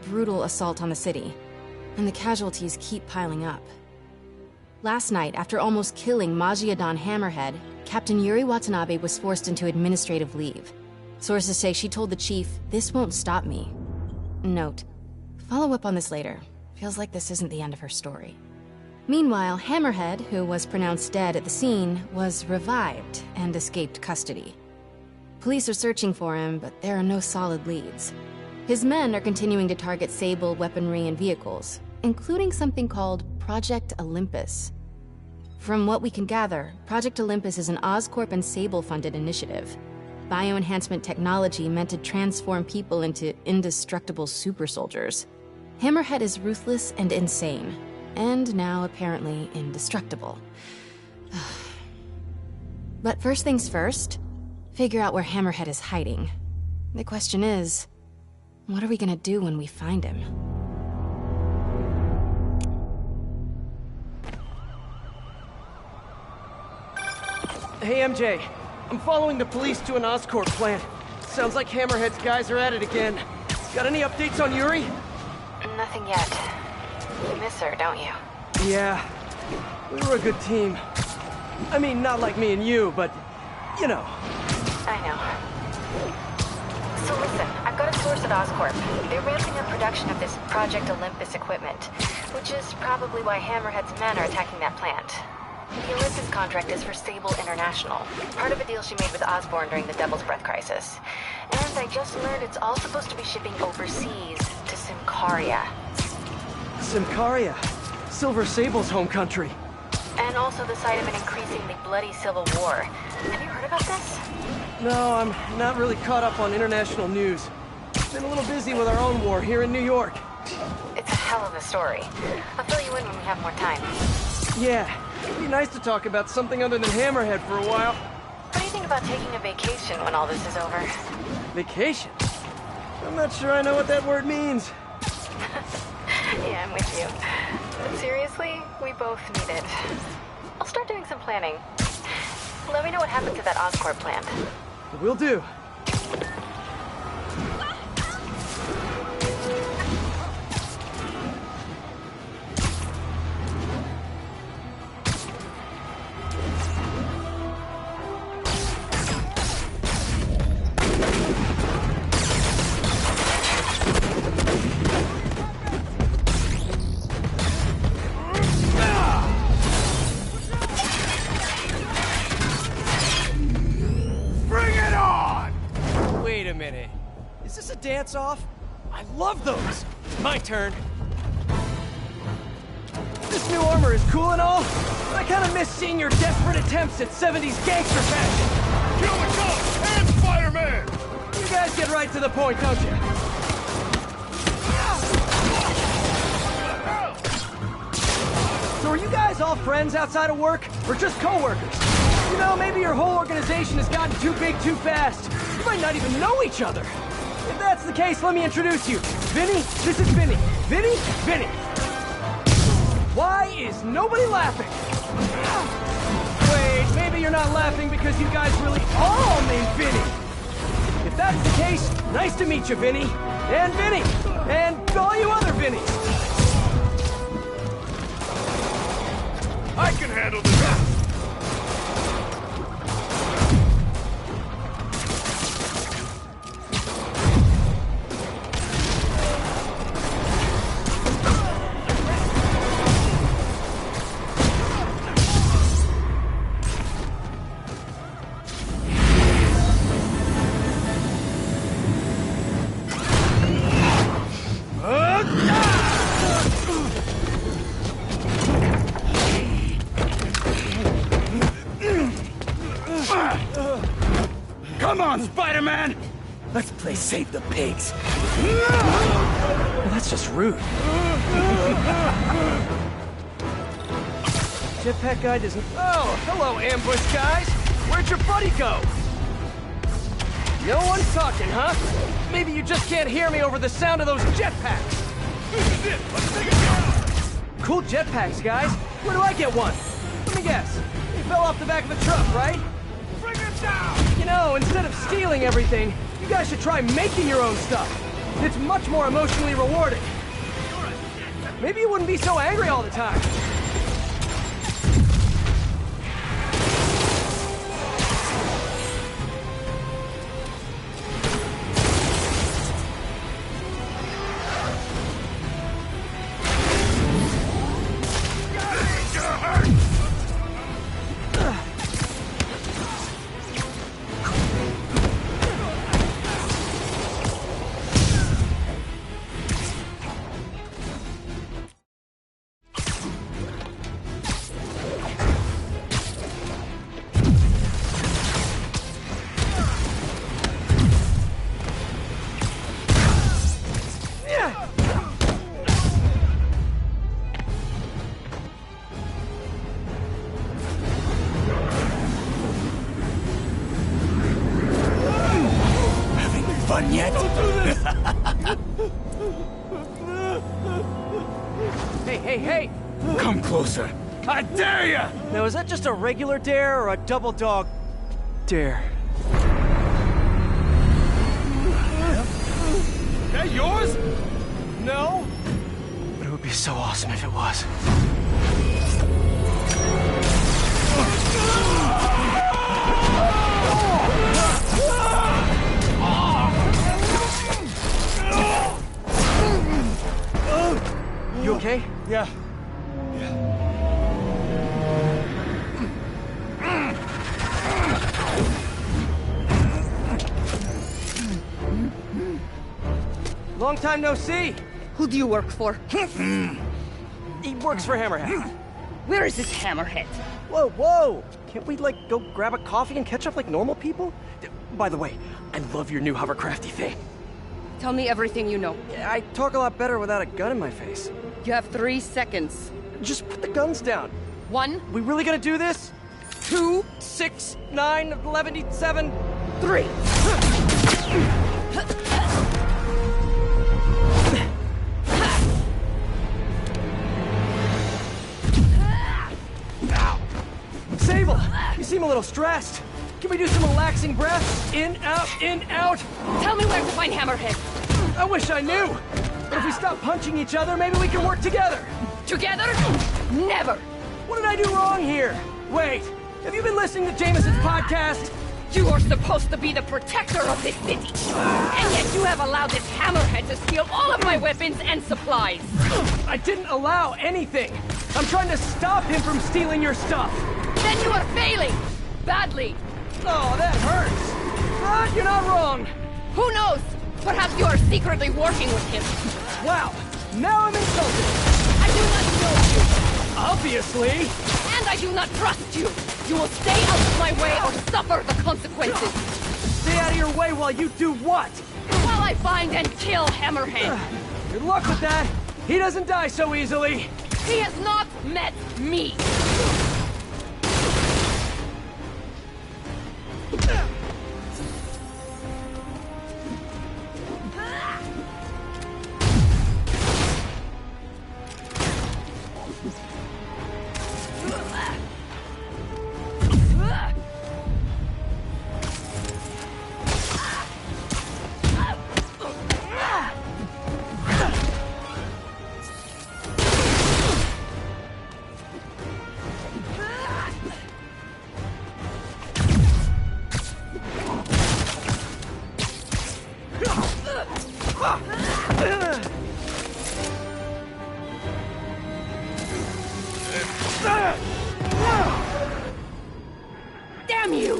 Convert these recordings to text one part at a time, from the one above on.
brutal assault on the city, and the casualties keep piling up. Last night, after almost killing Majidon Hammerhead, Captain Yuri Watanabe was forced into administrative leave. Sources say she told the chief, "This won't stop me." Note, follow up on this later. Feels like this isn't the end of her story. Meanwhile, Hammerhead, who was pronounced dead at the scene, was revived and escaped custody. Police are searching for him, but there are no solid leads. His men are continuing to target Sable weaponry and vehicles, including something called Project Olympus. From what we can gather, Project Olympus is an Oscorp and Sable-funded initiative. Bioenhancement technology meant to transform people into indestructible super soldiers. Hammerhead is ruthless and insane, and now apparently indestructible. But first things first, figure out where Hammerhead is hiding. The question is, what are we gonna do when we find him? Hey, MJ. I'm following the police to an Oscorp plant. Sounds like Hammerhead's guys are at it again. Got any updates on Yuri? Nothing yet. You miss her, don't you? Yeah. We were a good team. I mean, not like me and you, but, you know. I know. So listen, I've got a source at Oscorp. They're ramping up production of this Project Olympus equipment, which is probably why Hammerhead's men are attacking that plant. The Olympus contract is for Sable International, part of a deal she made with Osborn during the Devil's Breath crisis. And I just learned it's all supposed to be shipping overseas to Symkaria. Symkaria? Silver Sable's home country. And also the site of an increasingly bloody civil war. Have you heard about this? No, I'm not really caught up on international news. Been a little busy with our own war here in New York. It's a hell of a story. I'll fill you in when we have more time. Yeah, it'd be nice to talk about something other than Hammerhead for a while. What do you think about taking a vacation when all this is over? Vacation? I'm not sure I know what that word means. Yeah, I'm with you. But seriously, we both need it. I'll start doing some planning. Let me know what happened to that Oscorp plant. Will do. Dance-off? I love those! My turn. This new armor is cool and all, but I kinda miss seeing your desperate attempts at 70s gangster fashion. Kill the cops and Spider-Man! You guys get right to the point, don't you? So are you guys all friends outside of work, or just co-workers? You know, maybe your whole organization has gotten too big too fast. You might not even know each other. If that's the case, let me introduce you. Vinny, this is Vinny. Vinny, Vinny. Why is nobody laughing? Wait, maybe you're not laughing because you guys really are all named Vinny. If that's the case, nice to meet you, Vinny. And Vinny. And all you other Vinnies. I can handle this. Come on, Spider-Man! Let's play Save the Pigs. Well, that's just rude. Jetpack guy doesn't... Oh, hello, ambush guys! Where'd your buddy go? No one's talking, huh? Maybe you just can't hear me over the sound of those jetpacks. This is it! Let's take it down! Cool jetpacks, guys. Where do I get one? Let me guess. They fell off the back of the truck, right? Bring it down! You know, instead of stealing everything, you guys should try making your own stuff. It's much more emotionally rewarding. Maybe you wouldn't be so angry all the time. Fun yet? Hey! Come closer. I dare ya! Now, is that just a regular dare or a double dog dare? That yours? No? But it would be so awesome if it was. You okay? Yeah. Long time no see. Who do you work for? He works for Hammerhead. Where is this Hammerhead? Whoa! Can't we, like, go grab a coffee and catch up like normal people? By the way, I love your new hovercrafty thing. Tell me everything you know. I talk a lot better without a gun in my face. You have 3 seconds. Just put the guns down. 1, We really gonna do this? 2, 6, 9, 11, 7... 3. Sable, you seem a little stressed. Can we do some relaxing breaths? In, out. Tell me where to find Hammerhead. I wish I knew. But if we stop punching each other, maybe we can work together. Together? Never. What did I do wrong here? Wait, have you been listening to Jameson's podcast? You are supposed to be the protector of this city. And yet you have allowed this Hammerhead to steal all of my weapons and supplies. I didn't allow anything. I'm trying to stop him from stealing your stuff. Then you are failing. Badly. Oh, that hurts. But you're not wrong. Who knows? Perhaps you are secretly working with him. Wow, now I'm insulted. I do not know you. Obviously. And I do not trust you. You will stay out of my way or suffer the consequences. Stay out of your way while you do what? While I find and kill Hammerhead. Good luck with that. He doesn't die so easily. He has not met me. Damn you!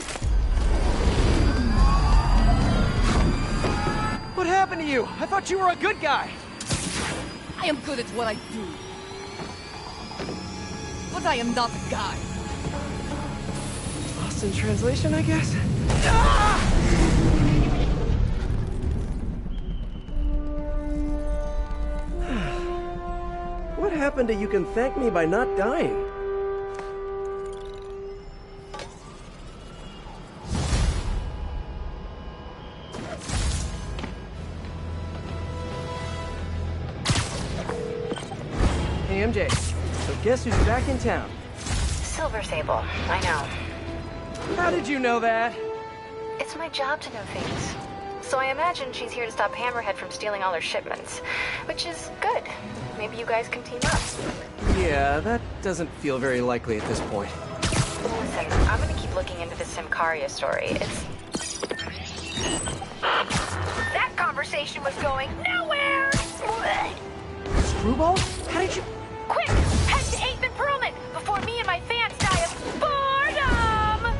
What happened to you? I thought you were a good guy. I am good at what I do. But I am not a guy. Lost in translation, I guess? What happened to you can thank me by not dying? Hey, MJ. So guess who's back in town? Silver Sable, I know. How did you know that? It's my job to know things. So I imagine she's here to stop Hammerhead from stealing all her shipments. Which is good. Maybe you guys can team up. Yeah, that doesn't feel very likely at this point. Listen, I'm gonna keep looking into the Simcaria story. That conversation was going nowhere! Screwball? How did you... Quick! Head to 8th and Perlman before me and my fans die of boredom!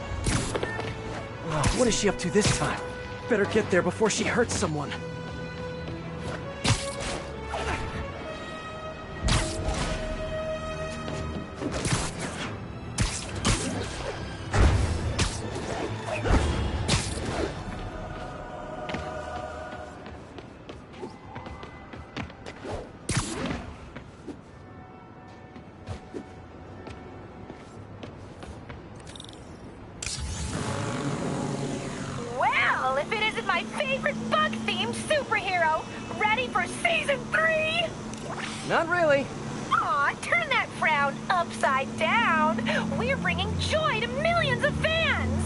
Oh, what is she up to this time? Better get there before she hurts someone. Well, if it isn't my favorite bug-themed superhero, ready for Season 3? Not really. Aw, turn that frown upside down. We're bringing joy to millions of fans.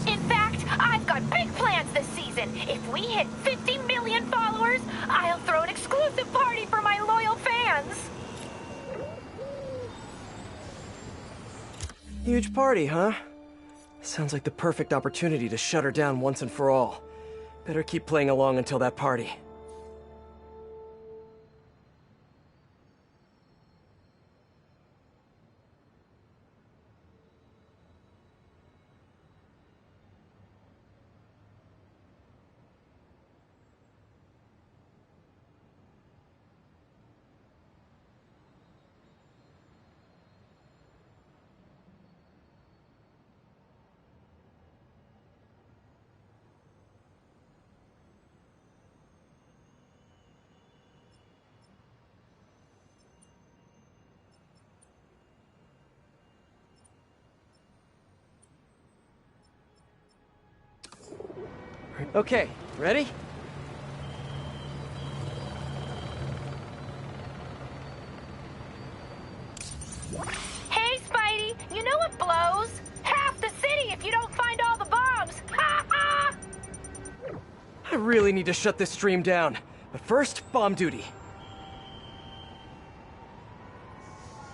In fact, I've got big plans this season. If we hit 50 million followers, I'll throw an exclusive party for my loyal fans. Huge party, huh? Sounds like the perfect opportunity to shut her down once and for all. Better keep playing along until that party. Okay, ready? Hey, Spidey, you know what blows? Half the city if you don't find all the bombs. Ha ha! I really need to shut this stream down. But first, bomb duty.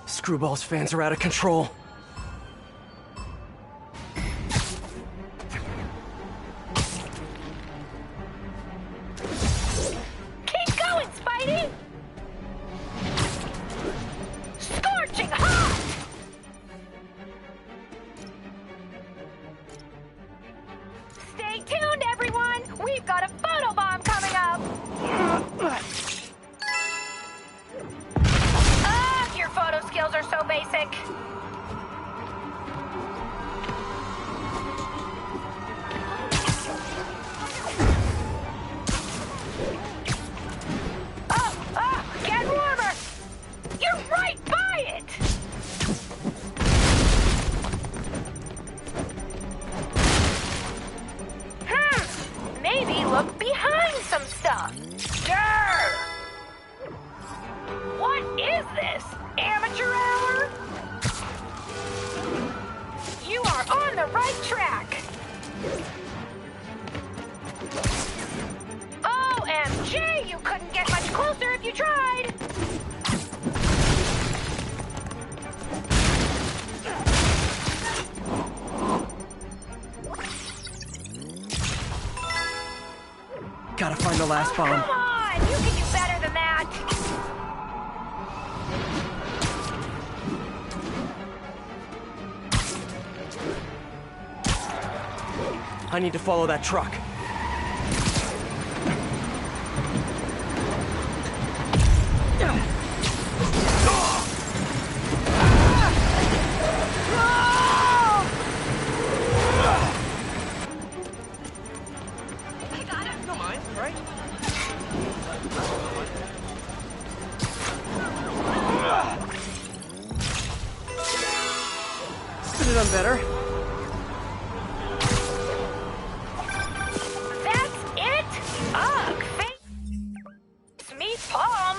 Screwball's fans are out of control. Keep going, Spidey! Scorching hot! Stay tuned, everyone! We've got a photobomb coming up! Ugh, your photo skills are so basic. Get warmer! You're right by it! Maybe look behind some stuff. Grr! What is this? Amateur hour? You are on the right track. OMG, you couldn't get much closer if you tried. Gotta find the last bomb. Come on, you can do better than that. I need to follow that truck. Don't mind, right? Could have done better. That's it? Ugh, face me palm.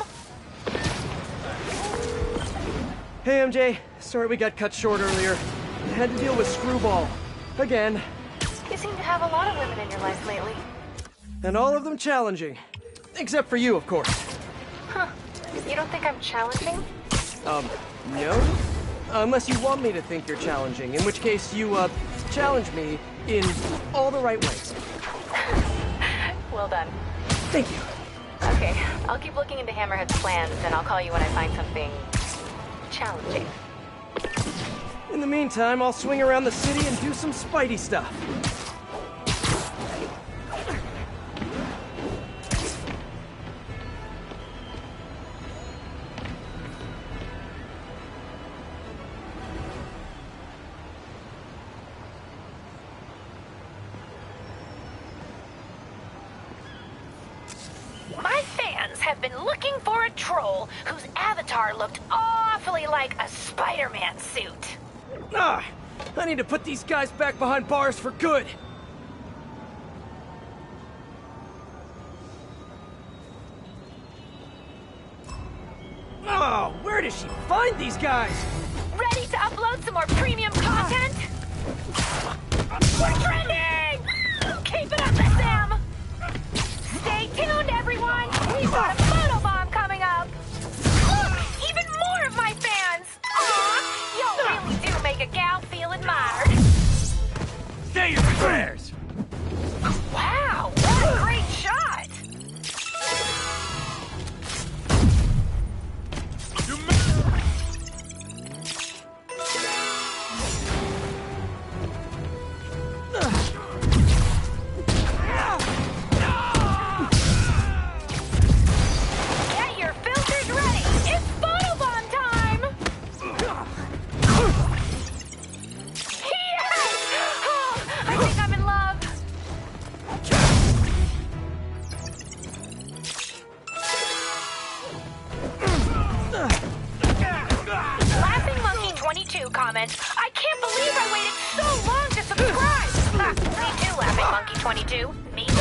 Hey, MJ. Sorry we got cut short earlier. Had to deal with Screwball. Again. You seem to have a lot of women in your life lately. And all of them challenging. Except for you, of course. Huh. You don't think I'm challenging? No? Unless you want me to think you're challenging, in which case you, challenge me in all the right ways. Well done. Thank you. Okay, I'll keep looking into Hammerhead's plans, and I'll call you when I find something challenging. In the meantime, I'll swing around the city and do some Spidey stuff. My fans have been looking for a troll whose avatar looked awfully like a Spider-Man suit. Ah! I need to put these guys back behind bars for good! Oh, where does she find these guys? Ready to upload some more premium content? We're trending! Keep it up, SM! Stay tuned, everyone! We've got a photobomb coming up! Look! Even more of my fans! Aw! Y'all really do make a gal feel admired! Say your prayers! Wow! What a great shot! Get your filters ready! It's photobomb time! Yes! Oh, I think I'm in love. Laughing Monkey 22 comments, I can't believe I waited so long to subscribe! Ha, me too, Laughing Monkey 22. Me too.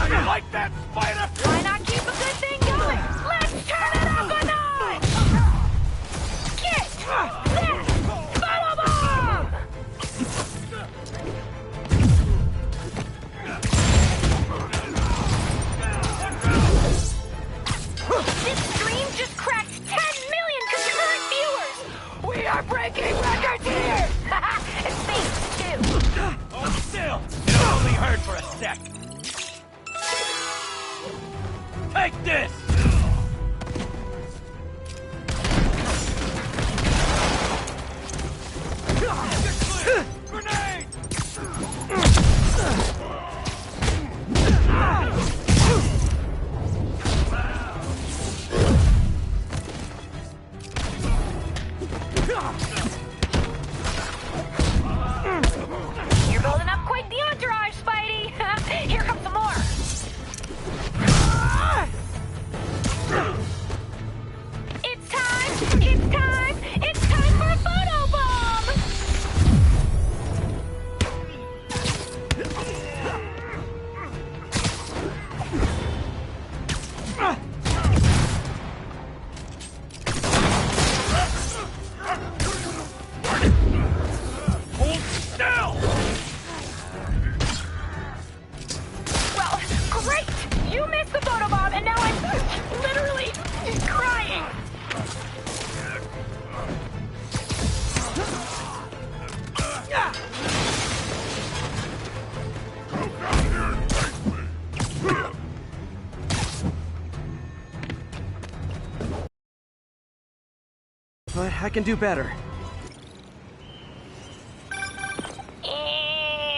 You like that, Spider? Why not keep a good thing going? Let's turn it up a notch! Get this photobomb! This stream just cracked 10 million concurrent viewers! We are breaking records here! And thanks, too. Hold still! It only hurt for a sec. Take this! Grenade! You're building up quite the entourage, Spidey! Here comes some more! It's time! It's time! It's time for a photobomb! Hold still! Well, great! You missed the photobomb, and now I'm literally crying! But I can do better.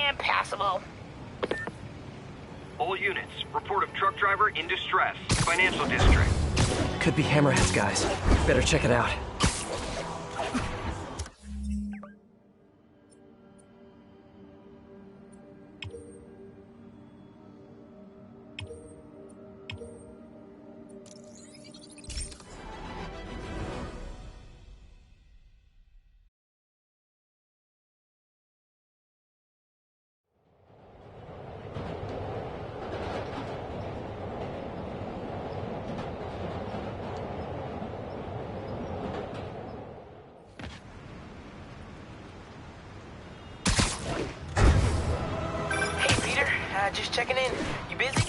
Impassable. All units, report of truck driver in distress. Financial district. Could be Hammerhead's guys. Better check it out. just checking in. You busy?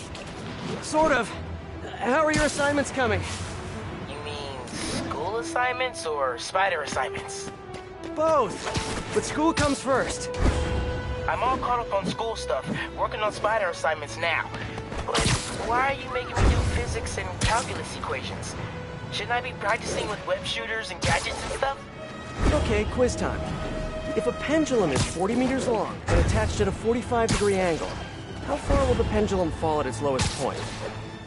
Sort of. How are your assignments coming? You mean school assignments or spider assignments? Both. But school comes first. I'm all caught up on school stuff, working on spider assignments now. But why are you making me do physics and calculus equations? Shouldn't I be practicing with web shooters and gadgets and stuff? Okay, quiz time. If a pendulum is 40 meters long and attached at a 45-degree angle, how far will the pendulum fall at its lowest point?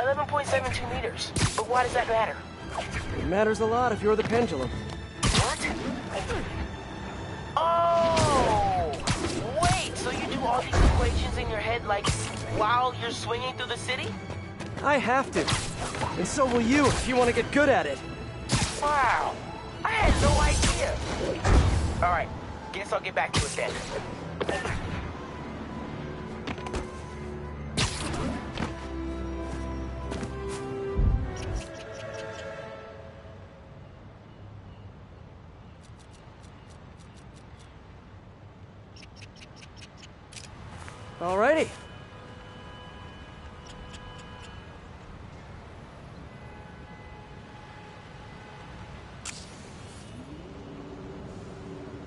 11.72 meters. But why does that matter? It matters a lot if you're the pendulum. What? Oh! Wait, so you do all these equations in your head like while you're swinging through the city? I have to. And so will you if you want to get good at it. Wow. I had no idea. Alright, guess I'll get back to it then. Alrighty.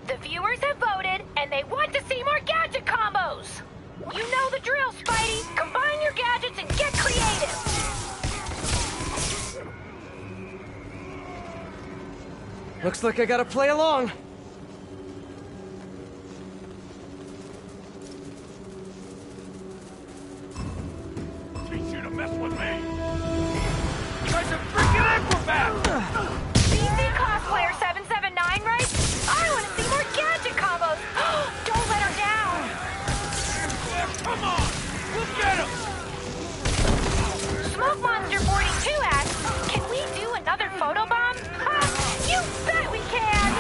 The viewers have voted, and they want to see more gadget combos! You know the drill, Spidey! Combine your gadgets and get creative! Looks like I gotta play along. Teach you to mess with me! You guys are freaking acrobats! BC Cosplayer 779, right? I want to see more gadget combos! Don't let her down! Yeah, come on! We'll get him! Smoke Monster 42 asks, can we do another photobomb? Ha! You bet we can!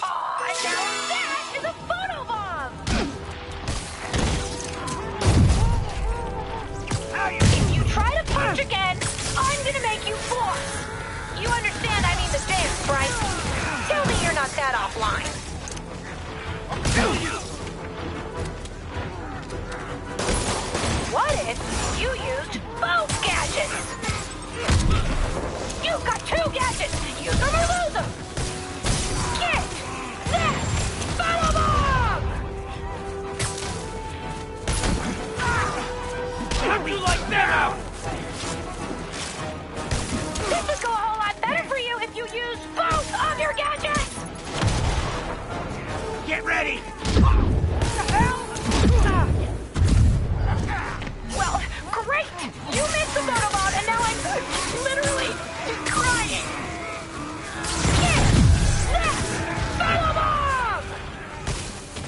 Oh, now that is a photobomb! If you try to punch again, I'm gonna make you force! You understand I mean the dance, right? Tell me you're not that offline. What if you used both gadgets? You've got two gadgets! Use them or lose them! Get that photo bomb! How'd you like that? This would go a whole lot better for you if you used both of your gadgets! Get ready! Well, great! You missed the photobomb and now I'm literally crying! Get that photobomb!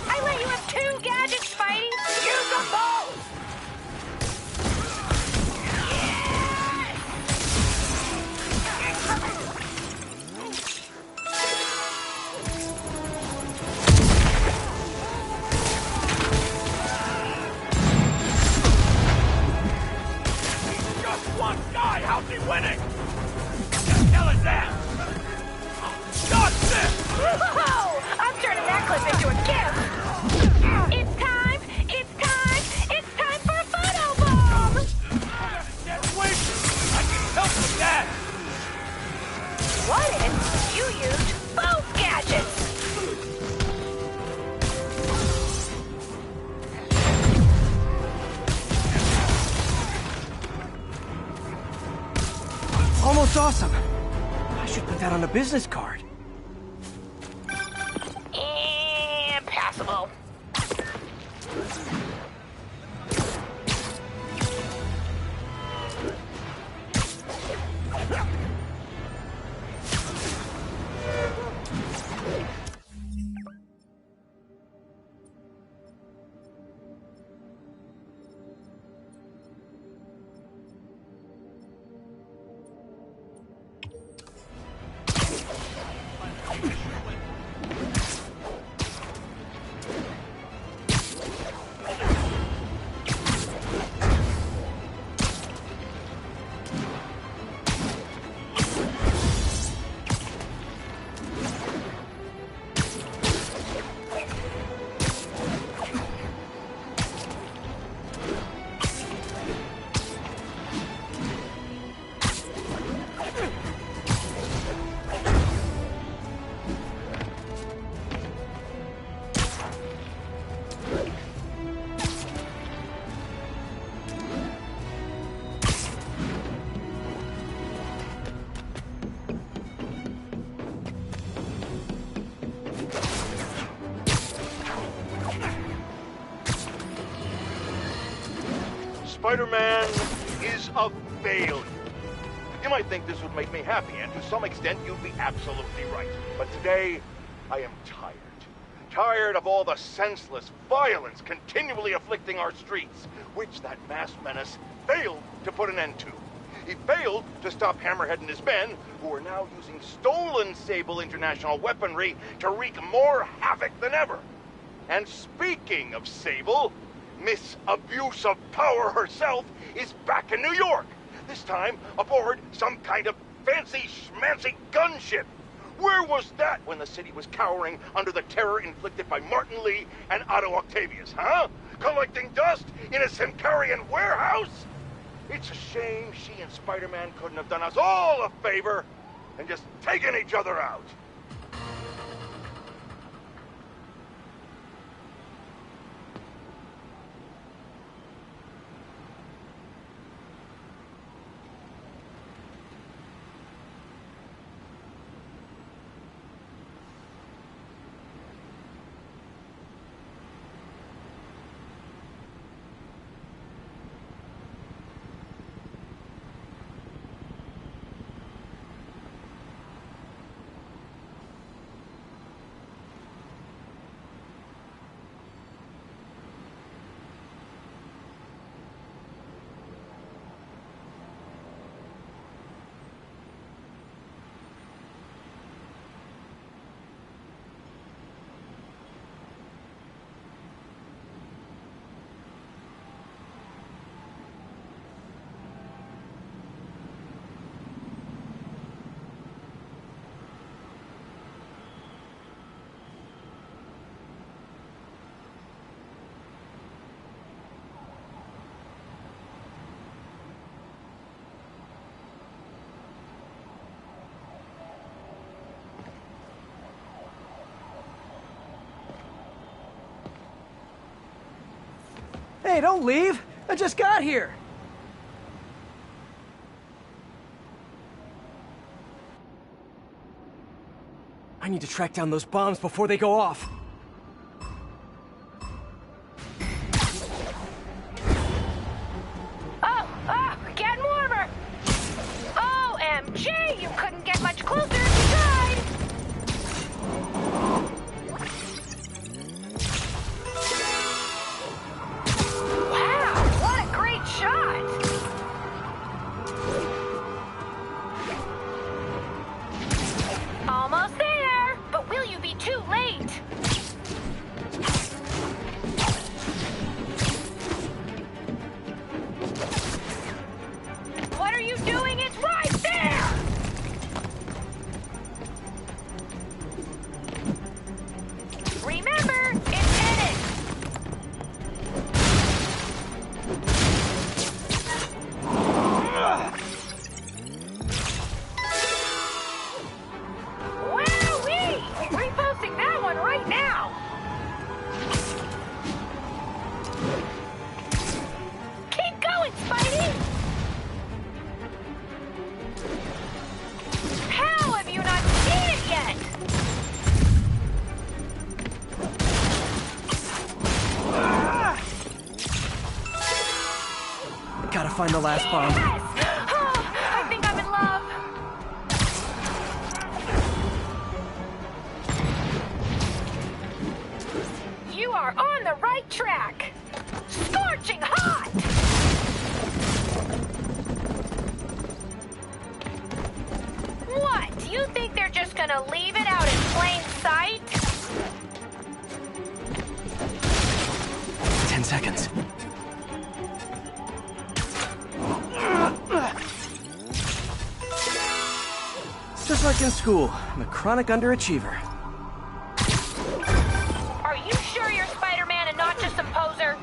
I let you have two gadgets, Spidey! Use them both! Just one guy! How's he winning? What the hell is that? Just this! Whoa! I'm turning that clip into a gift! It's time! It's time! It's time for a photobomb! Get away! I can help with that! What if you used both gadgets? Almost awesome. I should put that on a business card. Passable. Spider-Man is a failure. You might think this would make me happy, and to some extent you'd be absolutely right. But today, I am tired. Tired of all the senseless violence continually afflicting our streets, which that masked menace failed to put an end to. He failed to stop Hammerhead and his men, who are now using stolen Sable International weaponry to wreak more havoc than ever. And speaking of Sable, Miss Abuse of Power herself is back in New York, this time aboard some kind of fancy schmancy gunship. Where was that when the city was cowering under the terror inflicted by Martin Lee and Otto Octavius, huh? Collecting dust in a Simcarian warehouse? It's a shame she and Spider-Man couldn't have done us all a favor and just taken each other out. Hey, don't leave! I just got here! I need to track down those bombs before they go off. Oh, getting warmer! OMG, you couldn't get much closer if you tried! Wow, what a great shot! Almost there, but will you be too late? What are you doing? It's right there! Remember, it's headed! Wowee! Reposting that one right now! Keep going, Spidey! How have you not seen it yet? Gotta find the last bomb. Yes! Oh, I think I'm in love. You are on the right track. Scorching hot! What? Do you think they're just gonna leave it out in plain sight? 10 seconds. Just like in school, I'm a chronic underachiever. Are you sure you're Spider-Man and not just some poser?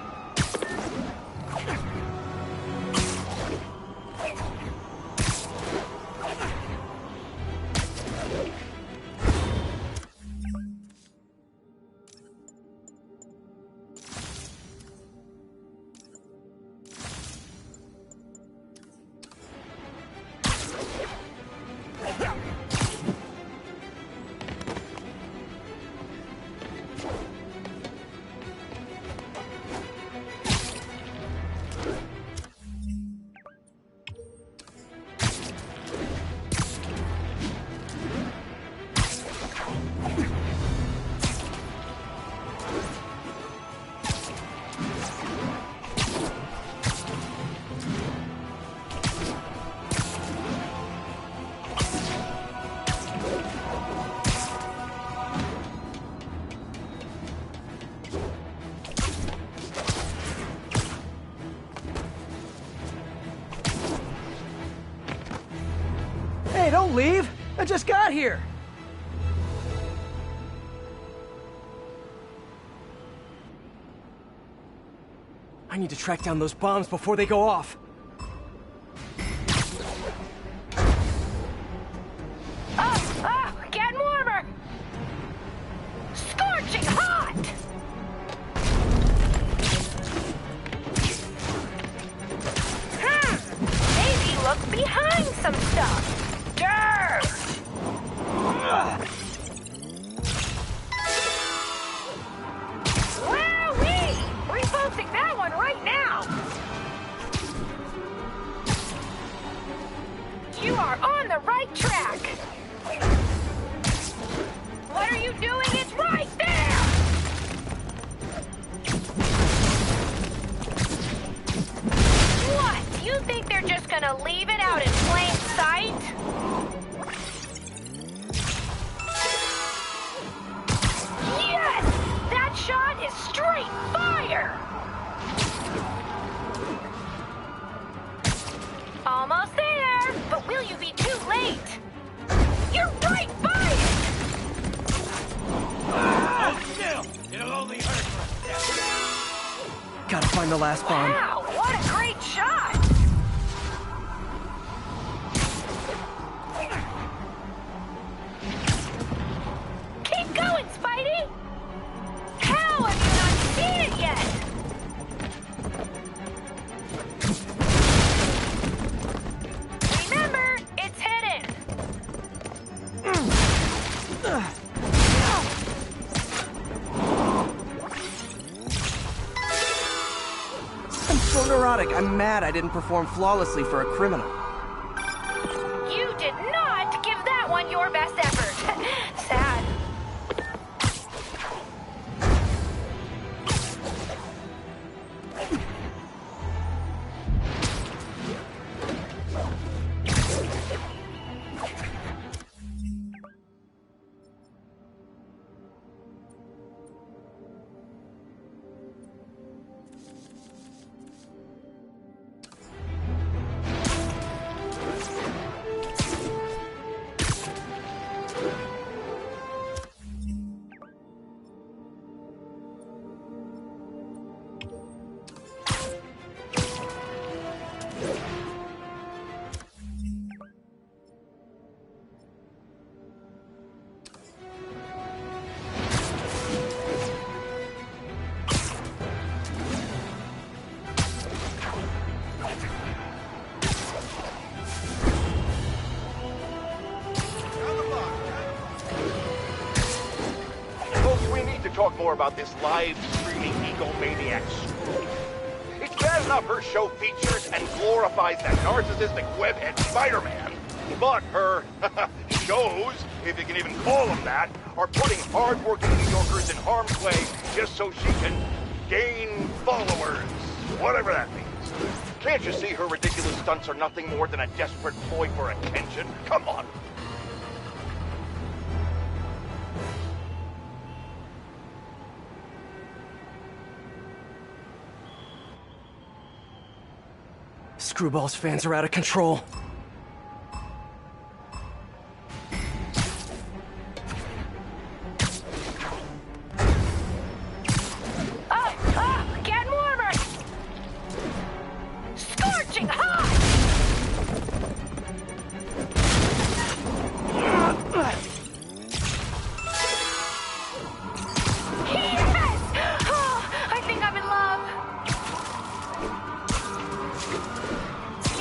Hey, don't leave! I just got here! I need to track down those bombs before they go off. Getting warmer! Scorching hot! Maybe look behind some stuff. Dirt! Wowee! Reposting that one right now! You are on the right track! What are you doing? It's right there! What? You think they're just gonna leave it out in plain sight? Yes! That shot is straight fire! Almost there, but will you be too late? You're right by it! It'll only hurt for a second. Gotta find the last bomb. Wow, what a great shot! Keep going, Spidey! How have you not seen it yet? Remember, it's hidden! I'm so neurotic. I'm mad I didn't perform flawlessly for a criminal. You did not give that one your best effort. Sad. Talk more about this live streaming egomaniac screw. It's bad enough her show features and glorifies that narcissistic webhead Spider-Man, but her shows, if you can even call them that, are putting hard-working New Yorkers in harm's way just so she can gain followers, whatever that means. Can't you see her ridiculous stunts are nothing more than a desperate ploy for attention? Come on. Screwball's fans are out of control. Getting warmer! Scorching hot! Yes! Oh, I think I'm in love.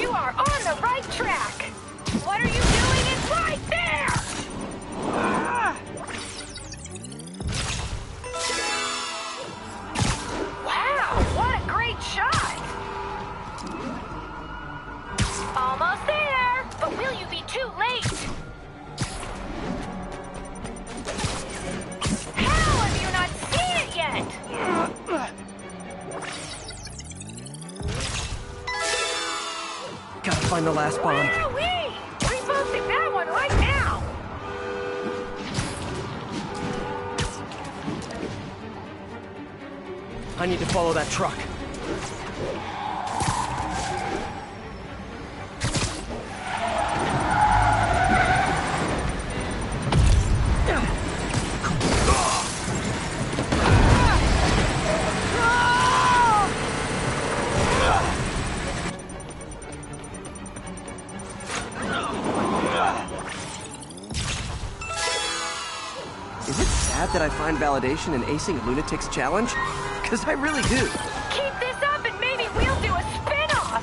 You are on the right track. What are you doing? It's right there! Wow, what a great shot! Almost there, but will you be too late? How have you not seen it yet? find the last bomb. Wee! Reposting that one right now! I need to follow that truck. Is it sad that I find validation in acing Lunatic's challenge? Because I really do. Keep this up and maybe we'll do a spin-off!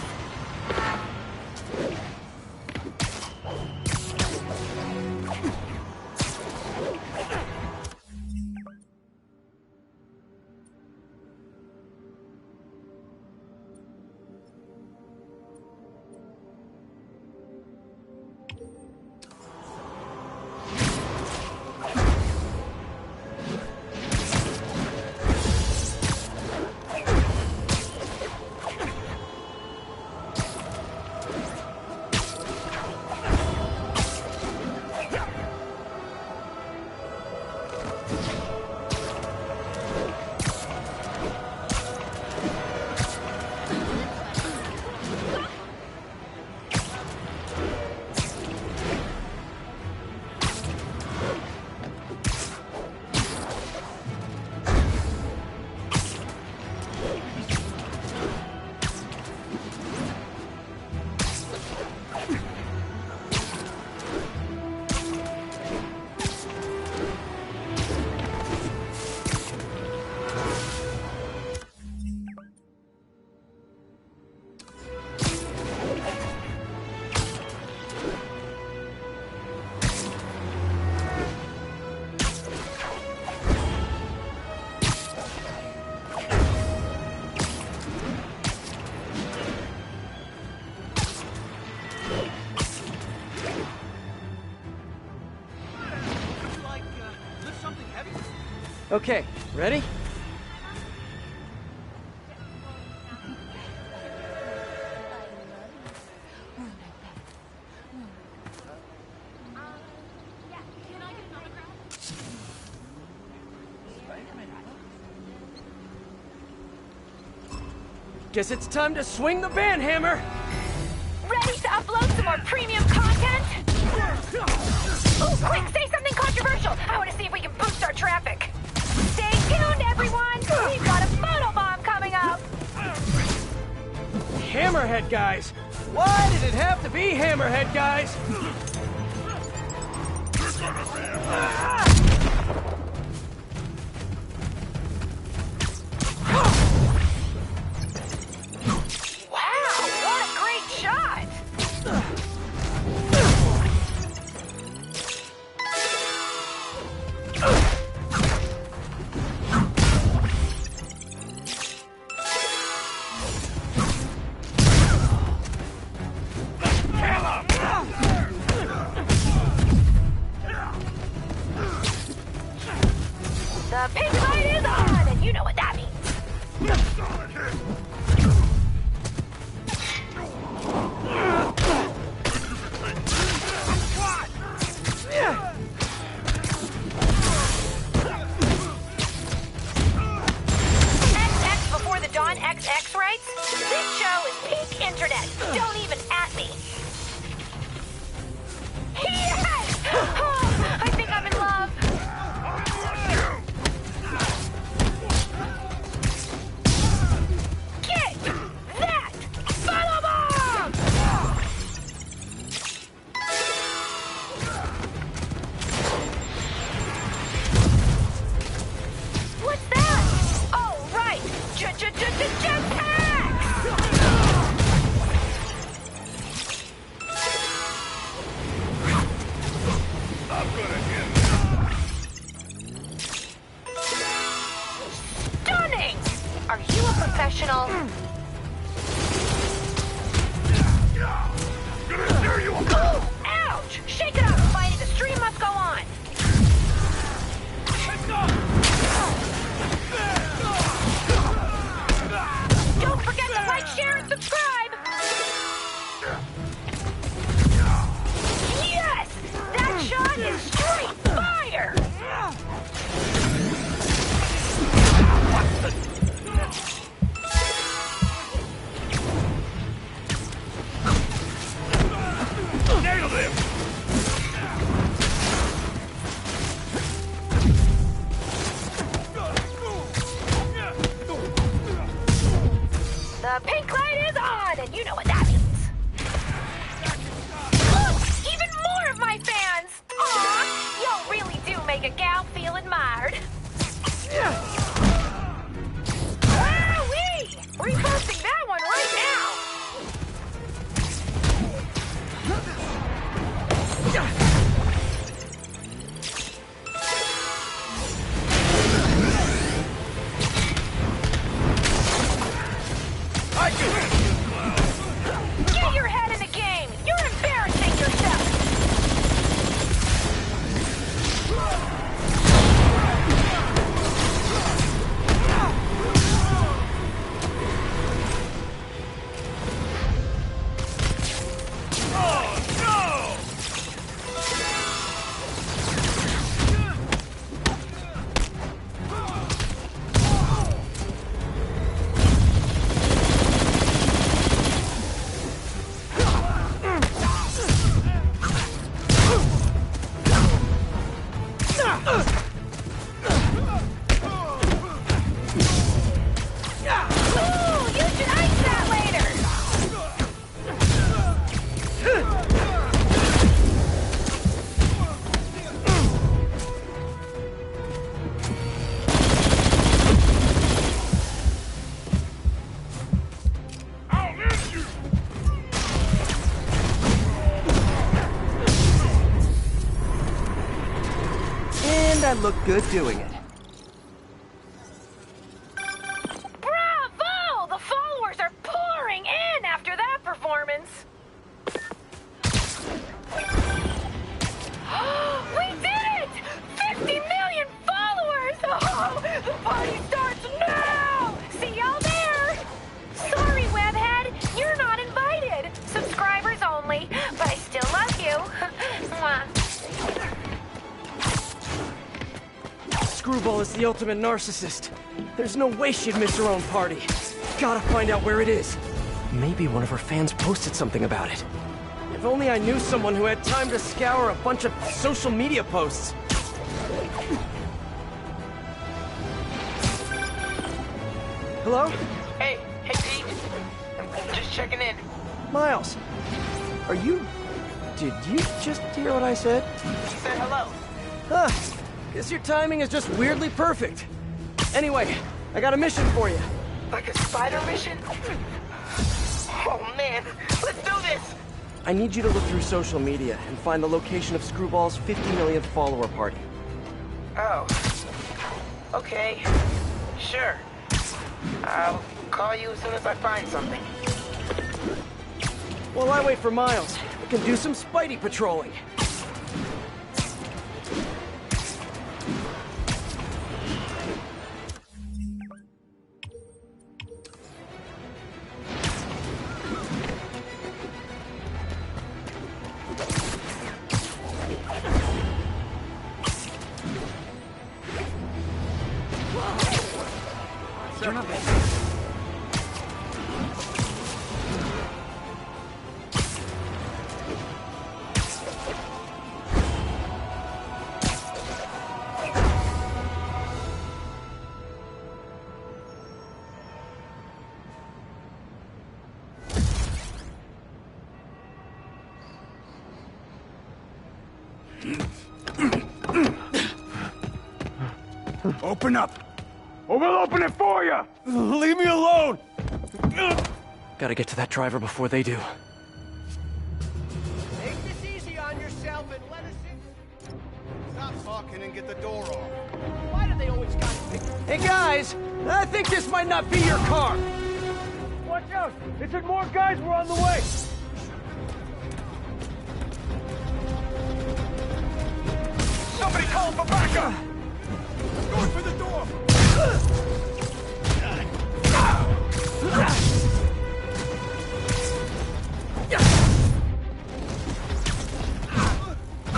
Okay, ready? Guess it's time to swing the band hammer! Ready to upload some more premium content? Ooh, quick, say something controversial! I want to see if we can boost our traffic! Stay tuned, everyone! We've got a photobomb coming up! Hammerhead guys! Why did it have to be Hammerhead guys? Wow, what a great shot! The pink light is on, and you know what that means. XX before the dawn, XX writes, this show is peak internet. Don't even at me. Yes! Oh, I think I'm in love. Get that photobomb! What's that? Oh, right. Jetpacks! Stunning! Are you a professional? Ooh, ouch! Shake it up, Spidey. The stream must go on. Don't forget to like, share, and subscribe! The pink light is on, and you know what that means. Look! Even more of my fans! Aw! Y'all really do make a gal feel admired. Wowee! Reposting that one right now! Get your head in the game! You're embarrassing yourself! I look good doing it. Bravo! The followers are pouring in after that performance. We did it! 50 million followers! Oh, the party starts now! See y'all there! Sorry, Webhead, you're not invited. Subscribers only, but I still love you. Mwah. Screwball is the ultimate narcissist. There's no way she'd miss her own party. Gotta find out where it is. Maybe one of her fans posted something about it. If only I knew someone who had time to scour a bunch of social media posts. Hello? Hey, Pete. I'm just checking in. Miles, are you... Did you just hear what I said? You said hello. Huh. Guess your timing is just weirdly perfect. Anyway, I got a mission for you. Like a spider mission? Oh man, let's do this! I need you to look through social media and find the location of Screwball's 50 millionth follower party. Oh. Okay. Sure. I'll call you as soon as I find something. While I wait for Miles, I can do some Spidey patrolling. Open up, or we'll open it for you! Leave me alone! Gotta get to that driver before they do. Take this easy on yourself and let us in. Stop talking and get the door off. Why do they always got to pick? Hey guys, I think this might not be your car. Watch out! They said more guys were on the way! Somebody call for backup! Going for the door!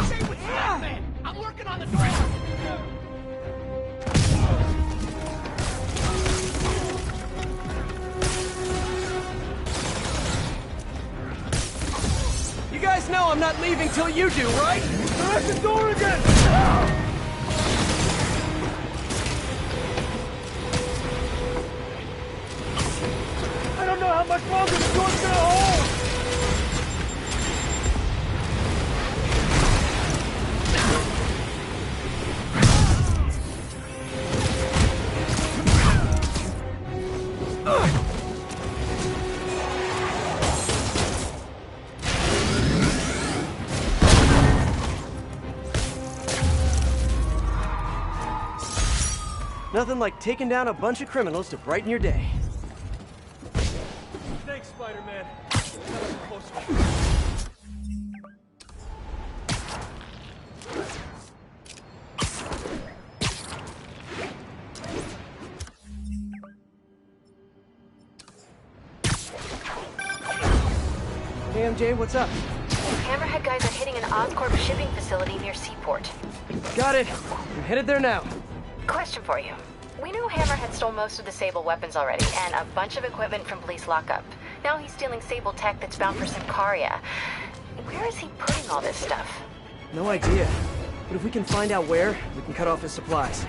Stay with me, man! I'm working on the door! You guys know I'm not leaving till you do, right? They're at the door again! I don't How much longer the door's gonna hold? Nothing like taking down a bunch of criminals to brighten your day. Thanks, Spider-Man. That was a close one. Hey, MJ, what's up? Hammerhead guys are hitting an Oscorp shipping facility near Seaport. Got it. I'm headed there now. Question for you. We know Hammerhead stole most of the Sable weapons already, and a bunch of equipment from police lockup. Now he's stealing Sable tech that's bound for Symkaria. Where is he putting all this stuff? No idea. But if we can find out where, we can cut off his supplies.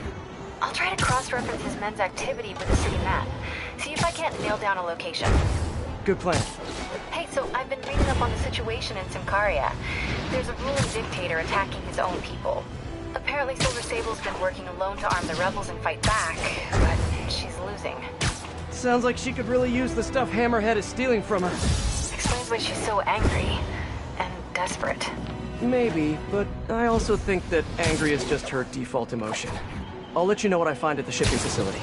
I'll try to cross-reference his men's activity with the city map. See if I can't nail down a location. Good plan. Hey, so I've been reading up on the situation in Symkaria. There's a ruling dictator attacking his own people. Apparently Silver Sable's been working alone to arm the rebels and fight back, but she's losing. Sounds like she could really use the stuff Hammerhead is stealing from her. Explains why she's so angry and desperate. Maybe, but I also think that angry is just her default emotion. I'll let you know what I find at the shipping facility.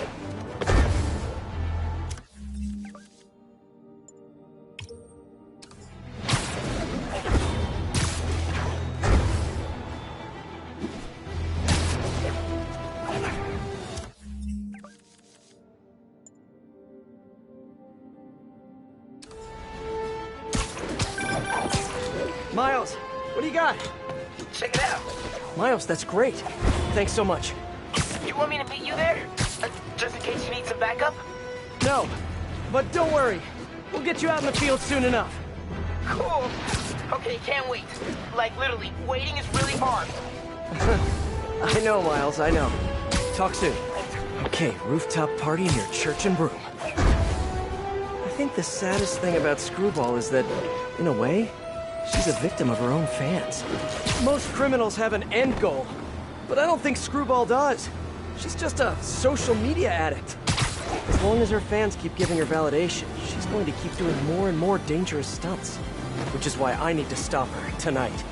Miles, what do you got? Check it out. Miles, that's great. Thanks so much. You want me to meet you there? Just in case you need some backup? No, but don't worry. We'll get you out in the field soon enough. Cool. Okay, can't wait. Like, literally, waiting is really hard. I know, Miles, I know. Talk soon. Okay, rooftop party near Church and Broom. I think the saddest thing about Screwball is that, in a way, she's a victim of her own fans. Most criminals have an end goal, but I don't think Screwball does. She's just a social media addict. As long as her fans keep giving her validation, she's going to keep doing more and more dangerous stunts. Which is why I need to stop her tonight.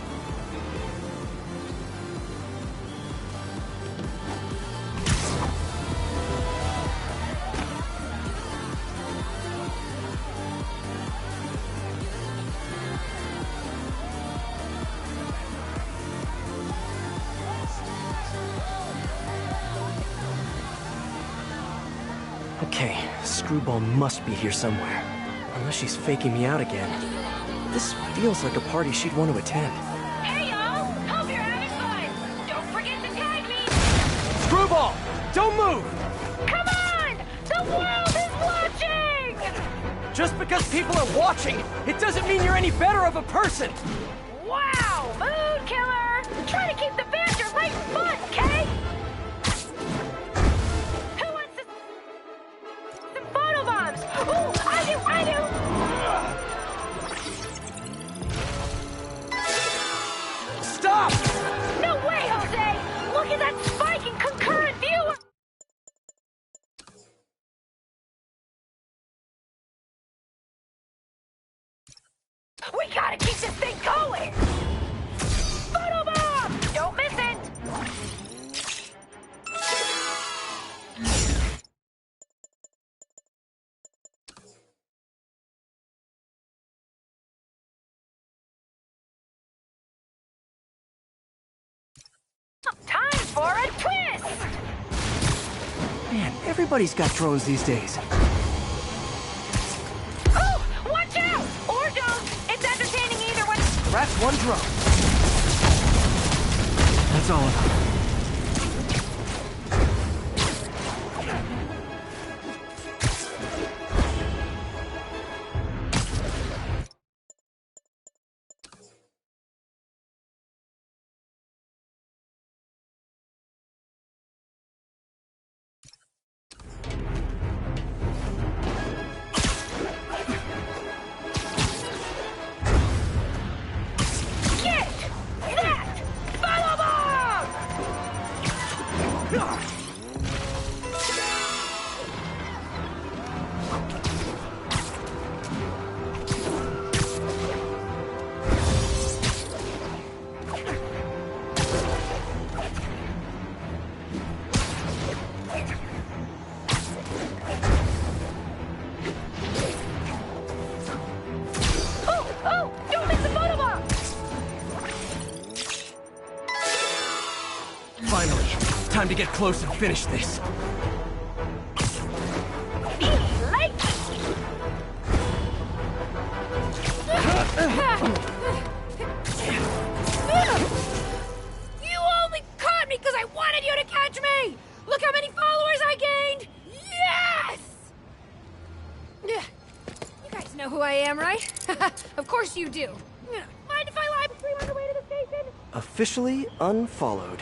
Okay, Screwball must be here somewhere. Unless she's faking me out again. This feels like a party she'd want to attend. Hey, y'all! Hope you're having fun! Don't forget to tag me! Screwball! Don't move! Come on! The world is watching! Just because people are watching, it doesn't mean you're any better of a person! Wow! Mood killer! Try to keep the banter light and fun, Kay! Who wants to... some photobombs? Ooh, I do! Stop! No way, Jose! Look at that spike in concurrent viewer! We gotta keep this thing going! Photobomb! Don't miss it! Time for a twist! Man, everybody's got drones these days. Oh, watch out! Or don't! It's entertaining either way! Crash one drone. That's all of them. Time to get close and finish this. You only caught me because I wanted you to catch me! Look how many followers I gained! Yes! You guys know who I am, right? Of course you do. Mind if I live stream on the way to the station? Officially unfollowed.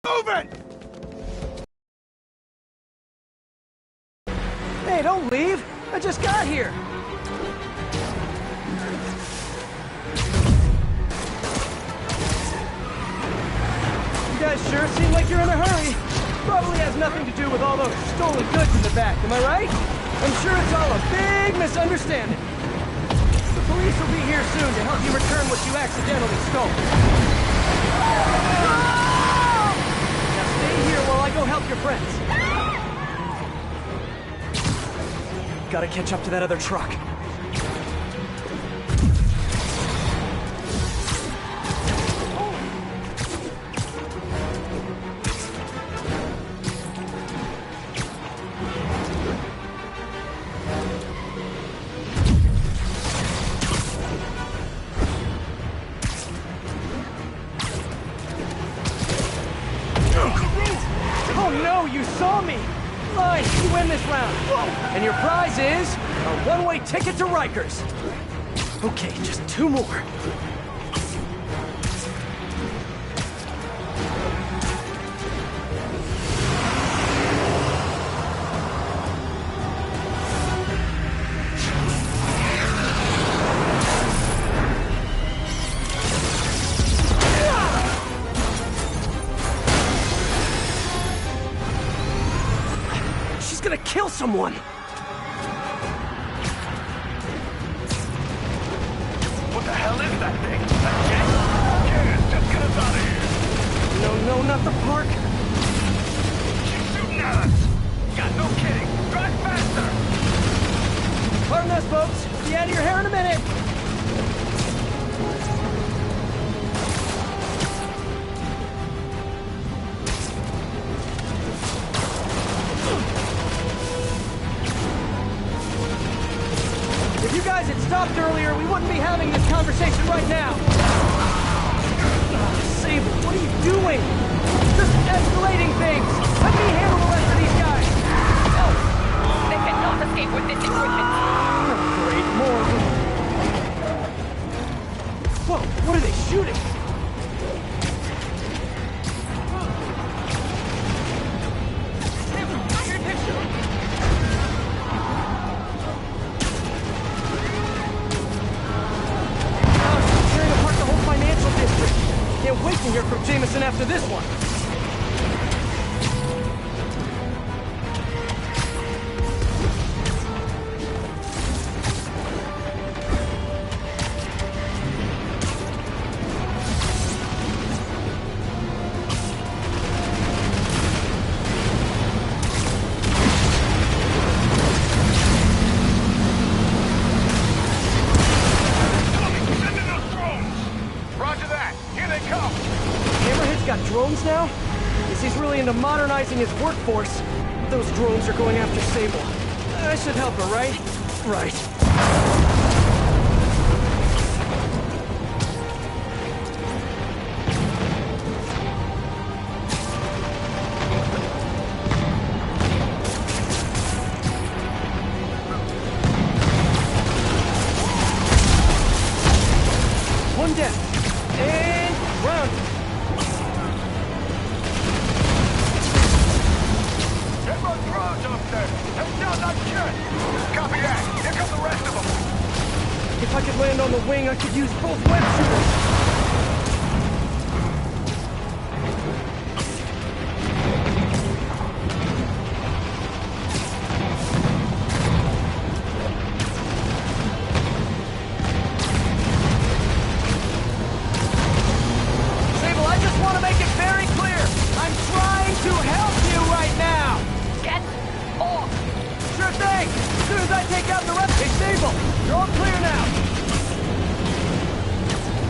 Moving! Hey, don't leave! I just got here! You guys sure seem like you're in a hurry. Probably has nothing to do with all those stolen goods in the back, am I right? I'm sure it's all a big misunderstanding. The police will be here soon to help you return what you accidentally stole. Now stay here while I go help your friends. Gotta catch up to that other truck. Oh no, you saw me! Fine, you win this round. And your prize is a one-way ticket to Rikers. Okay, just 2 more. She's gonna kill someone! What the hell is that thing? A jet? Yes, just get us out of here. No, not the park. She's shooting at us. Yeah, no kidding. Drive faster. Pardon us, folks. Be out of your hair in a minute. If you guys had stopped earlier, we wouldn't be having this conversation right now. Sable, what are you doing? Just escalating things. Let me handle the rest of these guys. No! They cannot escape with this equipment. Great, more. Whoa, what are they shooting? Tearing apart the whole financial district. Can't wait to hear from Jameson after this one. come! Hammerhead's got drones now? Guess he's really into modernizing his workforce. Those drones are going after Sable. I should help her, right? Right. One down. And round. Everyone drones up there! Head down that jet! Copy that! Here come the rest of them! If I could land on the wing, I could use both web shooters. Sable, I just want to make it very clear. I'm trying to help you right now. Get off! Sure thing. As soon as I take out the rest. Hey, Sable, you're all clear now.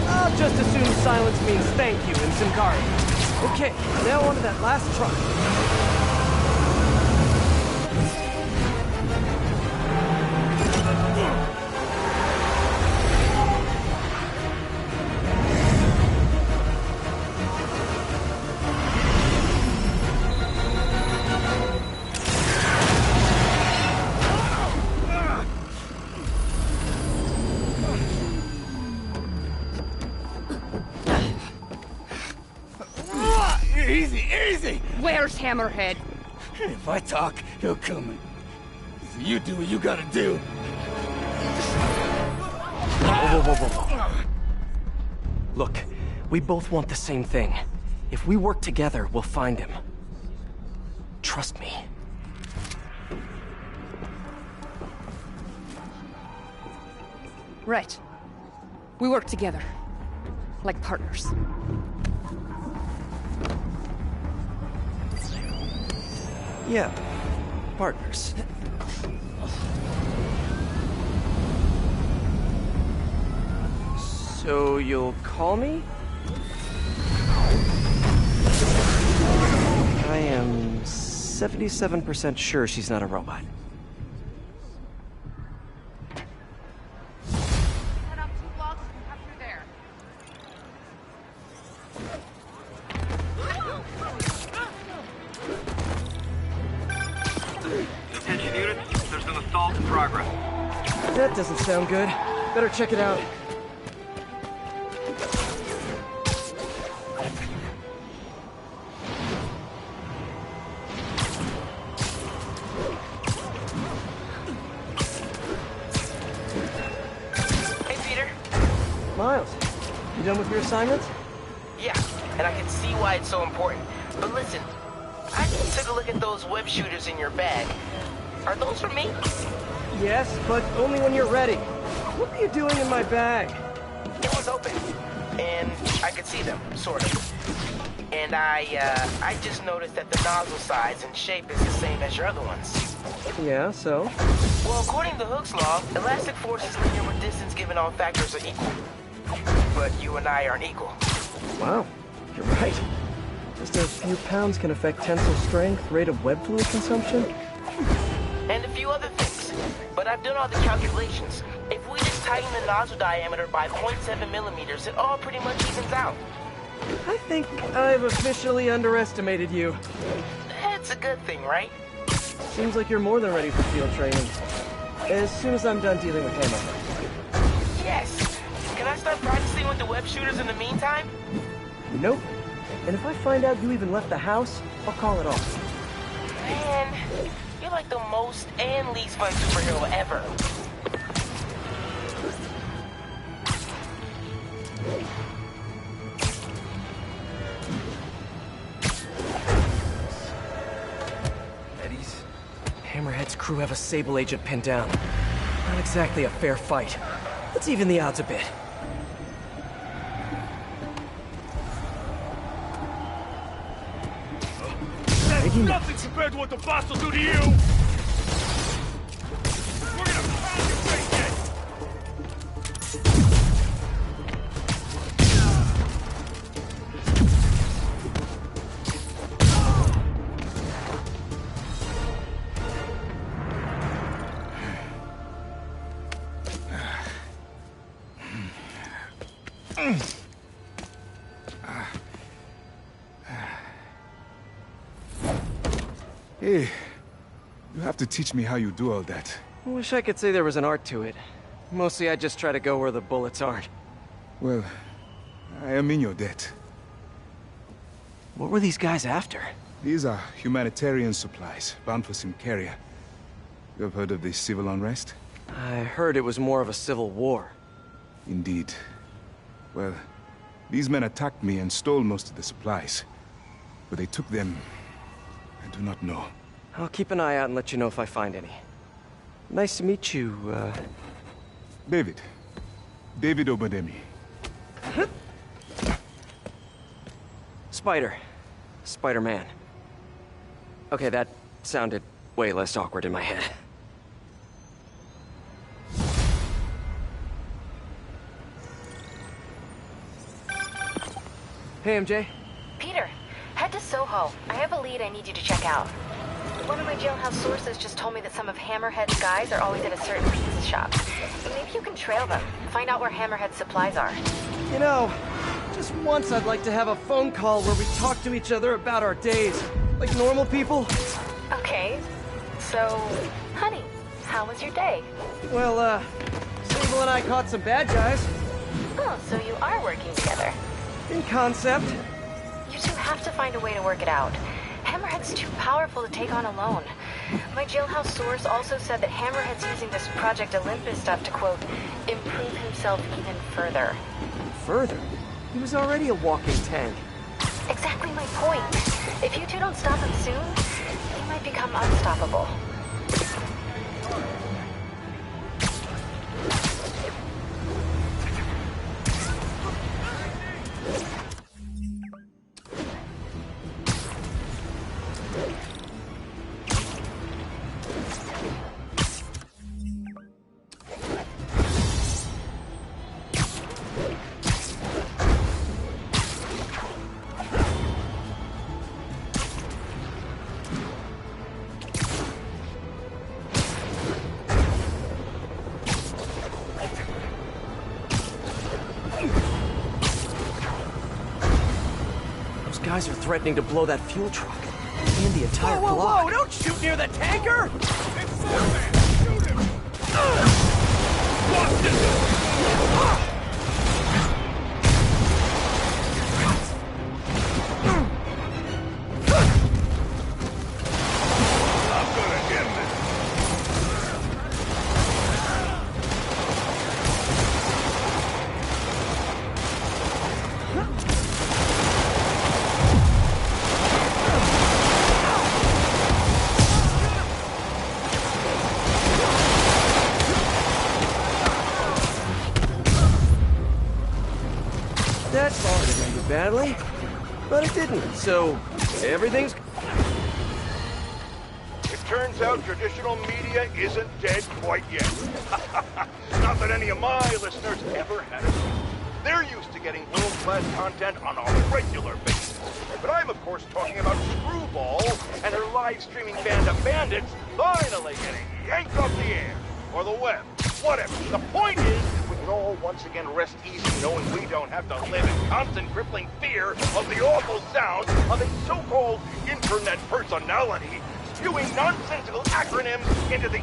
I'll just assume silence means thank you in Simkari. Okay, now on to that last truck. Easy, easy! Where's Hammerhead? If I talk, he'll come. So you do what you gotta do. Whoa. Look, we both want the same thing. If we work together, we'll find him. Trust me. Right. We work together. Like partners. Yeah, partners. So you'll call me? I am 77% sure she's not a robot. Head up 2 blocks and cut through there. Attention units, there's an assault in progress. That doesn't sound good. Better check it out. Hey, Peter. Miles, you done with your assignments? Yeah, and I can see why it's so important. But listen, I just took a look at those web shooters in your bag. Are those for me? Yes, but only when you're ready. What are you doing in my bag? It was open, and I could see them, sort of. And I just noticed that the nozzle size and shape is the same as your other ones. Yeah, so? Well, according to Hooke's law, elastic force is linear with distance given all factors are equal. But you and I aren't equal. Wow, you're right. Just a few pounds can affect tensile strength, rate of web fluid consumption. And a few other things. But I've done all the calculations. If we just tighten the nozzle diameter by 0.7 millimeters, it all pretty much evens out. I think I've officially underestimated you. That's a good thing, right? Seems like you're more than ready for field training. As soon as I'm done dealing with Hammerhead. Yes. Can I start practicing with the web shooters in the meantime? Nope. And if I find out you even left the house, I'll call it off. Man, you're like the most and least fun superhero ever. Hammerhead's crew have a Sable agent pinned down. Not exactly a fair fight. Let's even the odds a bit. That's nothing compared to what the boss will do to you! We're gonna pound your face in! Hey, you have to teach me how you do all that. I wish I could say there was an art to it. Mostly I just try to go where the bullets aren't. Well, I am in your debt. What were these guys after? These are humanitarian supplies, bound for Simcaria. You have heard of the civil unrest? I heard it was more of a civil war. Indeed. Well, these men attacked me and stole most of the supplies. But they took them... I do not know. I'll keep an eye out and let you know if I find any. Nice to meet you, David. David Obademi. Spider. Spider-Man. Okay, that sounded way less awkward in my head. Hey, MJ. Peter, head to Soho. I have a lead I need you to check out. One of my jailhouse sources just told me that some of Hammerhead's guys are always at a certain pizza shop. Maybe you can trail them, find out where Hammerhead's supplies are. You know, just once I'd like to have a phone call where we talk to each other about our days, like normal people. Okay, so, honey, how was your day? Well, Sable and I caught some bad guys. Oh, so you are working together. In concept. You two have to find a way to work it out. Hammerhead's too powerful to take on alone. My jailhouse source also said that Hammerhead's using this Project Olympus stuff to, quote, improve himself even further. Further? He was already a walking tank. Exactly my point. If you two don't stop him soon, he might become unstoppable. Guys are threatening to blow that fuel truck. And the entire block. Whoa, whoa, don't shoot near the tanker! Shoot him! Watch this! That thought it ended badly, but it didn't, so everything's... It turns out traditional media isn't dead quite yet. Not that any of my listeners ever had it. They're used to getting world-class content on a regular basis. But I'm, of course, talking about Screwball and her live-streaming band of bandits finally getting yanked off the air. Or the web. Whatever. The point is, we can all once again rest easy knowing we don't have to live in constant crippling fear of the awful sound of a so-called internet personality spewing nonsensical acronyms into the...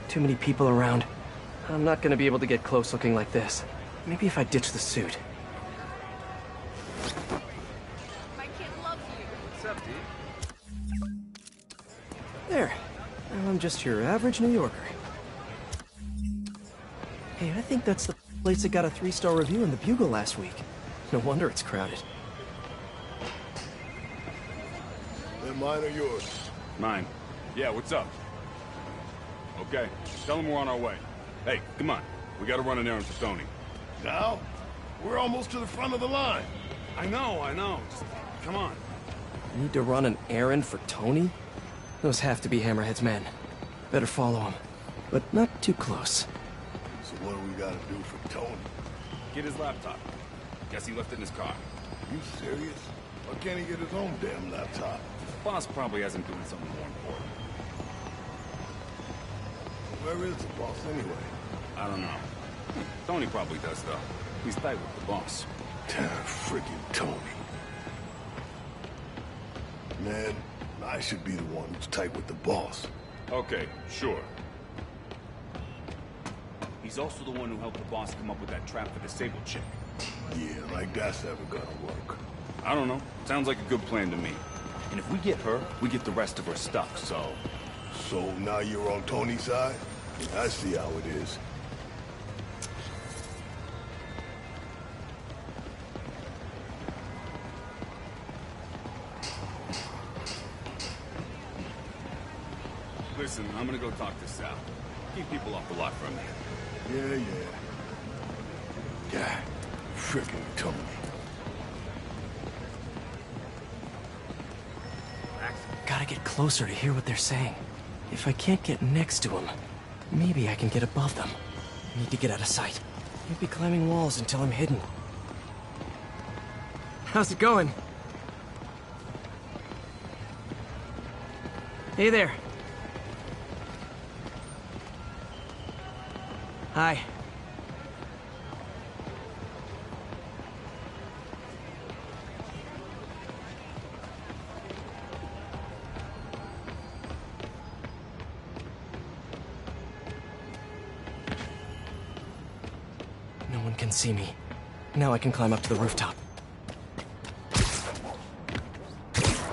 Too many people around. I'm not gonna be able to get close looking like this. Maybe if I ditch the suit. My kid loves you. What's up, D? There. Now I'm just your average New Yorker. Hey, I think that's the place that got a 3-star review in the Bugle last week. No wonder it's crowded. They're mine or yours? Mine. Yeah, what's up? Okay, tell them we're on our way. Hey, come on. We gotta run an errand for Tony. Now? We're almost to the front of the line. I know. Just, come on. Need to run an errand for Tony? Those have to be Hammerhead's men. Better follow him. But not too close. So what do we gotta do for Tony? Get his laptop. Guess he left it in his car. You serious? Or can't he get his own damn laptop? Boss probably has him doing something more important. Where is the boss anyway? I don't know. Tony probably does, though. He's tight with the boss. Damn freaking Tony. Man, I should be the one who's tight with the boss. Okay, sure. He's also the one who helped the boss come up with that trap for the Sable chick. Yeah, like that's ever gonna work. I don't know. Sounds like a good plan to me. And if we get her, we get the rest of her stuff, so... So now you're on Tony's side? I see how it is. Listen, I'm gonna go talk to Sal. Keep people off the lot for a minute. Yeah. God, freaking Tony. Gotta get closer to hear what they're saying. If I can't get next to them, maybe I can get above them. Need to get out of sight. Can't be climbing walls until I'm hidden. How's it going? Hey there. Hi. No one can see me. Now I can climb up to the rooftop.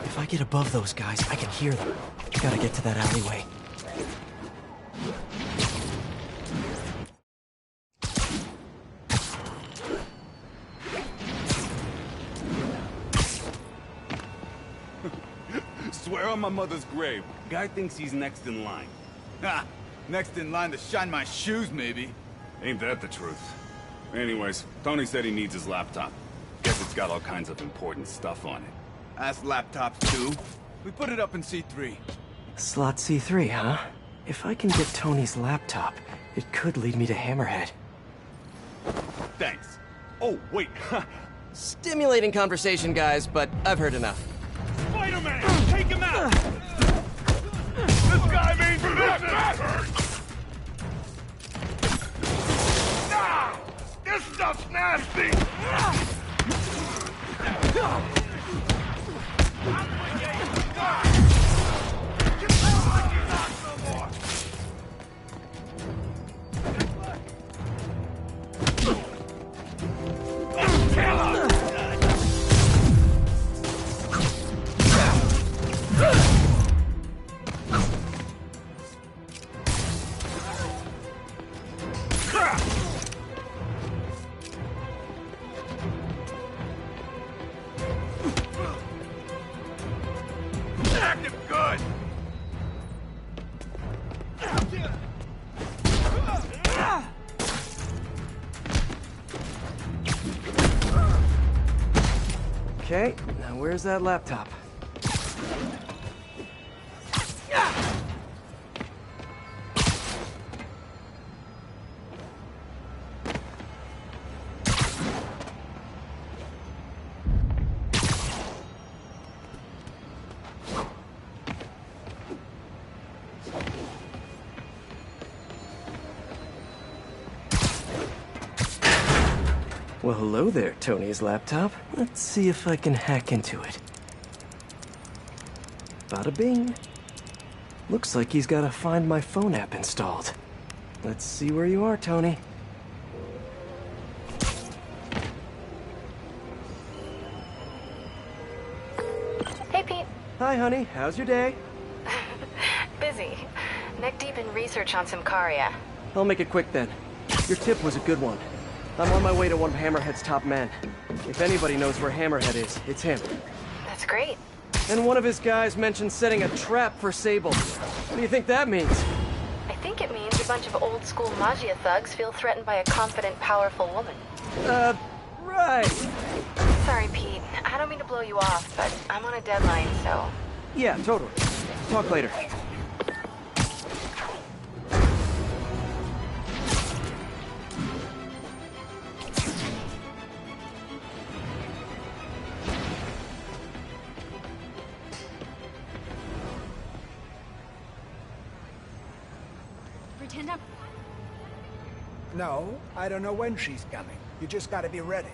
If I get above those guys, I can hear them. Gotta get to that alleyway. Swear on my mother's grave, guy thinks he's next in line. Ha! Next in line to shine my shoes, maybe. Ain't that the truth? Anyways, Tony said he needs his laptop. Guess it's got all kinds of important stuff on it. Ask laptops too. We put it up in C3. Slot C3, huh? If I can get Tony's laptop, it could lead me to Hammerhead. Thanks. Oh, wait. Stimulating conversation, guys, but I've heard enough. Spider-Man! Take him out! This guy means business! Ah! This stuff's nasty! Active good! Okay, now where's that laptop? Well, hello there, Tony's laptop. Let's see if I can hack into it. Bada bing. Looks like he's got a Find My Phone app installed. Let's see where you are, Tony. Hey, Pete. Hi, honey. How's your day? Busy. Neck deep in research on Symkaria. I'll make it quick then. Your tip was a good one. I'm on my way to one of Hammerhead's top men. If anybody knows where Hammerhead is, it's him. That's great. And one of his guys mentioned setting a trap for Sable. What do you think that means? I think it means a bunch of old-school Magia thugs feel threatened by a confident, powerful woman. Right. Sorry, Pete. I don't mean to blow you off, but I'm on a deadline, so... Yeah, totally. Talk later. pretend I'm... No, I don't know when she's coming. You just gotta be ready.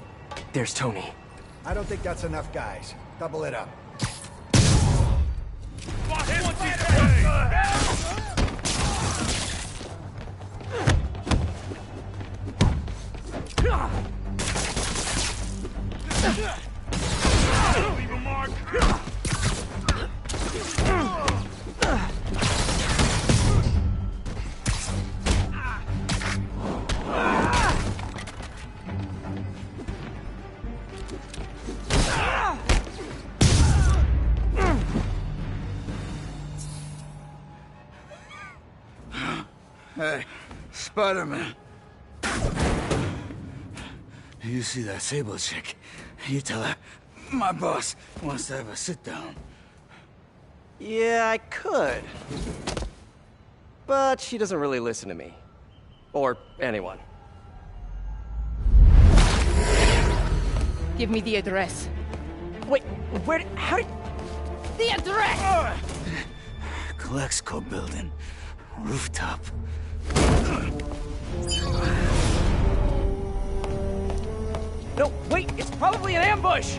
There's Tony. I don't think that's enough, guys. Double it up. Leave a mark. Hey, Spider-Man. You see that Sable chick? You tell her my boss wants to have a sit-down. Yeah, I could. But she doesn't really listen to me. Or anyone. Give me the address. Wait, how did... The address! Colexco building. Rooftop. No, wait, it's probably an ambush!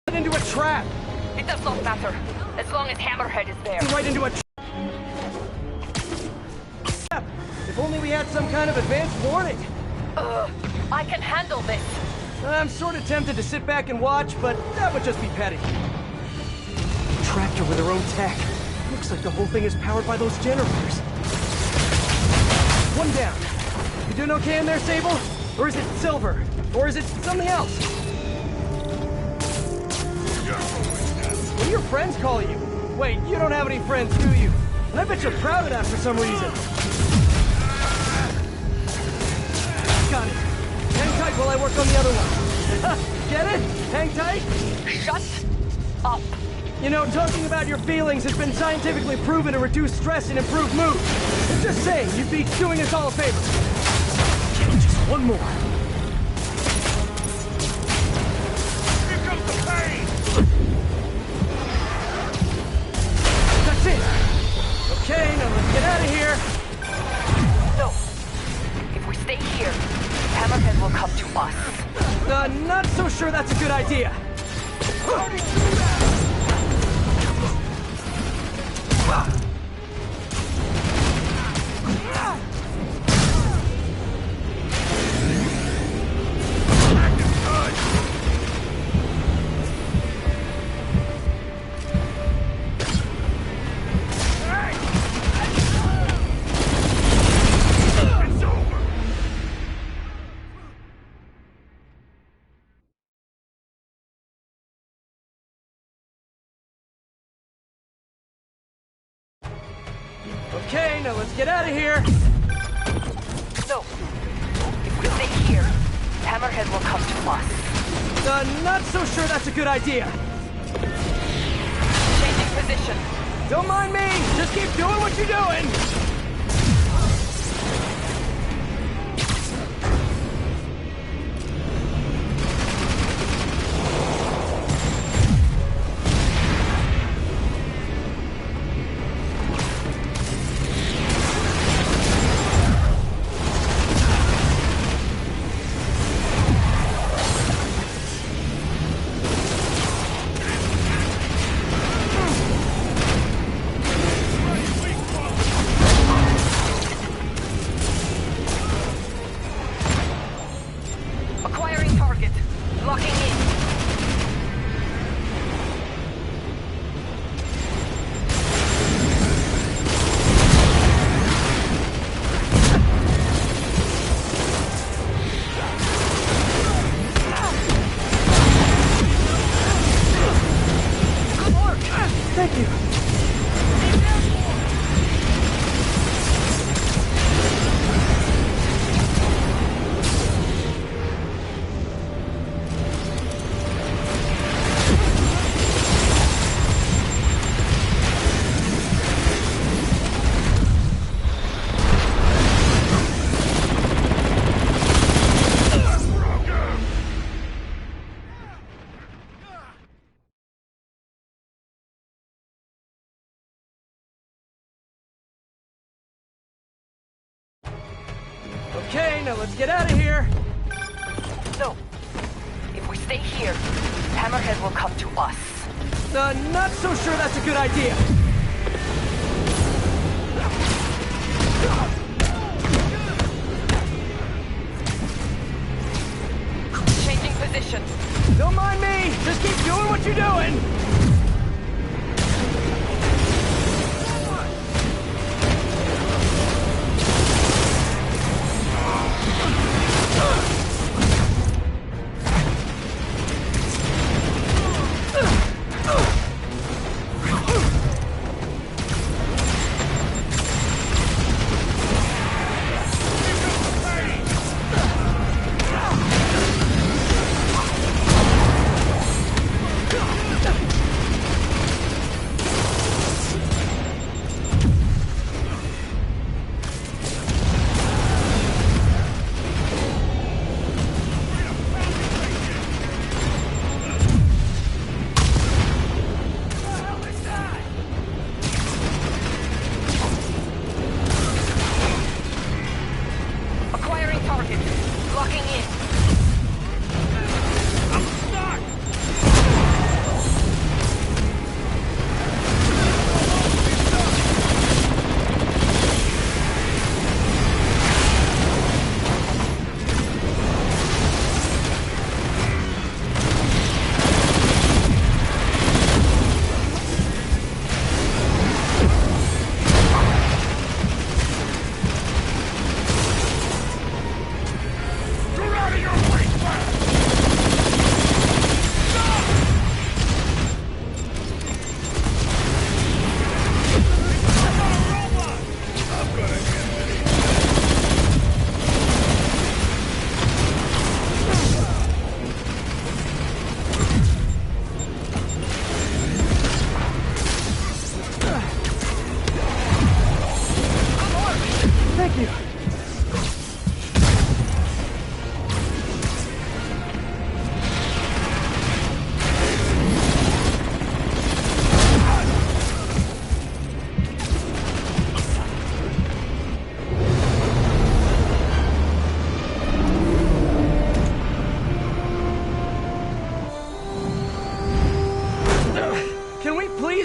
Into a trap! It does not matter, as long as Hammerhead is there. Right into a trap! If only we had some kind of advanced warning! I can handle this. I'm sort of tempted to sit back and watch, but that would just be petty. Trapped her with her own tech. Looks like the whole thing is powered by those generators. One down. You doing okay in there, Sable? Or is it Silver? Or is it something else? What do your friends call you? Wait, you don't have any friends, do you? And I bet you're proud of that for some reason. Got it. Hang tight while I work on the other one. Get it? Hang tight? Shut up. You know, talking about your feelings has been scientifically proven to reduce stress and improve mood. I'm just saying, you'd be doing us all a favor. Just one more. Here comes the pain. That's it. Okay, now let's get out of here. No. If we stay here, Hammerhead will come to us. Not so sure that's a good idea. Okay, now let's get out of here. No. If we stay here, Hammerhead will come to us. Not so sure that's a good idea. Changing position. Don't mind me. Just keep doing what you're doing. Okay, now let's get out of here. No. If we stay here, Hammerhead will come to us. Not so sure that's a good idea. Changing position. Don't mind me. Just keep doing what you're doing.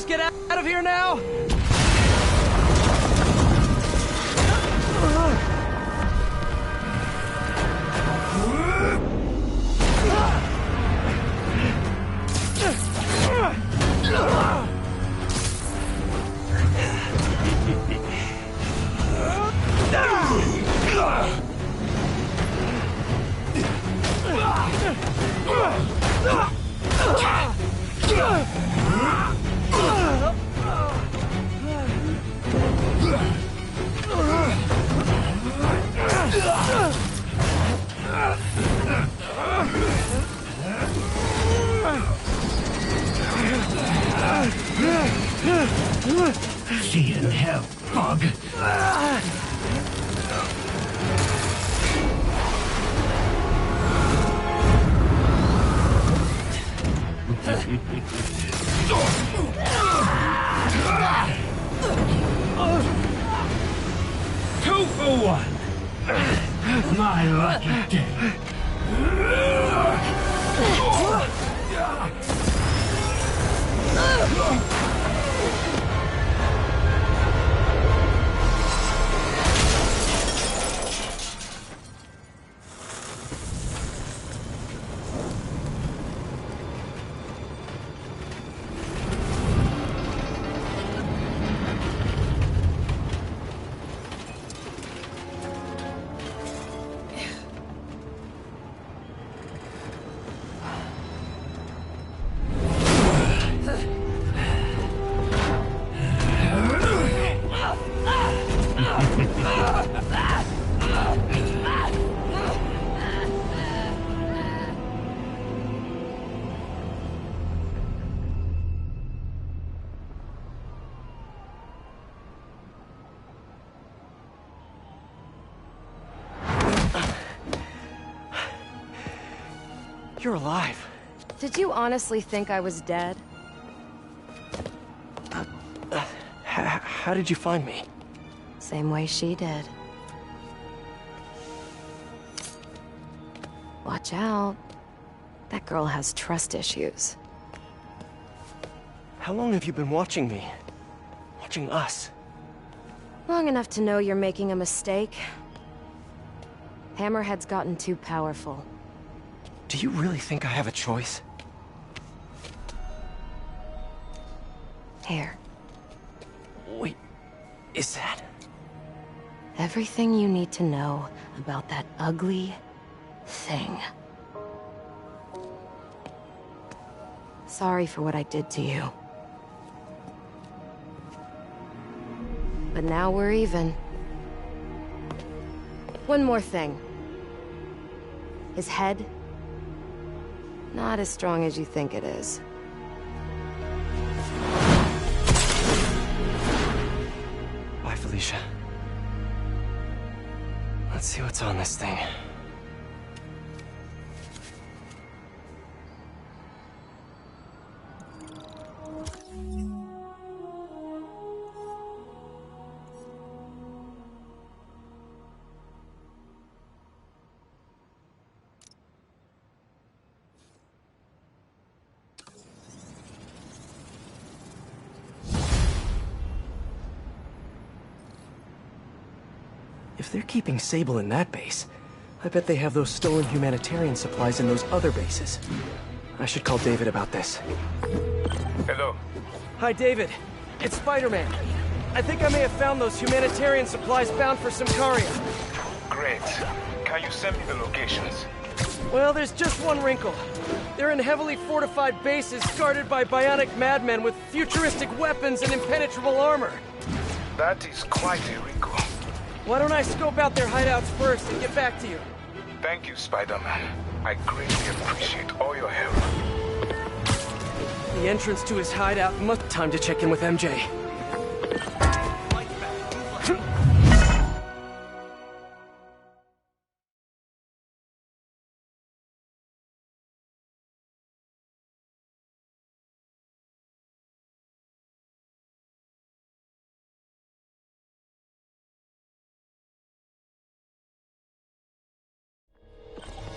Get out of here now! See you in hell, bug. Two for one. My lucky day. You're alive. Did you honestly think I was dead? How did you find me? Same way she did. Watch out. That girl has trust issues. How long have you been watching me? Watching us? Long enough to know you're making a mistake. Hammerhead's gotten too powerful. Do you really think I have a choice? Here. Wait, is that... Everything you need to know about that ugly thing. Sorry for what I did to you. But now we're even. One more thing. His head, not as strong as you think it is. Bye, Felicia. Let's see what's on this thing. If they're keeping Sable in that base, I bet they have those stolen humanitarian supplies in those other bases. I should call David about this. Hello. Hi, David. It's Spider-Man. I think I may have found those humanitarian supplies bound for Symkaria. Great. Can you send me the locations? Well, there's just one wrinkle. They're in heavily fortified bases guarded by bionic madmen with futuristic weapons and impenetrable armor. That is quite a wrinkle. Why don't I scope out their hideouts first and get back to you? Thank you, Spider-Man. I greatly appreciate all your help. The entrance to his hideout must time to check in with MJ.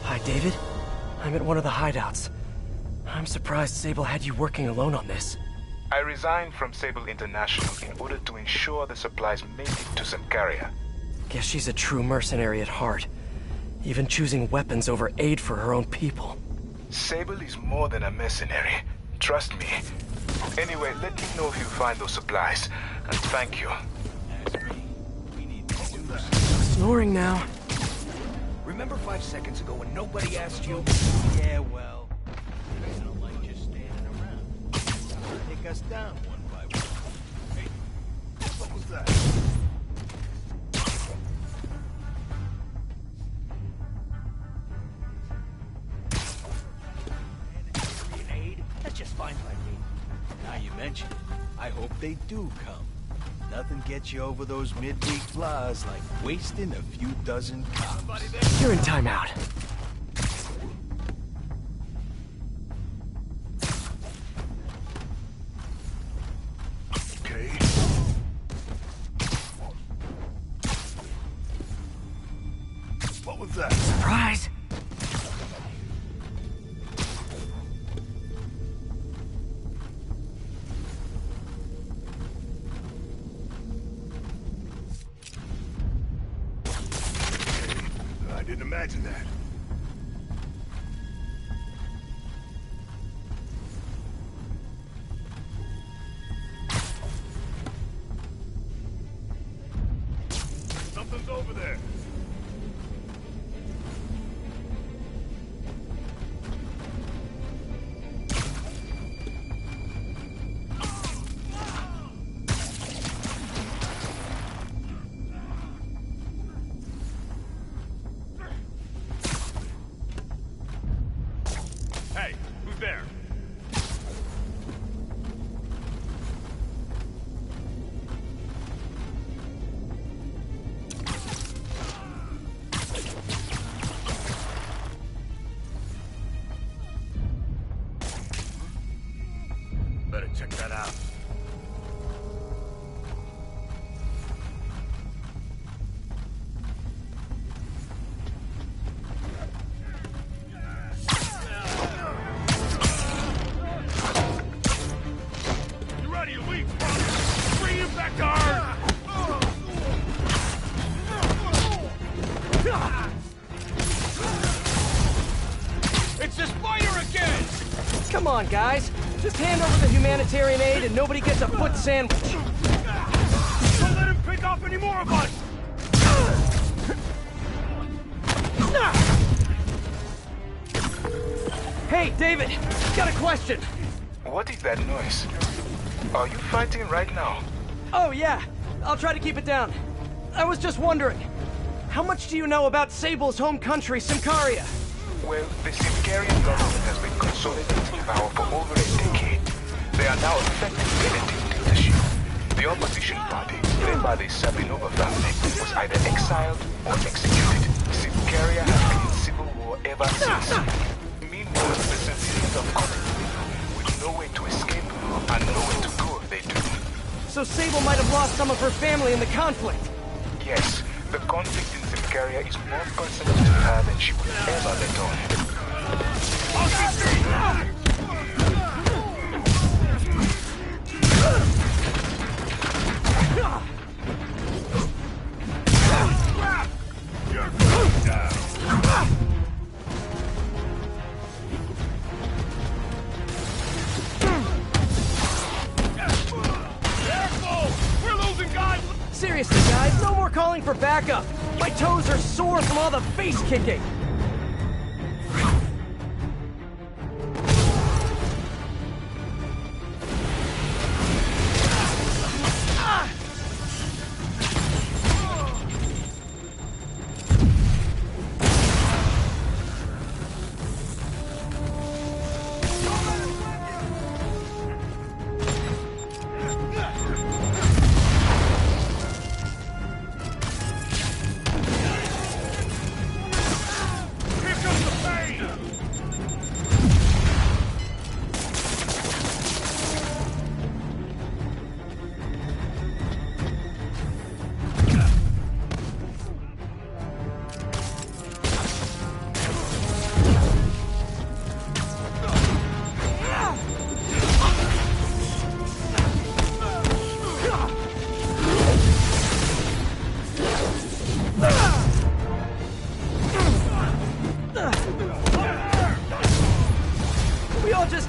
Hi, David. I'm at one of the hideouts. I'm surprised Sable had you working alone on this. I resigned from Sable International in order to ensure the supplies made it to Symkaria. Guess she's a true mercenary at heart. Even choosing weapons over aid for her own people. Sable is more than a mercenary. Trust me. Anyway, let me know if you find those supplies. And thank you. Snoring now. Remember 5 seconds ago when nobody asked you? Yeah, well, I don't like just standing around. Take us down one by one. Hey, what was that? Grenade? That's just fine by me. Now you mention it, I hope they do come. Nothing gets you over those midweek flies like wasting a few dozen cops. You're in timeout. Okay. What was that? Surprise! I didn't imagine that. Something's over there. Hey, who's there? Better check that out. on, guys. Just hand over the humanitarian aid and nobody gets a foot sandwich. Don't let him pick off any more of us! Hey, David, got a question. What is that noise? Are you fighting right now? Oh, yeah. I'll try to keep it down. I was just wondering, how much do you know about Sable's home country, Symkaria? Well, the Symkarian government has been consolidating power for over a decade. They are now effectively electing leadership. The opposition party, led by the Sabinova family, was either exiled or executed. Symkaria has been in civil war ever since. Meanwhile, the civilians of Connecticut, with no way to escape and nowhere to go if they do. So Sable might have lost some of her family in the conflict. Yes, the conflict in Symkaria is more personal to her than she would ever let on. Seriously, guys, no more calling for backup. My toes are sore from all the face kicking.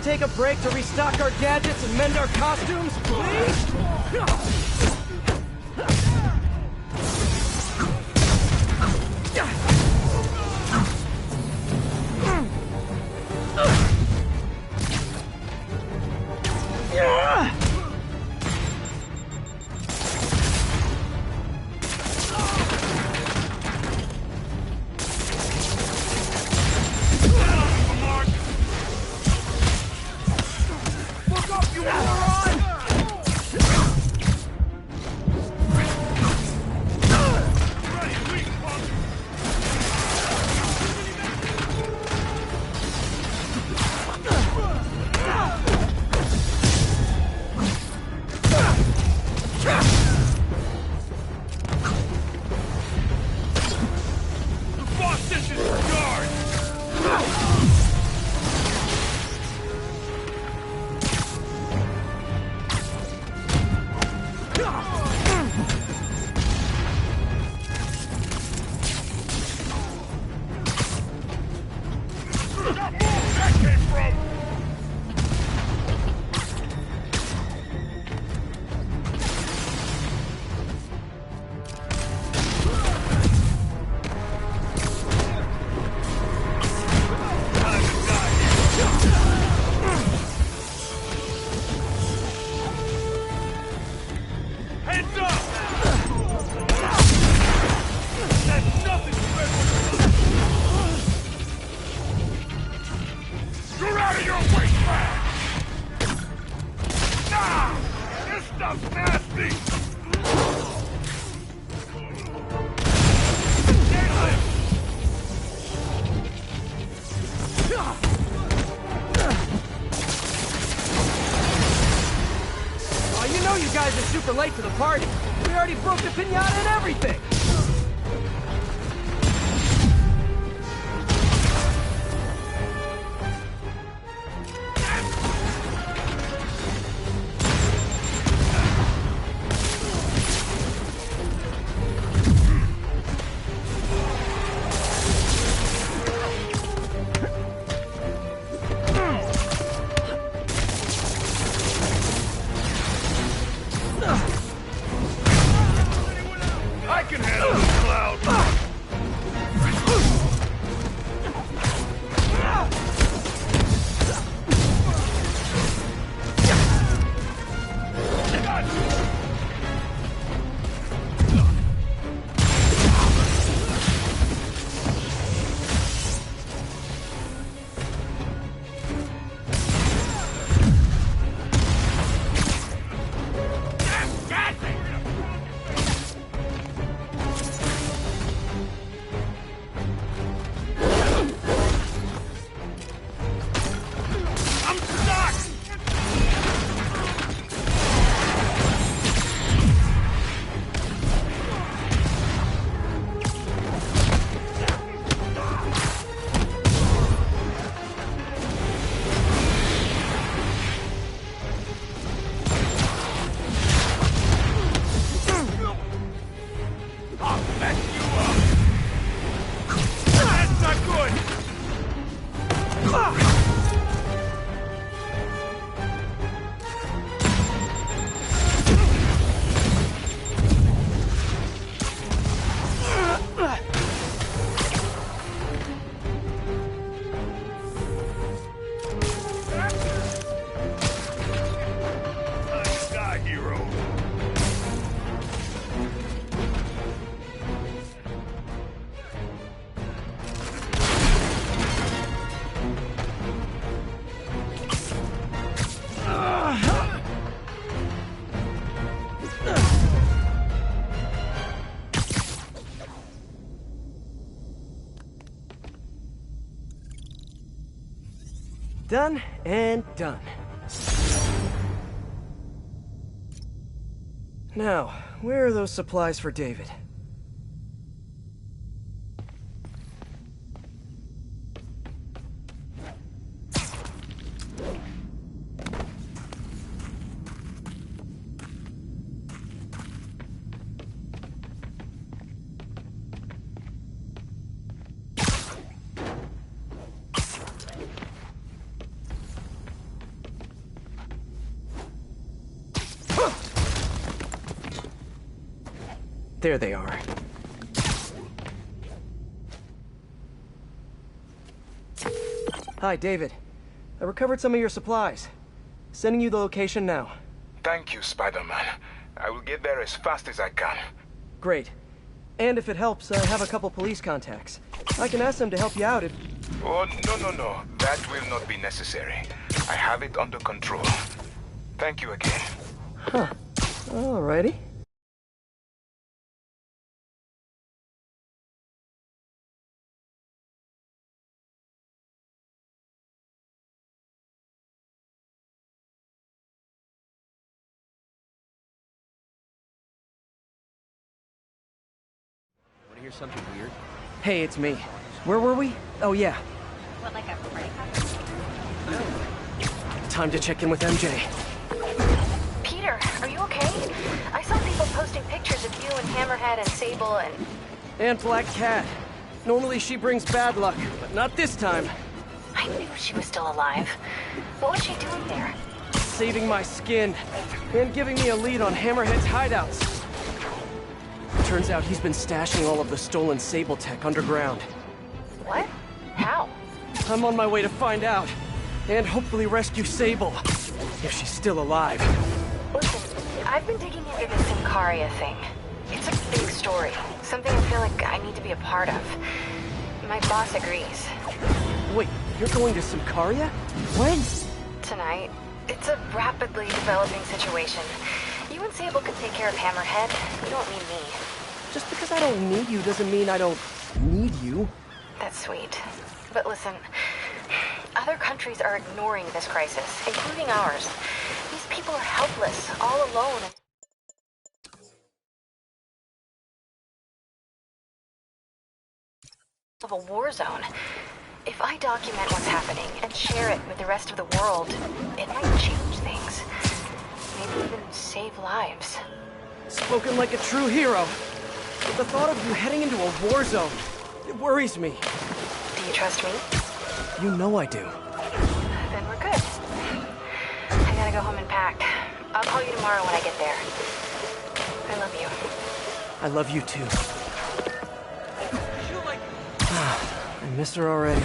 Take a break to restock our gadgets and mend our costumes, please? Super late to the party. We already broke the piñata and everything. Done and done. Now, where are those supplies for David? There they are. Hi, David. I recovered some of your supplies. Sending you the location now. Thank you, Spider-Man. I will get there as fast as I can. Great. And if it helps, I have a couple police contacts. I can ask them to help you out if... Oh, no. That will not be necessary. I have it under control. Thank you again. Huh. Alrighty. Want to hear something weird? Hey, it's me. Where were we? Oh, yeah. What, like a prank? Time to check in with MJ. Peter, are you okay? I saw people posting pictures of you and Hammerhead and Sable and... And Black Cat. Normally she brings bad luck, but not this time. I knew she was still alive. What was she doing there? Saving my skin, and giving me a lead on Hammerhead's hideouts. Turns out he's been stashing all of the stolen Sable tech underground. What? How? I'm on my way to find out, and hopefully rescue Sable, if she's still alive. Listen, I've been digging into this Sicaria thing. It's a big story, something I feel like I need to be a part of. My boss agrees. Wait, you're going to Sicaria? When? Tonight. It's a rapidly developing situation. You and Sable could take care of Hammerhead. You don't need me. Just because I don't need you doesn't mean I don't need you. That's sweet. But listen, other countries are ignoring this crisis, including ours. These people are helpless, all alone. Of a war zone. If I document what's happening and share it with the rest of the world, it might change things. Maybe even save lives. Spoken like a true hero. But the thought of you heading into a war zone, it worries me. Do you trust me? You know I do. Then we're good. I gotta go home and pack. I'll call you tomorrow when I get there. I love you. I love you too. I miss her already.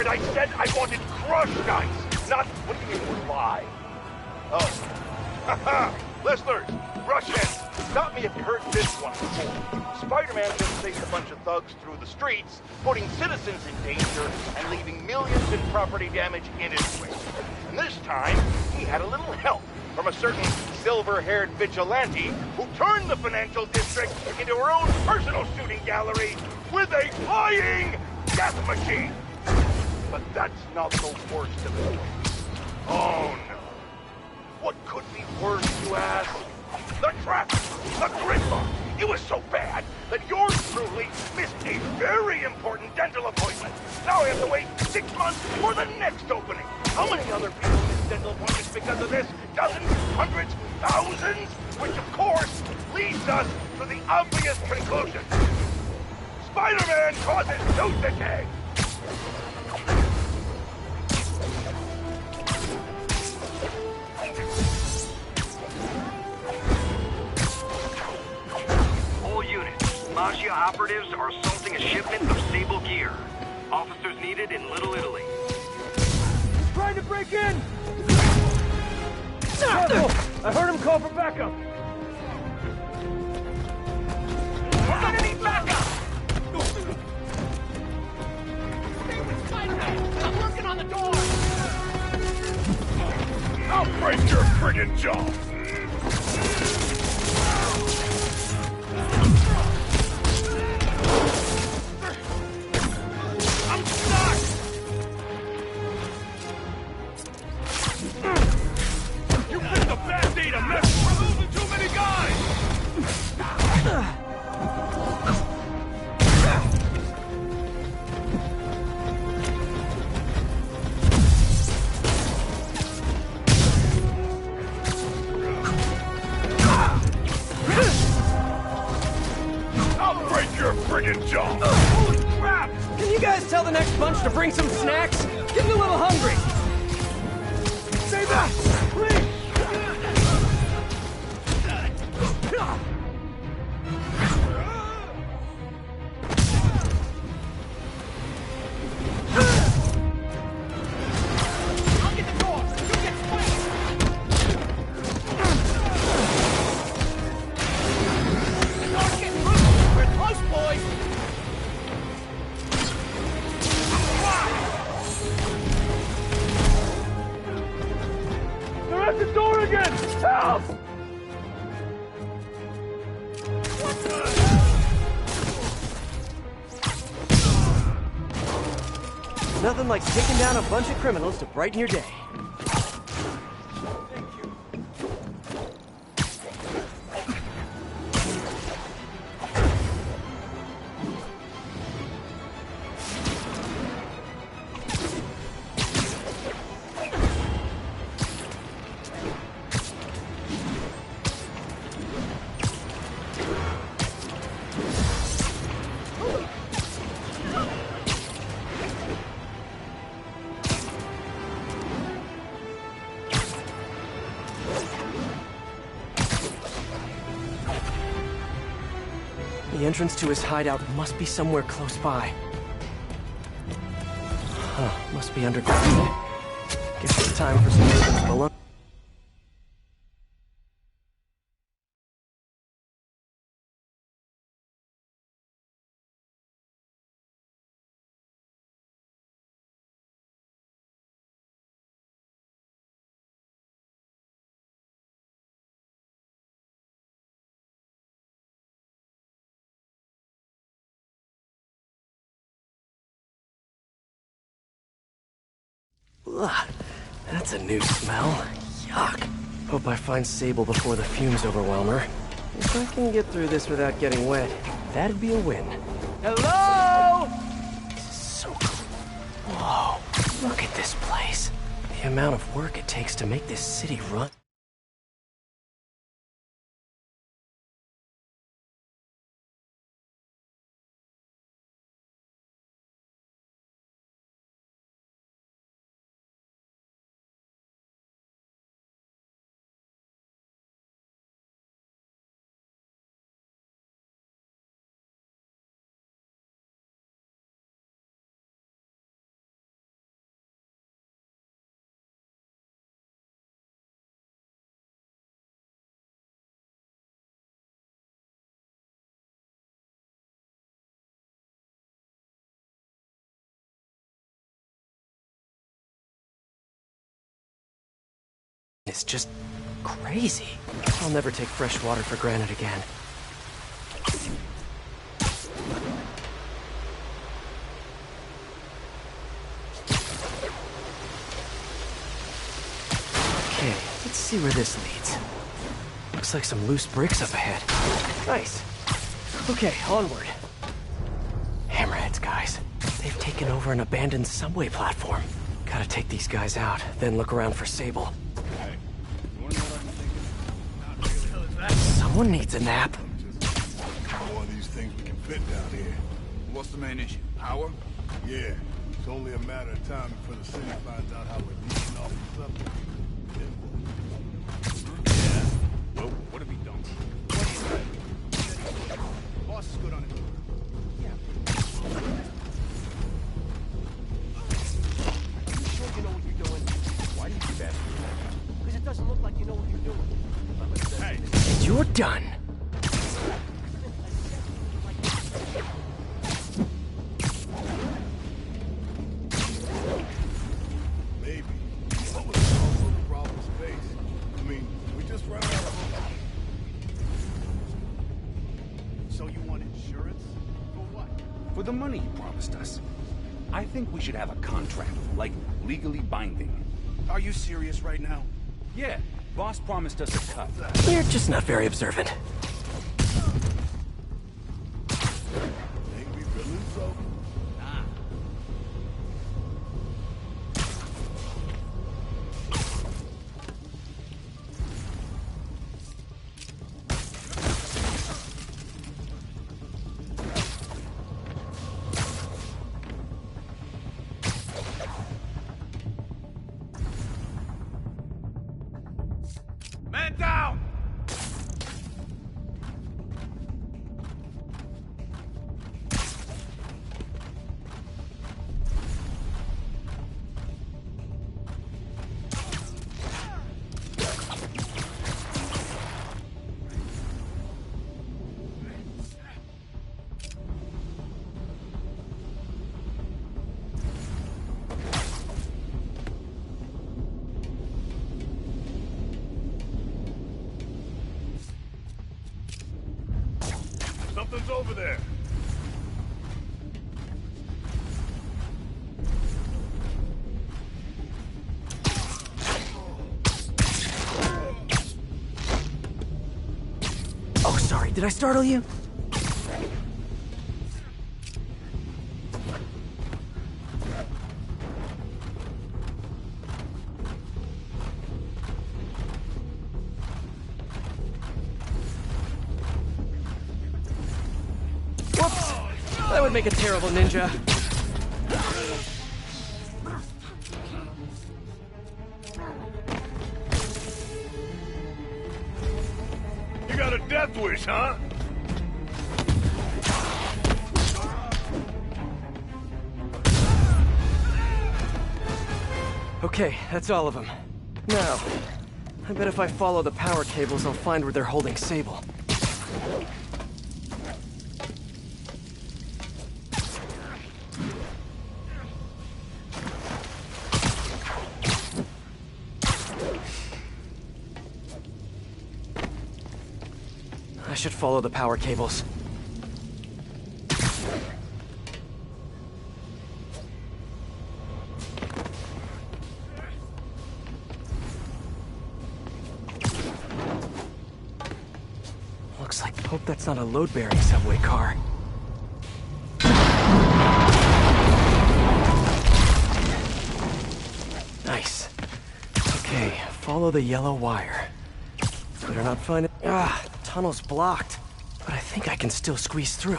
And I said I wanted crushed ice, not what do you mean we're live? Oh. Haha! Listeners, rush in. Stop me if you heard this one before. Spider-Man just chased a bunch of thugs through the streets, putting citizens in danger and leaving millions in property damage in his wake. And this time, he had a little help from a certain silver-haired vigilante who turned the financial district into her own personal shooting gallery with a flying death machine. But that's not the worst of it. Oh no. What could be worse, you ask? The traffic! The gridlock! It was so bad that yours truly missed a very important dental appointment. Now I have to wait 6 months for the next opening. How many other people miss dental appointments because of this? Dozens? Hundreds? Thousands? Which, of course, leads us to the obvious conclusion. Spider-Man causes tooth decay! Mafia operatives are assaulting a shipment of Sable gear. Officers needed in Little Italy. He's trying to break in! Careful! I heard him call for backup! We're gonna need backup! Stay with Spider-Man! I'm working on the door! I'll break your friggin' jaw! Holy crap! Can you guys tell the next bunch to bring some snacks? Getting a little hungry. Say that, please! I'll get the door! You get Spidey! The door's getting through! We're close, boys! They're at the door again! Help! Nothing like taking down a bunch of criminals to brighten your day. The entrance to his hideout must be somewhere close by. Huh, must be underground. Guess it's time for some Nathan's balloon. Ugh, that's a new smell. Yuck. Hope I find Sable before the fumes overwhelm her. If I can get through this without getting wet, that'd be a win. Hello? This is so cool. Whoa, look at this place. The amount of work it takes to make this city run. is just crazy. I'll never take fresh water for granted again. Okay, let's see where this leads. Looks like some loose bricks up ahead. Nice. Okay, onward. Hammerheads, guys. They've taken over an abandoned subway platform. Gotta take these guys out, then look around for Sable. Hey, you wanna know what I'm thinking? Someone needs a nap. More of these things we can fit down here. What's the main issue? Power? Yeah. It's only a matter of time before the city finds out how we're leeching off the subway. Yeah. Well, what have we done? Boss is good on it. You know what you're doing. Why do you do that? Because it doesn't look like you know what you're doing. Hey. And you're done. Maybe. What was also the problem's face? I mean, we just ran out of... So you want insurance? For what? For the money you promised us. I think we should have a contract, like legally binding. Are you serious right now? Yeah, boss promised us a cut. You're just not very observant. Ain't we really so? Man down! Something's over there. Oh, sorry. Did I startle you? Whoops! That would make a terrible ninja. You got a death wish, huh? Okay, that's all of them. Now, I bet if I follow the power cables, I'll find where they're holding Sable. I should follow the power cables. Looks like... Hope that's not a load-bearing subway car. Nice. Okay, follow the yellow wire. Better not find it... Ah, the tunnel's blocked. But I think I can still squeeze through.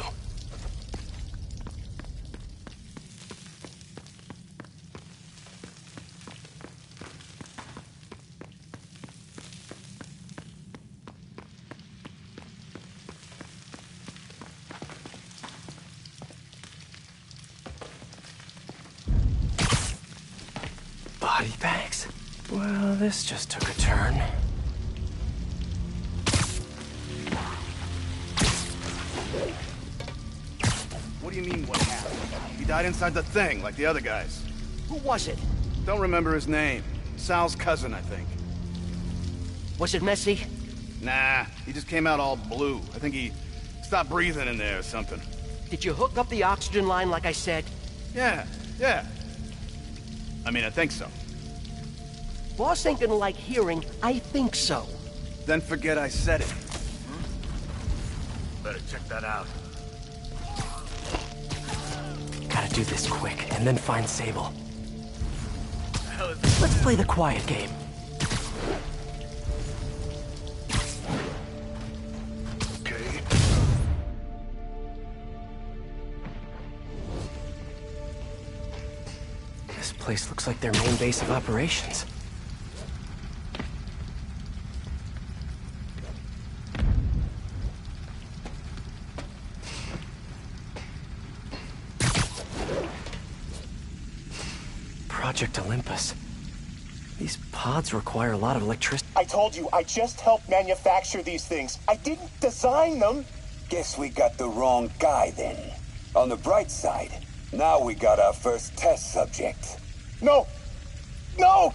Body bags? Well, this just took a turn. What do you mean, what happened? He died inside the thing, like the other guys. Who was it? Don't remember his name. Sal's cousin, I think. Was it messy? Nah, he just came out all blue. I think he stopped breathing in there or something. Did you hook up the oxygen line like I said? Yeah. I mean, I think so. Boss ain't gonna like hearing, I think so. Then forget I said it. Better check that out. Gotta do this quick, and then find Sable. Let's play the quiet game. Okay. This place looks like their main base of operations. Project Olympus. These pods require a lot of electricity. I told you, I just helped manufacture these things. I didn't design them. Guess we got the wrong guy then. On the bright side, now we got our first test subject. No! No!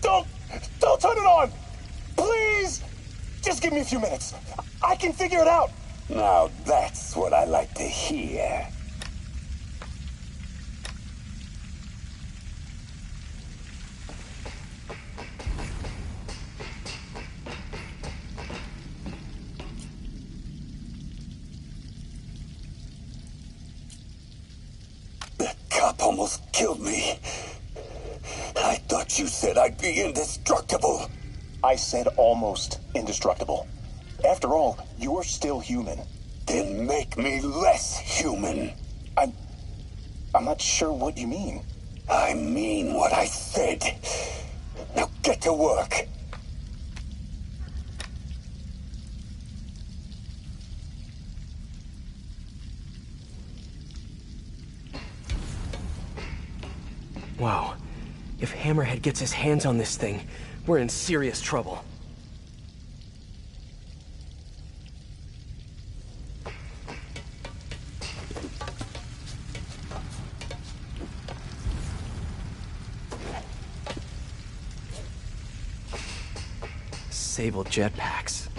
Don't turn it on! Please! Just give me a few minutes. I can figure it out. Now that's what I like to hear. Almost killed me. I thought you said I'd be indestructible. I said almost indestructible. After all, you're still human. Then make me less human. I'm not sure what you mean. I mean what I said. Now get to work. Wow. If Hammerhead gets his hands on this thing, we're in serious trouble. Sable jetpacks.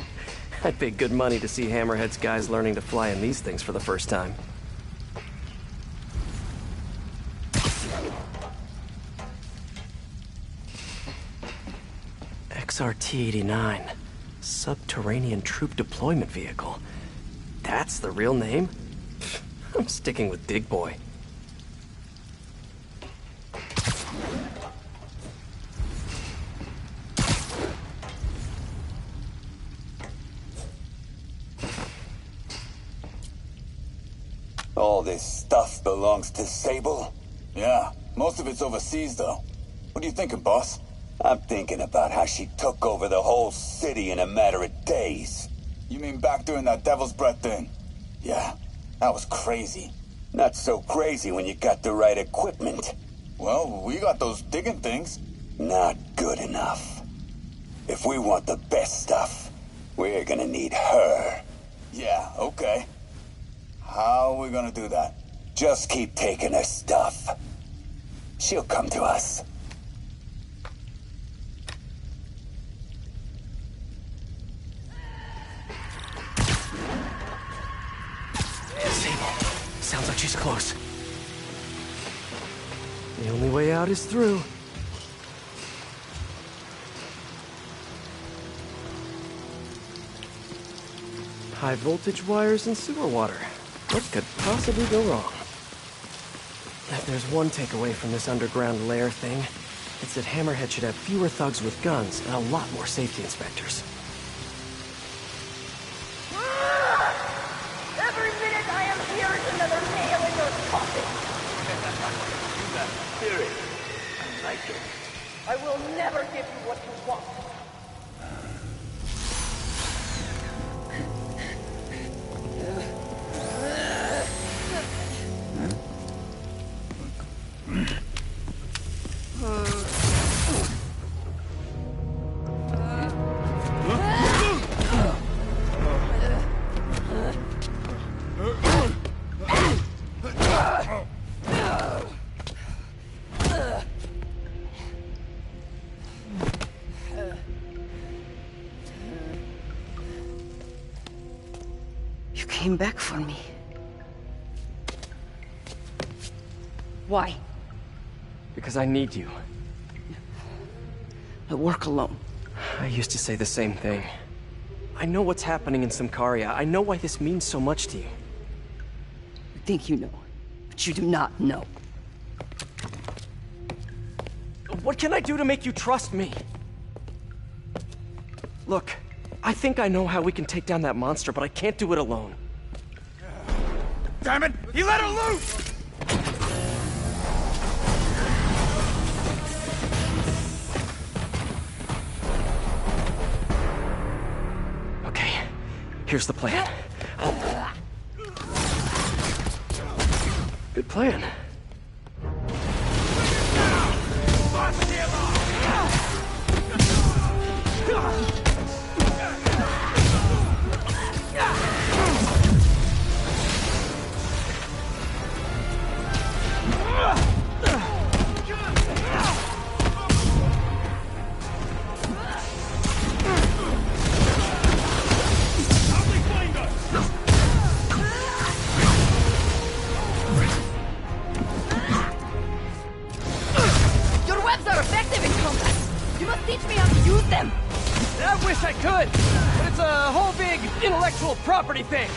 I'd pay good money to see Hammerhead's guys learning to fly in these things for the first time. XRT-89. Subterranean Troop Deployment Vehicle. That's the real name? I'm sticking with Dig Boy. All this stuff belongs to Sable? Yeah, most of it's overseas, though. What are you thinking, boss? I'm thinking about how she took over the whole city in a matter of days. You mean back during that Devil's Breath thing? Yeah, that was crazy. Not so crazy when you got the right equipment. Well, we got those digging things. Not good enough. If we want the best stuff, we're gonna need her. Yeah, okay. How are we gonna do that? Just keep taking her stuff. She'll come to us. Sounds like she's close. The only way out is through. High voltage wires and sewer water. What could possibly go wrong? If there's one takeaway from this underground lair thing, it's that Hammerhead should have fewer thugs with guns and a lot more safety inspectors. Every minute I am here is another nail in your coffin. You got spirit. I like it. I will never give you what you want. came back for me. Why? Because I need you. I work alone. I used to say the same thing. I know what's happening in Symkaria. I know why this means so much to you. You think you know, but you do not know. What can I do to make you trust me? Look, I think I know how we can take down that monster, but I can't do it alone. Damn it! He let her loose! Okay, here's the plan. Good plan. Your webs are effective in combat. You must teach me how to use them. I wish I could, but it's a whole big intellectual property thing.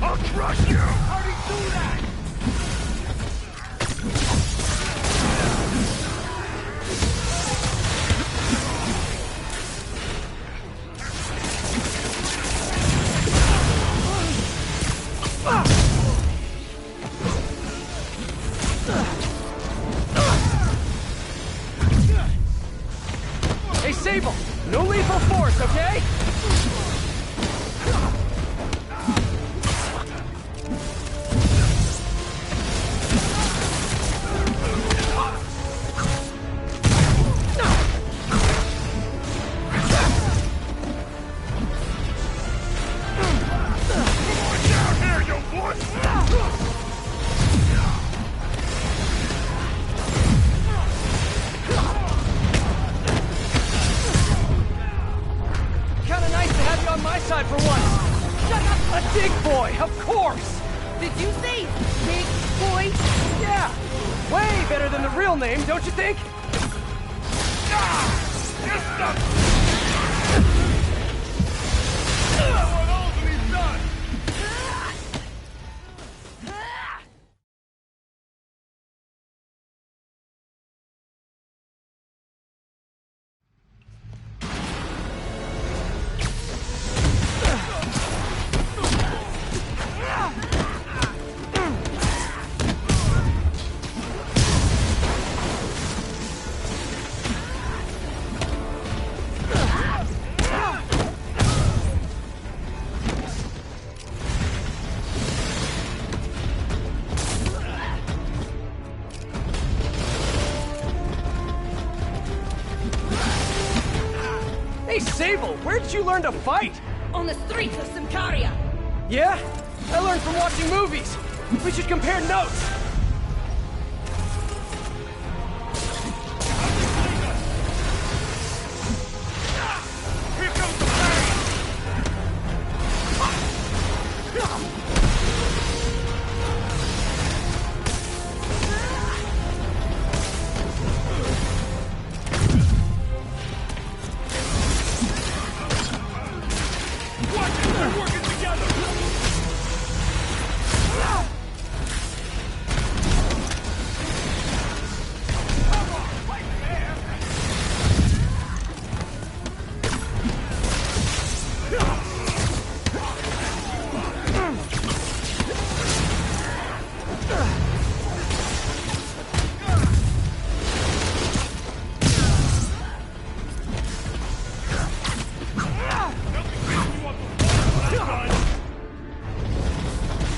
I'll crush you! How'd he do that? Hey, Sable! No lethal force, okay? Kinda nice to have you on my side for once. Shut up! A dig boy, of course! Did you say big boy? Yeah! Way better than the real name, don't you think? Hey, Sable, where did you learn to fight? On the streets of Symkaria. Yeah? I learned from watching movies. We should compare notes. Here comes the pain! Watch it! We're working together!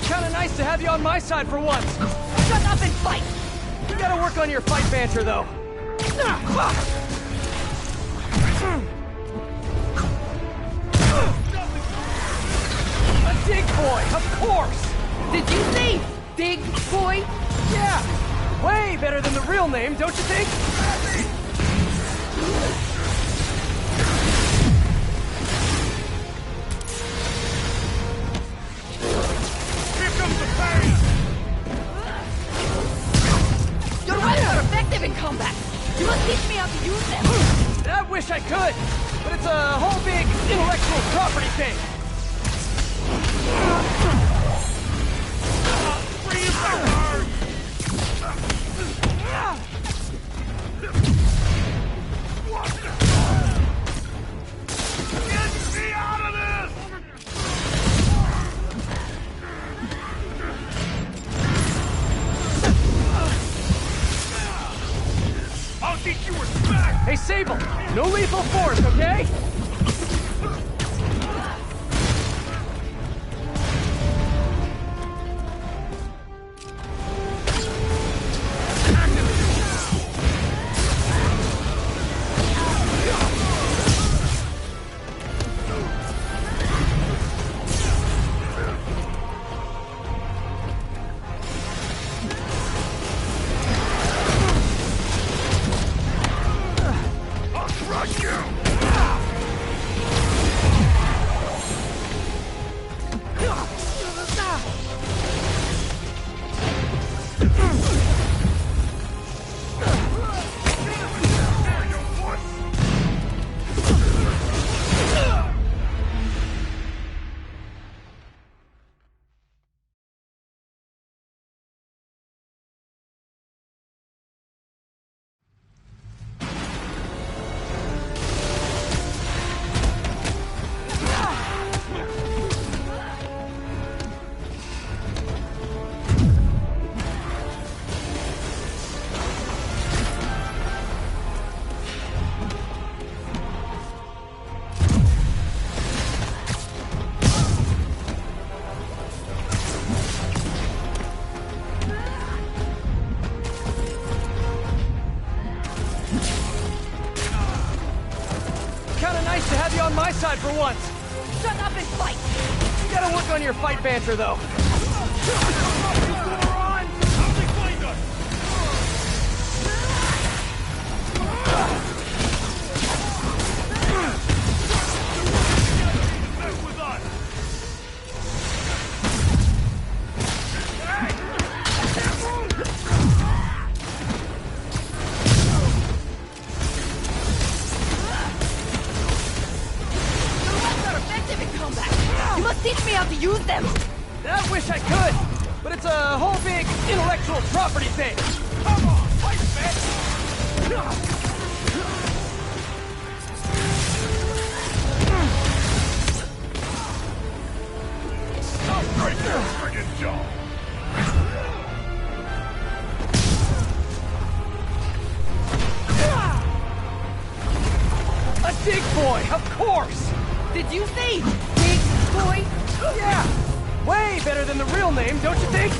Kinda nice to have you on my side for once. Shut up and fight! You gotta work on your fight banter, though. A dig boy, of course! Did you say big boy? Yeah! Way better than the real name, don't you think? must teach me how to use them! I wish I could, but it's a whole big intellectual property thing. Bring it back! Get me out of this! I'll teach you respect! Hey, Sable! No lethal force, okay? On my side for once. Shut up and fight! You gotta work on your fight banter, though. You must teach me how to use them! I wish I could, but it's a whole big intellectual property thing. Come on, fight, man! Stop right there, friggin' jaw! A dig boy, of course! Did you say big boy? Yeah! Way better than the real name, don't you think?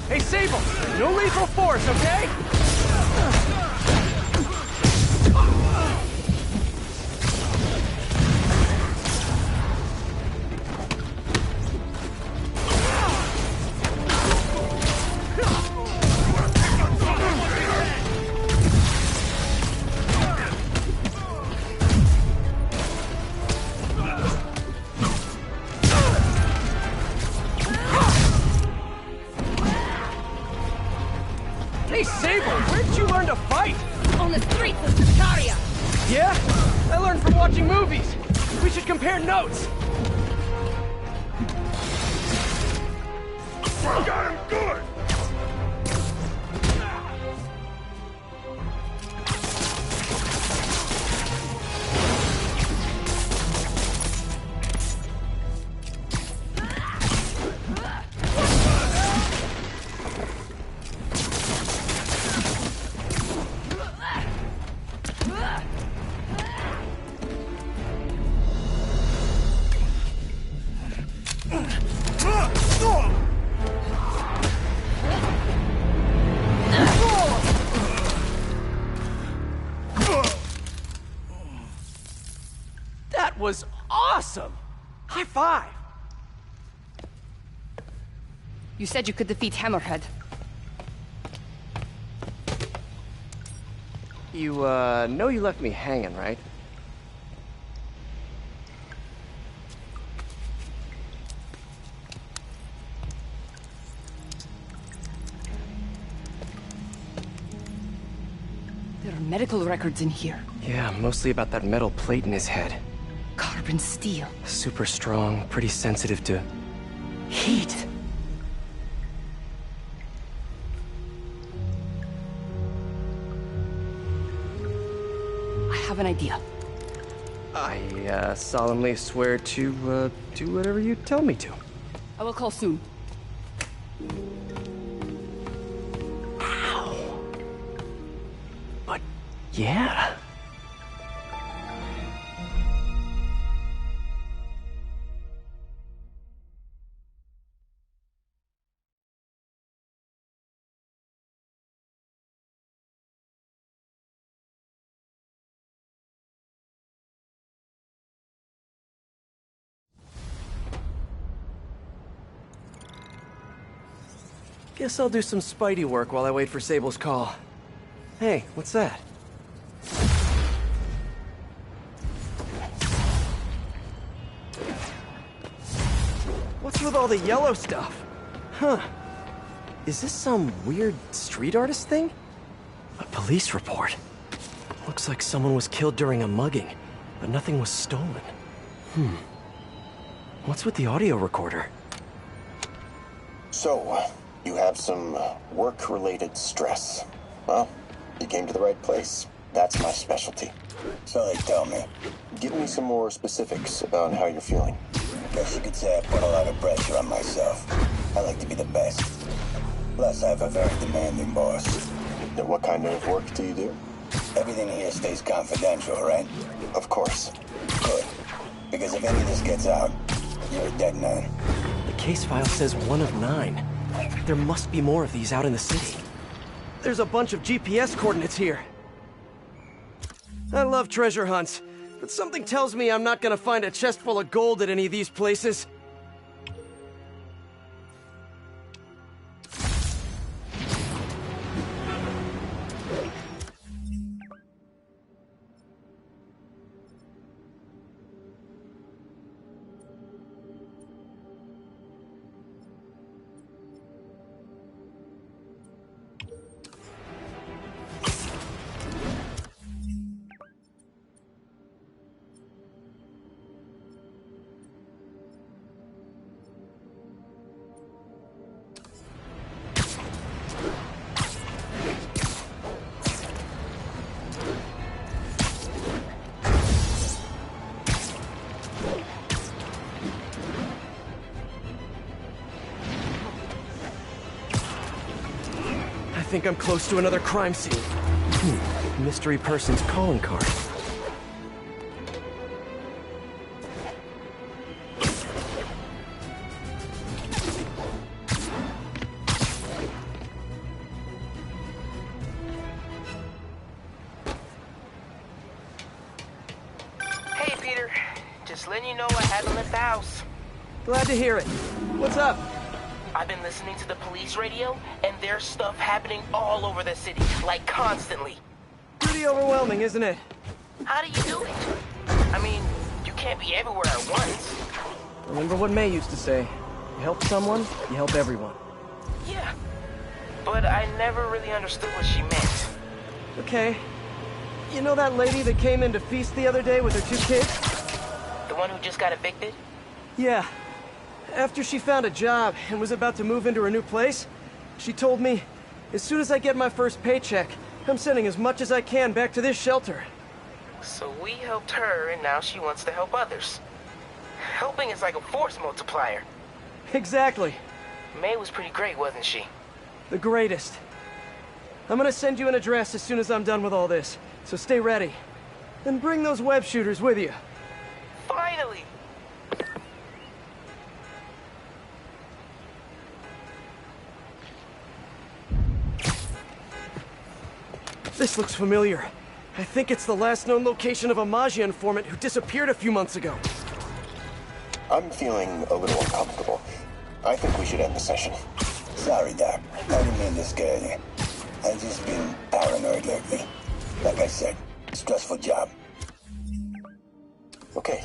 Hey, Sable! No lethal force, okay? Hey, Sable, where'd you learn to fight? On the streets of Sataria. Yeah? I learned from watching movies. We should compare notes. I got him good! was awesome! High five! You said you could defeat Hammerhead. You, know you left me hanging, right? There are medical records in here. Yeah, mostly about that metal plate in his head. Carbon steel. Super strong, pretty sensitive to heat. I have an idea. I, solemnly swear to, do whatever you tell me to. I will call soon. Ow. But, yeah. Guess I'll do some Spidey work while I wait for Sable's call. Hey, what's that? What's with all the yellow stuff? Huh. Is this some weird street artist thing? A police report. Looks like someone was killed during a mugging, but nothing was stolen. What's with the audio recorder? So, you have some work-related stress. Well, you came to the right place. That's my specialty. So they tell me. Give me some more specifics about how you're feeling. Guess you could say I put a lot of pressure on myself. I like to be the best. Plus, I have a very demanding boss. And what kind of work do you do? Everything here stays confidential, right? Of course. Good. Because if any of this gets out, you're a dead man. The case file says 1 of 9. There must be more of these out in the city. There's a bunch of GPS coordinates here. I love treasure hunts, but something tells me I'm not gonna find a chest full of gold at any of these places. I think I'm close to another crime scene. Mystery person's calling card. Hey, Peter. Just letting you know I haven't left the house. Glad to hear it. What's up? I've been listening to the police radio, and there's stuff happening all over the city, like constantly. Pretty overwhelming, isn't it? How do you do it? I mean, you can't be everywhere at once. Remember what May used to say. You help someone, you help everyone. Yeah, but I never really understood what she meant. Okay. You know that lady that came in to feast the other day with her 2 kids? The one who just got evicted? Yeah. After she found a job and was about to move into her new place, she told me, as soon as I get my first paycheck, I'm sending as much as I can back to this shelter. So we helped her, and now she wants to help others. Helping is like a force multiplier. Exactly. May was pretty great, wasn't she? The greatest. I'm gonna send you an address as soon as I'm done with all this, so stay ready. And bring those web shooters with you. Finally! This looks familiar. I think it's the last known location of a Maggia informant who disappeared a few months ago. I'm feeling a little uncomfortable. I think we should end the session. Sorry, Doc. I didn't mean to scare you. I've just been paranoid lately. Like I said, stressful job. Okay.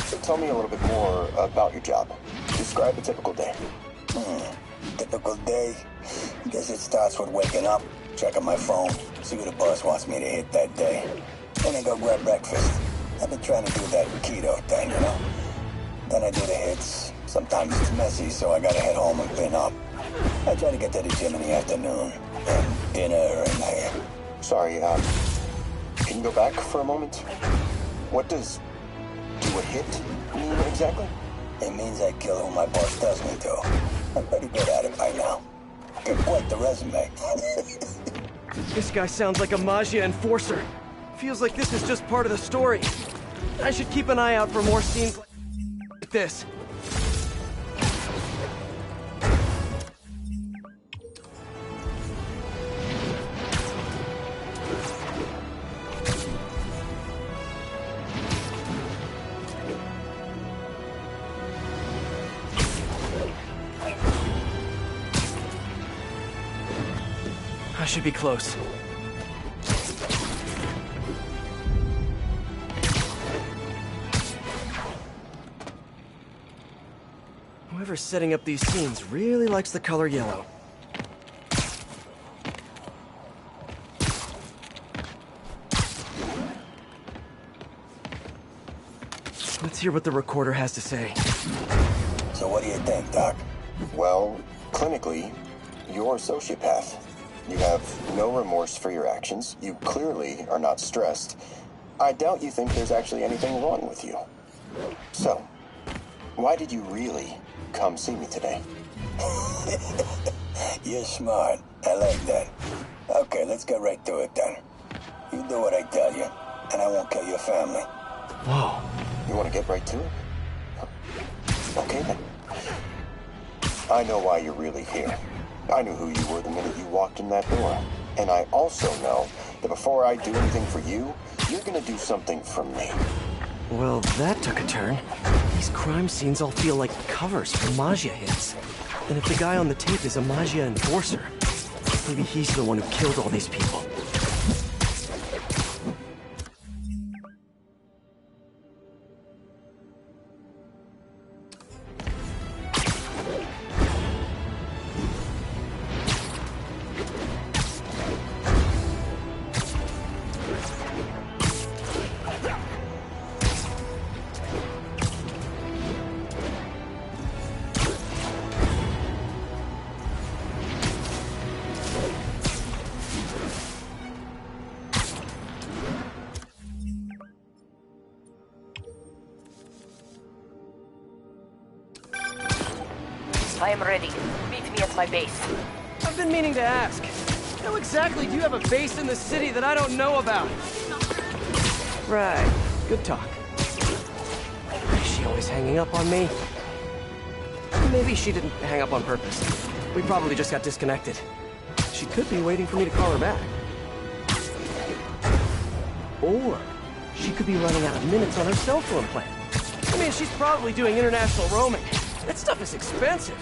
So tell me a little bit more about your job. Describe a typical day. Typical day? Guess it starts with waking up, checking my phone, see what the boss wants me to hit that day. Then I go grab breakfast. I've been trying to do that keto thing, you know? Then I do the hits. Sometimes it's messy, so I gotta head home and clean up. I try to get to the gym in the afternoon. And dinner and Sorry, can you go back for a moment? What does do a hit mean exactly? It means I kill who my boss tells me to. I'm pretty good at it by now. Got quite the resume. This guy sounds like a Maggia enforcer. Feels like this is just part of the story. I should keep an eye out for more scenes like this. I should be close. Whoever's setting up these scenes really likes the color yellow. Let's hear what the recorder has to say. So what do you think, Doc? Well, clinically, you're a sociopath. You have no remorse for your actions. You clearly are not stressed. I doubt you think there's actually anything wrong with you. So, why did you really come see me today? You're smart. I like that. Okay, let's get right to it then. You do what I tell you, and I won't kill your family. Whoa. You want to get right to it? Okay then. I know why you're really here. I knew who you were the minute you walked in that door. And I also know that before I do anything for you, you're gonna do something for me. Well, that took a turn. These crime scenes all feel like covers for Maggia hits. And if the guy on the tape is a Maggia enforcer, maybe he's the one who killed all these people. I am ready. Meet me at my base. I've been meaning to ask. How exactly do you have a base in the city that I don't know about? Right. Good talk. Is she always hanging up on me? Maybe she didn't hang up on purpose. We probably just got disconnected. She could be waiting for me to call her back. Or she could be running out of minutes on her cell phone plan. I mean, she's probably doing international roaming. That stuff is expensive.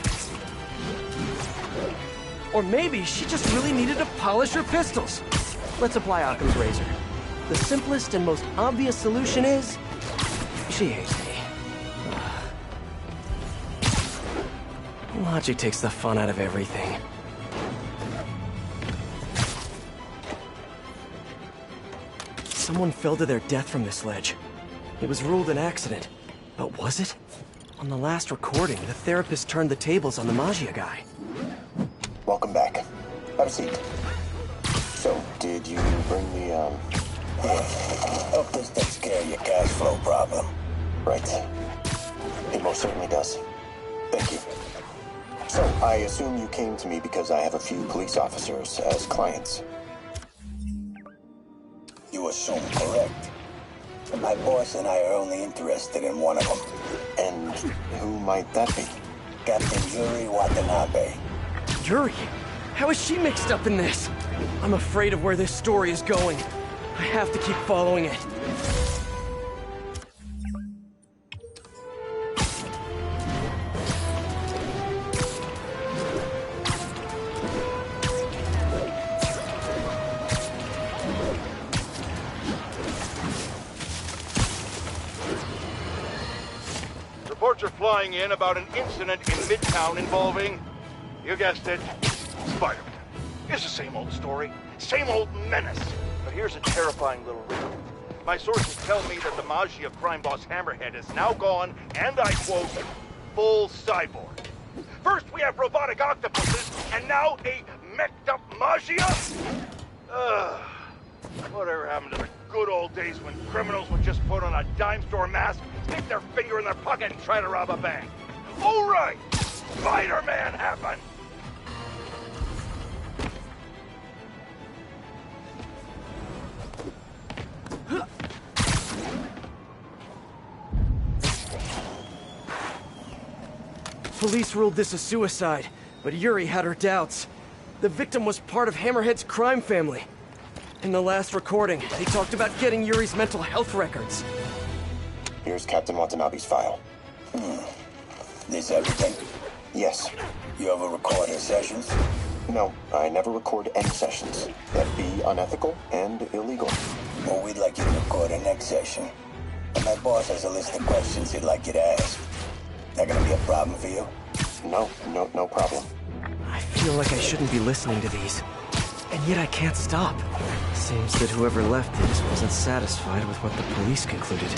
Or maybe she just really needed to polish her pistols. Let's apply Occam's razor. The simplest and most obvious solution is... she hates me. Logic takes the fun out of everything. Someone fell to their death from this ledge. It was ruled an accident. But was it? On the last recording, the therapist turned the tables on the Maggia guy. Welcome back. Have a seat. So, did you bring the, Yeah. Hope this takes care of your cash flow problem. Right. It most certainly does. Thank you. So, I assume you came to me because I have a few police officers as clients. You assume correct. My boss and I are only interested in one of them. And who might that be? Captain Yuri Watanabe. Yuri? How is she mixed up in this? I'm afraid of where this story is going. I have to keep following it. Reports are flying in about an incident in Midtown involving, you guessed it, Spider-Man. It's the same old story, same old menace. But here's a terrifying little riddle. My sources tell me that the Maggia crime boss Hammerhead is now gone, and I quote, full cyborg. First we have robotic octopuses, and now a mech'd-up Maggia? Whatever happened to the good old days when criminals would just put on a dime store mask, stick their finger in their pocket, and try to rob a bank? All right! Spider-Man happened! Police ruled this a suicide, but Yuri had her doubts. The victim was part of Hammerhead's crime family. In the last recording, they talked about getting Yuri's mental health records. Here's Captain Watanabe's file. This everything? Yes. You ever record her sessions? No, I never record any sessions. That'd be unethical and illegal. Well, we'd like you to record our next session. And my boss has a list of questions he'd like you to ask. That gonna be a problem for you? No problem. I feel like I shouldn't be listening to these. And yet I can't stop. Seems that whoever left these wasn't satisfied with what the police concluded.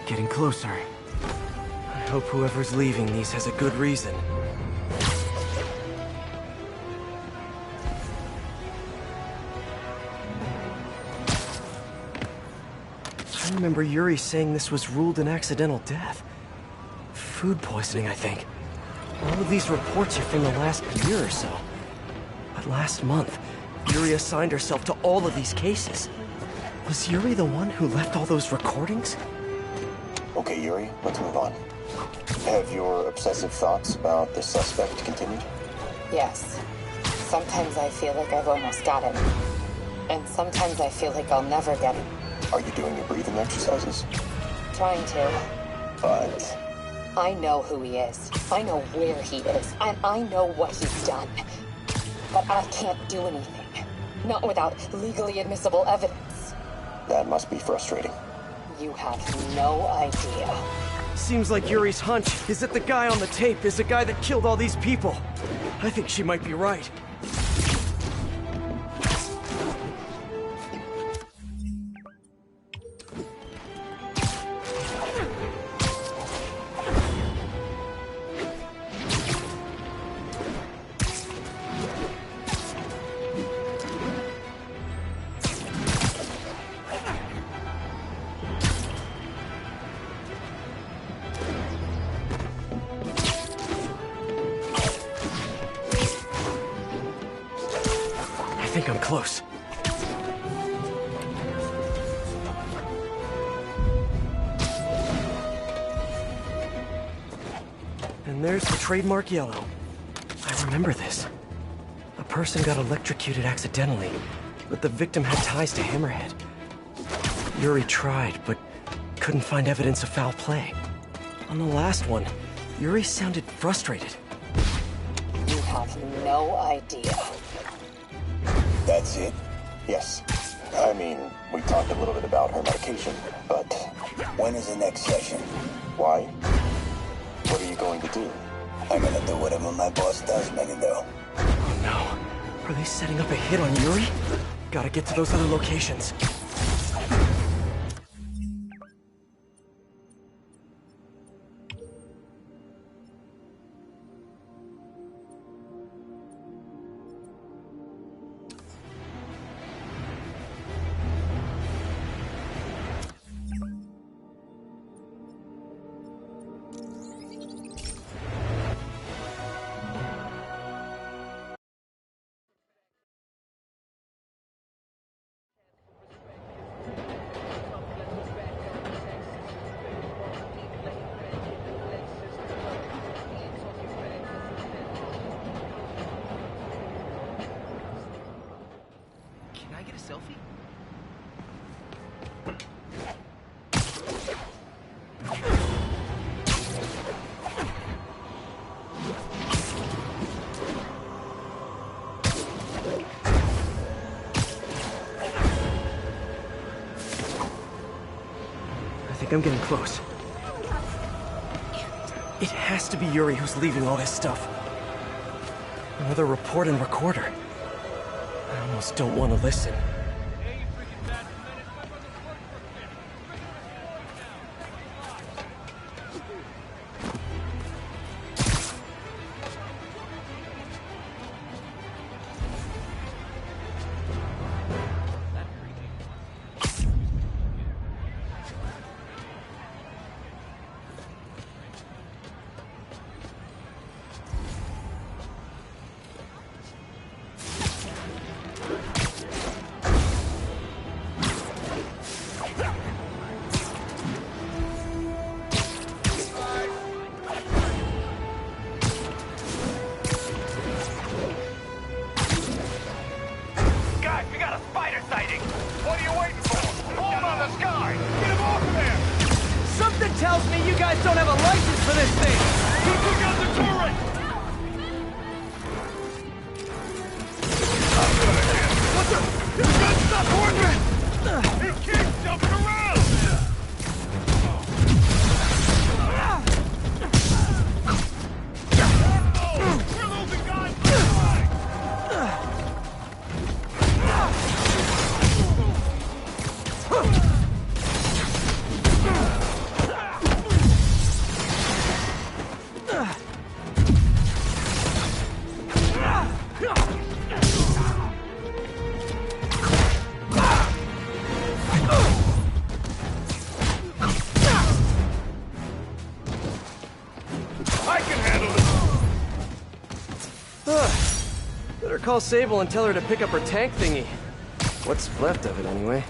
Getting closer. I hope whoever's leaving these has a good reason. I remember Yuri saying this was ruled an accidental death. Food poisoning, I think. All of these reports are from the last year or so. But last month, Yuri assigned herself to all of these cases. Was Yuri the one who left all those recordings? Okay, Yuri, let's move on. Have your obsessive thoughts about the suspect continued? Yes. Sometimes I feel like I've almost got him. And sometimes I feel like I'll never get him. Are you doing your breathing exercises? Trying to. But... I know who he is. I know where he is. And I know what he's done. But I can't do anything. Not without legally admissible evidence. That must be frustrating. You have no idea. Seems like Yuri's hunch is that the guy on the tape is the guy that killed all these people. I think she might be right. I think I'm close. And there's the trademark yellow. I remember this. A person got electrocuted accidentally, but the victim had ties to Hammerhead. Yuri tried, but couldn't find evidence of foul play. On the last one, Yuri sounded frustrated. You have no idea. That's it? Yes. I mean, we talked a little bit about her medication, but when is the next session? Why? What are you going to do? I'm gonna do whatever my boss tells me to do. Oh no. Are they setting up a hit on Yuri? Gotta get to those other locations. Selfie? I think I'm getting close. It has to be Yuri who's leaving all this stuff. Another report and recorder. I almost don't want to listen. Tells me you guys don't have a license for this thing! Who took out the turret? What the? This gun stop working! He keeps jumping around! We're losing guys! Better call Sable and tell her to pick up her tank thingy. What's left of it, anyway.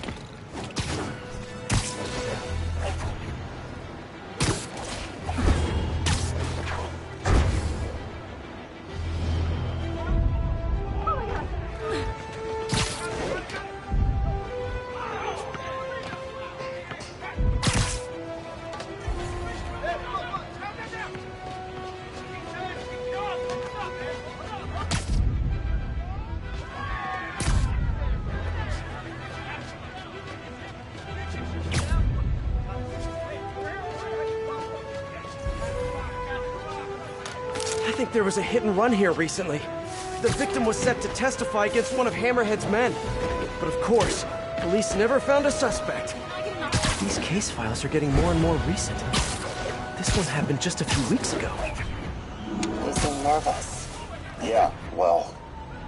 I think there was a hit and run here recently. The victim was set to testify against one of Hammerhead's men. But of course, police never found a suspect. These case files are getting more and more recent. This one happened just a few weeks ago. You seem nervous. Yeah, well,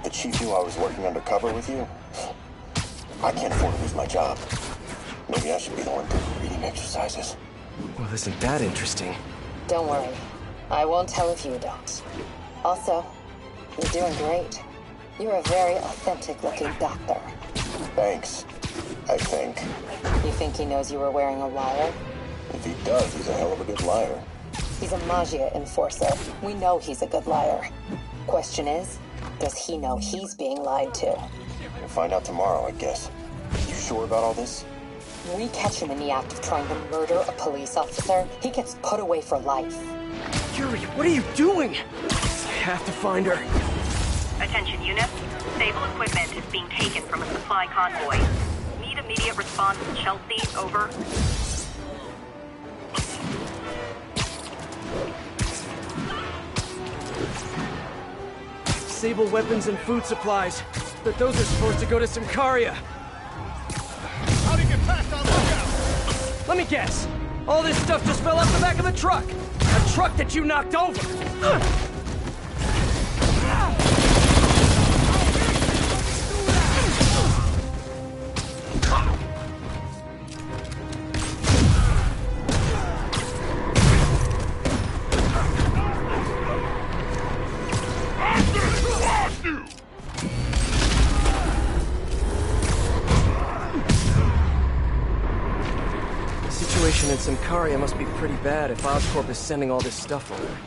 the chief knew I was working undercover with you. I can't afford to lose my job. Maybe I should be the one doing reading exercises. Well, isn't that interesting? Don't worry. I won't tell if you don't. Also, you're doing great. You're a very authentic-looking doctor. Thanks. I think. You think he knows you were wearing a wire? If he does, he's a hell of a good liar. He's a Magia enforcer. We know he's a good liar. Question is, does he know he's being lied to? We'll find out tomorrow, I guess. You sure about all this? We catch him in the act of trying to murder a police officer, he gets put away for life. Yuri, what are you doing? I have to find her. Attention units. Sable equipment is being taken from a supply convoy. Need immediate response, Chelsea, over. Sable weapons and food supplies. But those are supposed to go to Symkaria. How do you get past our lookout? Let me guess. All this stuff just fell off the back of the truck. A truck that you knocked over. In Symkaria must be pretty bad if Oscorp is sending all this stuff over.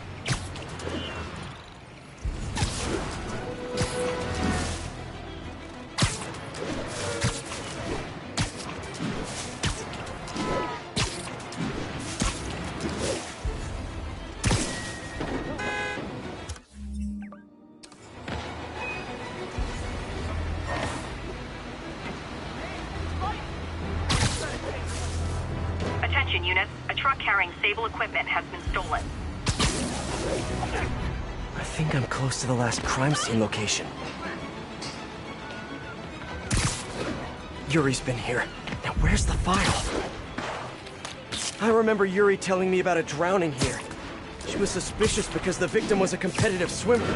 Units, a truck carrying Sable equipment has been stolen. I think I'm close to the last crime scene location. Yuri's been here. Now where's the file? I remember Yuri telling me about a drowning here. She was suspicious because the victim was a competitive swimmer.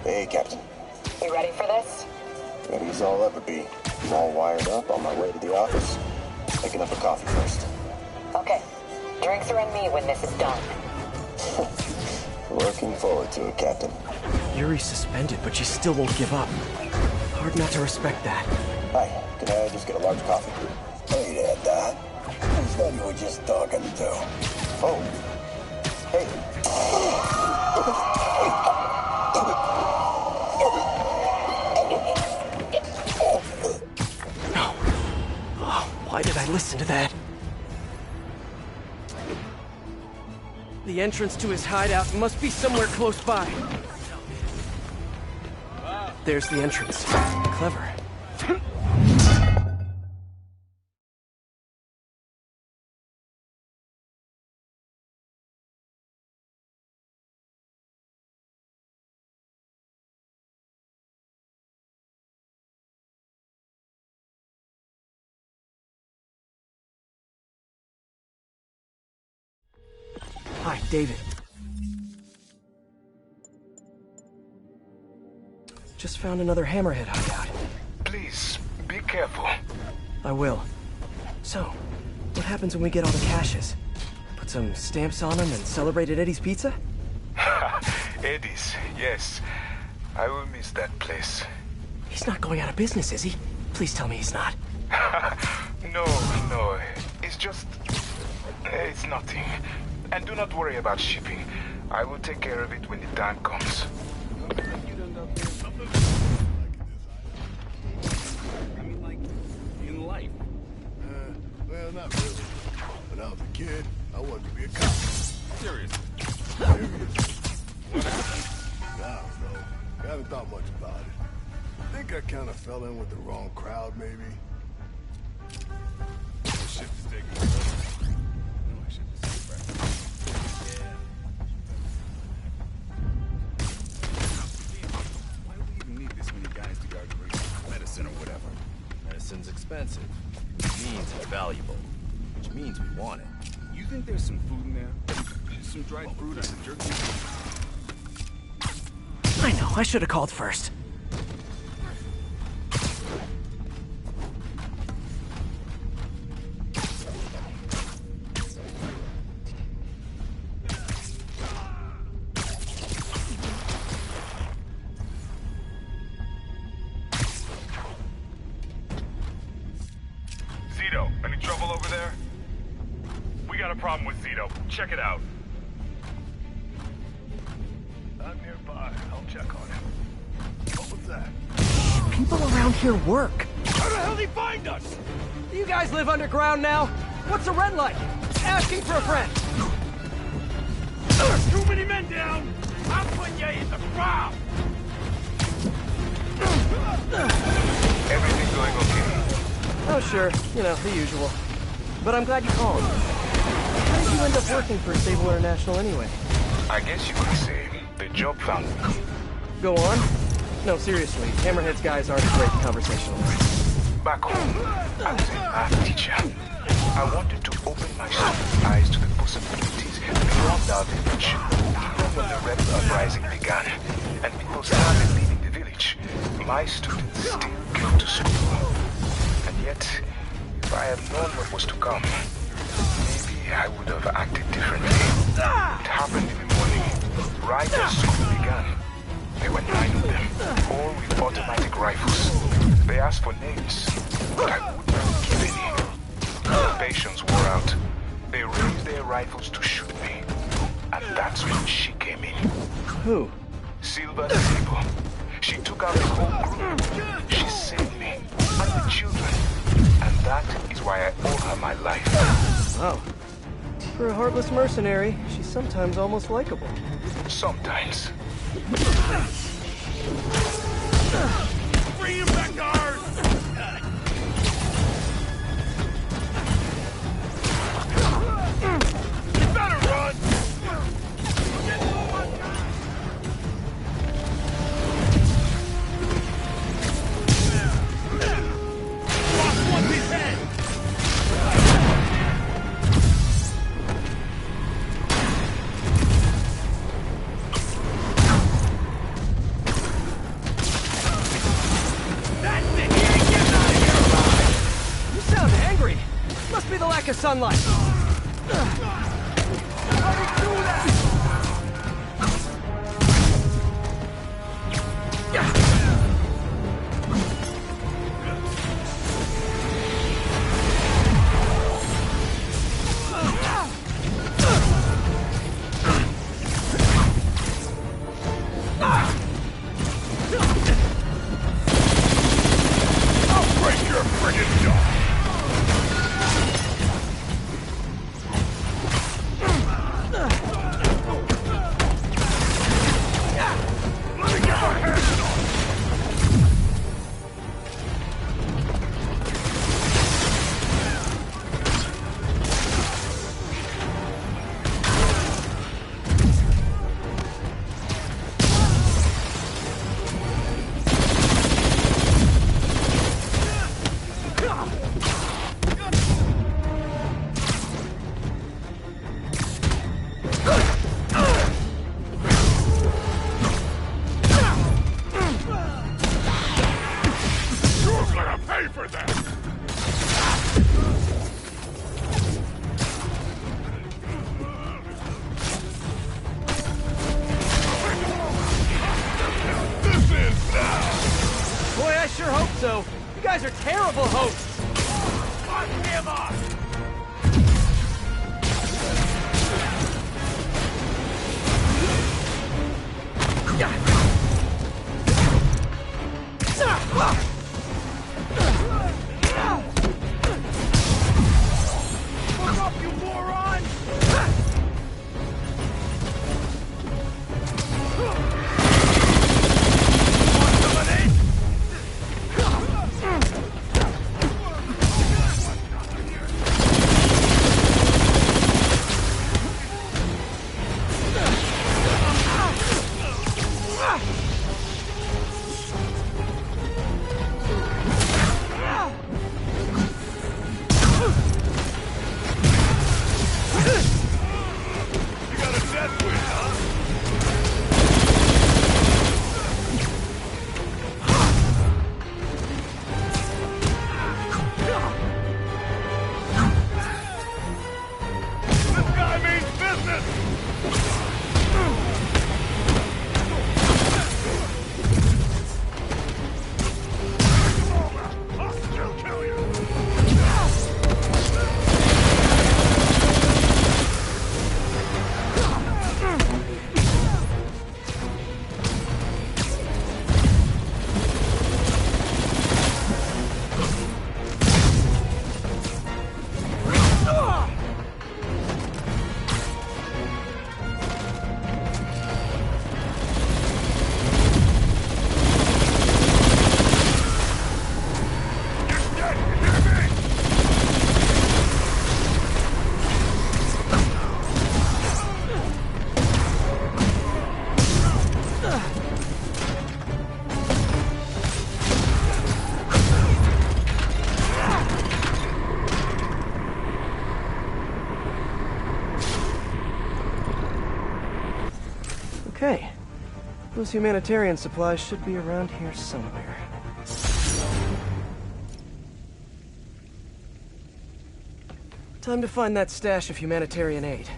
Hey, Captain. You ready for this? Ready as I'll ever be. I'm all wired up on my way to the office. Picking up a coffee first. Okay. Drinks are on me when this is done. Looking forward to it, Captain. Yuri's suspended, but she still won't give up. Hard not to respect that. Hi, can I just get a large coffee? Hey, at that. I thought you were just talking to. Oh. Hey. Why did I listen to that? The entrance to his hideout must be somewhere close by. There's the entrance. Clever. Hi, David. Just found another Hammerhead hideout. Please, be careful. I will. So, what happens when we get all the caches? Put some stamps on them and celebrate at Eddie's Pizza? Eddie's, yes. I will miss that place. He's not going out of business, is he? Please tell me he's not. No. It's just... it's nothing. And do not worry about shipping. I will take care of it when the time comes. I mean, like, in life. Well, not really. When I was a kid, I wanted to be a cop. Seriously? I don't know. I haven't thought much about it. I think I kind of fell in with the wrong crowd, maybe. The ship is taking Medicine's expensive. Means it's valuable. Which means we want it. You think there's some food in there? Some dried fruit and some jerky? I know, I should have called first. Zito, any trouble over there? We got a problem with Zito. Check it out. I'm nearby. I'll check on him. What was that? People around here work. How the hell did he find us? Do you guys live underground now? What's the rent like? Asking for a friend. There's too many men down! I'm putting you in the ground! Everything going okay? Oh, sure. You know, the usual. But I'm glad you called. How did you end up working for Sable International anyway? I guess you could say the job found me. Go on. No, seriously. Hammerhead's guys aren't a great conversationalist. Back home, I was a math teacher. I wanted to open my students' eyes to the possibilities beyond our village. Even when the rebel uprising began, and people started leaving the village, my students still came to school. And yet, if I had known what was to come, maybe I would have acted differently. It happened in the morning, right as school began. There were 9 of them, all with automatic rifles. They asked for names, but I would not give any. Their patience wore out. They raised their rifles to shoot me. And that's when she came in. Who? Silver Sable. She took out the whole group. She saved me, and the children. And that is why I owe her my life. Wow. For a heartless mercenary, she's sometimes almost likable. Sometimes. Bring him back to Earth! You better run! Boss wants his head! Must be the lack of sunlight. I'll break your friggin' jaw! Those humanitarian supplies should be around here somewhere. Time to find that stash of humanitarian aid.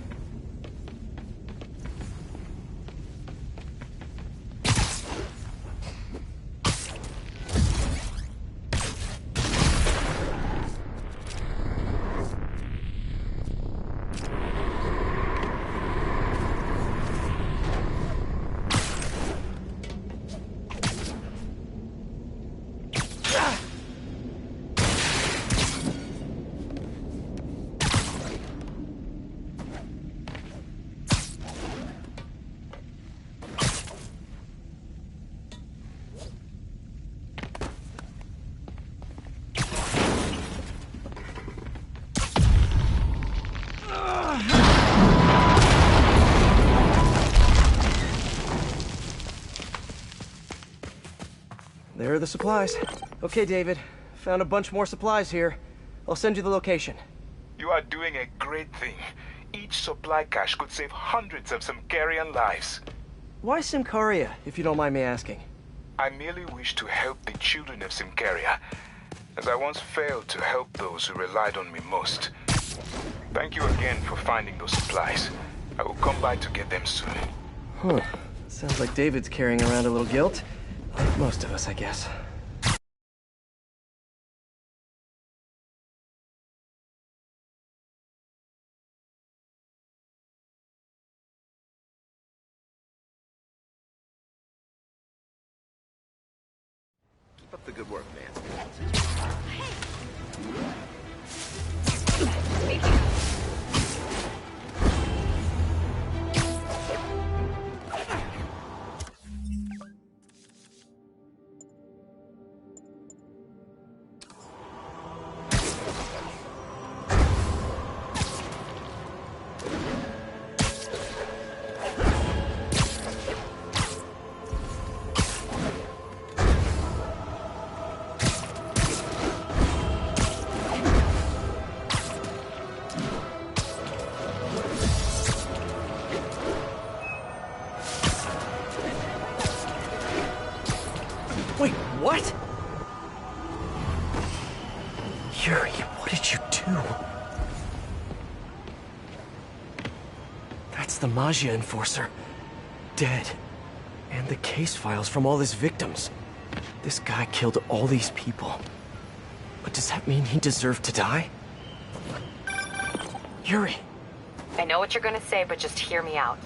There are the supplies. Okay, David. Found a bunch more supplies here. I'll send you the location. You are doing a great thing. Each supply cache could save hundreds of Symkarian lives. Why Symkaria, if you don't mind me asking? I merely wish to help the children of Symkaria, as I once failed to help those who relied on me most. Thank you again for finding those supplies. I will come by to get them soon. Huh. Sounds like David's carrying around a little guilt. Like most of us, I guess. Keep up the good work, man. Thank you. Wait, what? Yuri, what did you do? That's the Maggia enforcer. Dead. And the case files from all his victims. This guy killed all these people. But does that mean he deserved to die? Yuri. I know what you're gonna say, but just hear me out.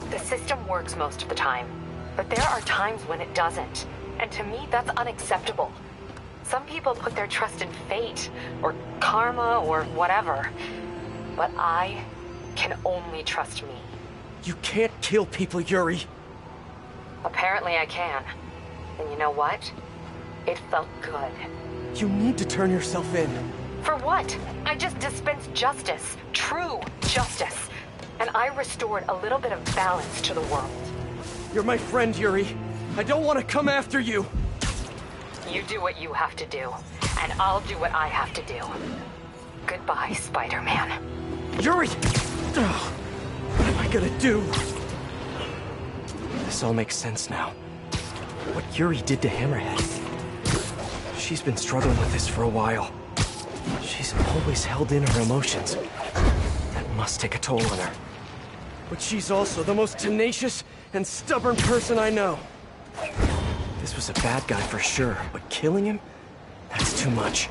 The system works most of the time, but there are times when it doesn't. And to me, that's unacceptable. Some people put their trust in fate, or karma, or whatever. But I can only trust me. You can't kill people, Yuri. Apparently I can. And you know what? It felt good. You need to turn yourself in. For what? I just dispensed justice. True justice. And I restored a little bit of balance to the world. You're my friend, Yuri. I don't want to come after you. You do what you have to do, and I'll do what I have to do. Goodbye, Spider-Man. Yuri! Ugh. What am I gonna do? This all makes sense now. What Yuri did to Hammerhead. She's been struggling with this for a while. She's always held in her emotions. That must take a toll on her. But she's also the most tenacious and stubborn person I know. This was a bad guy for sure, but killing him? That's too much.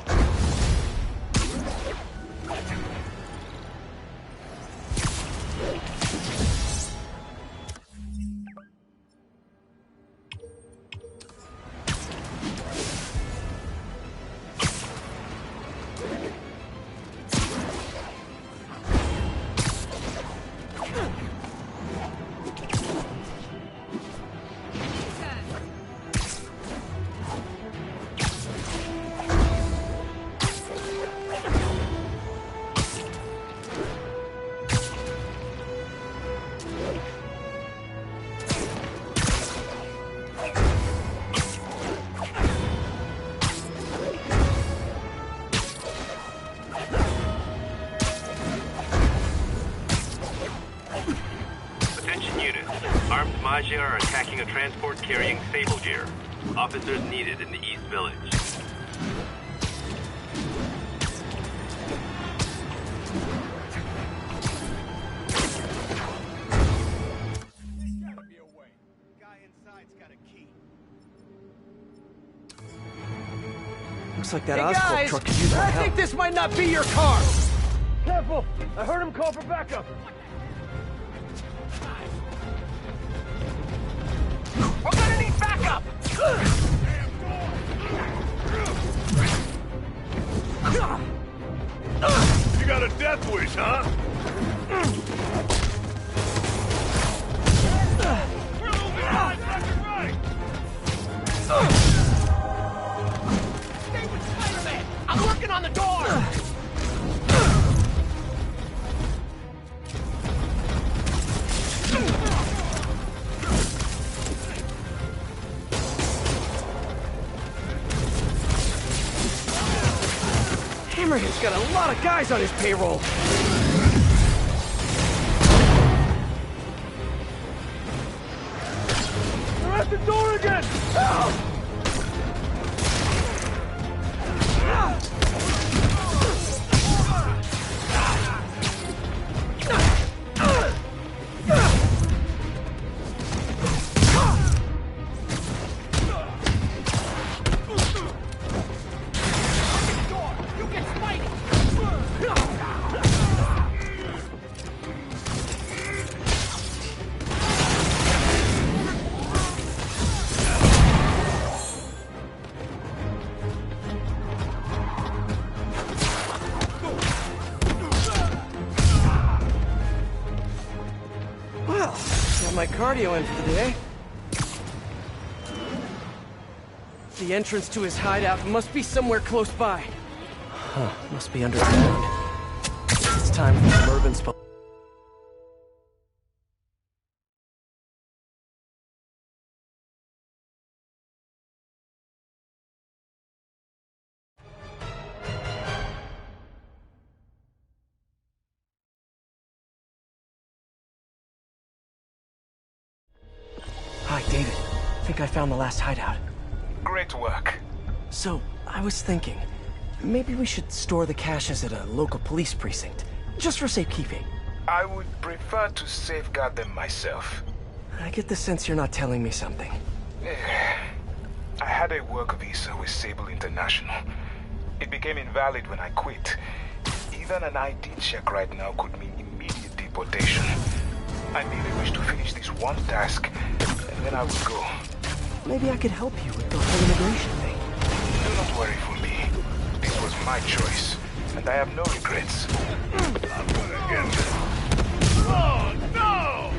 Maggia are attacking a transport carrying Sable gear. Officers needed in the East Village. Looks like that Hey Oscorp guys, truck could use my I help. think this might not be your car. Careful! I heard him call for backup. We're gonna need backup! You got a death wish, huh? We're losing guys left and right! Stay with Spider-Man! I'm working on the door! Hammerhead's got a lot of guys on his payroll. They're at the door again! Help! Well, got my cardio in for the day. The entrance to his hideout must be somewhere close by. Huh, must be underground. It's time for Mervin's phone. Hi, David. I think I found the last hideout. Great work. So, I was thinking, maybe we should store the caches at a local police precinct, just for safekeeping. I would prefer to safeguard them myself. I get the sense you're not telling me something. I had a work visa with Sable International. It became invalid when I quit. Even an ID check right now could mean immediate deportation. I merely wish to finish this one task, and then I will go. Maybe I could help you with the whole immigration thing. Do not worry for me. This was my choice, and I have no regrets. I'm gonna get this. Oh, no!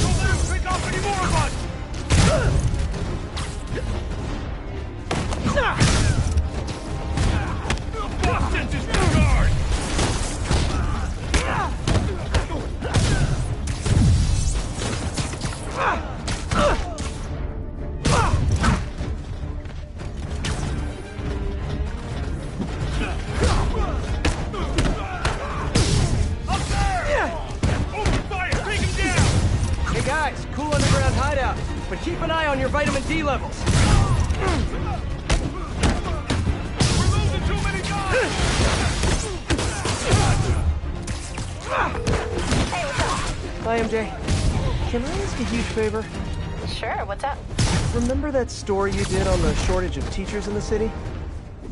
Don't let him pick off any more of us! The boss sent his guard! Hey guys, cool underground hideout, but keep an eye on your vitamin D levels. Hi, MJ. Can I ask a huge favor? Sure, what's up? Remember that story you did on the shortage of teachers in the city?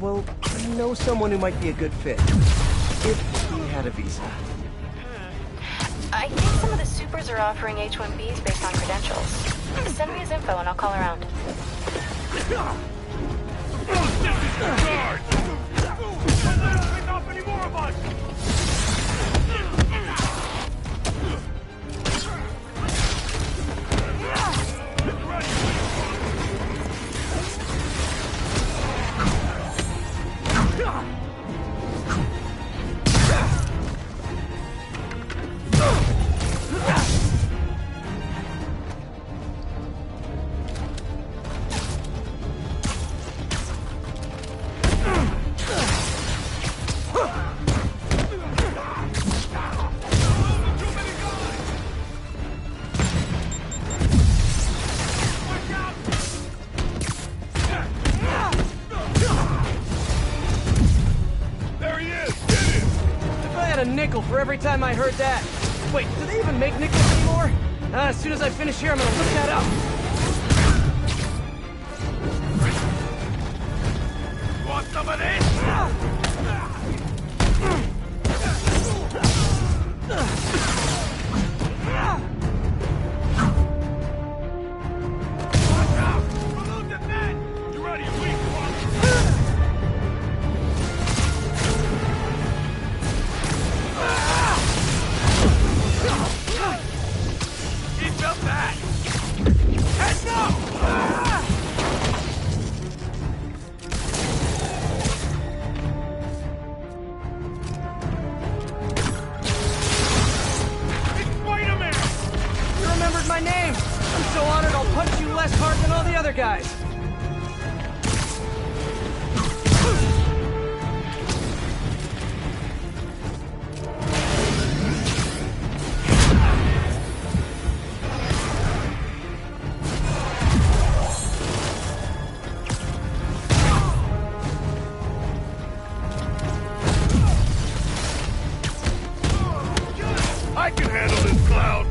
Well, I know someone who might be a good fit. If he had a visa. I think some of the supers are offering H-1Bs based on credentials. Send me his info and I'll call around. a nickel for every time I heard that. Wait, do they even make nickels anymore? As soon as I finish here, I'm gonna look that up. Want some of this? Watch out! We're losing men! You ready, weak one? He felt that! Head no! You remembered my name! I'm so honored I'll punch you less hard than all the other guys! I can handle this cloud!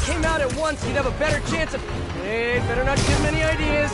Came out at once, you'd have a better chance of... Hey, better not give him any ideas.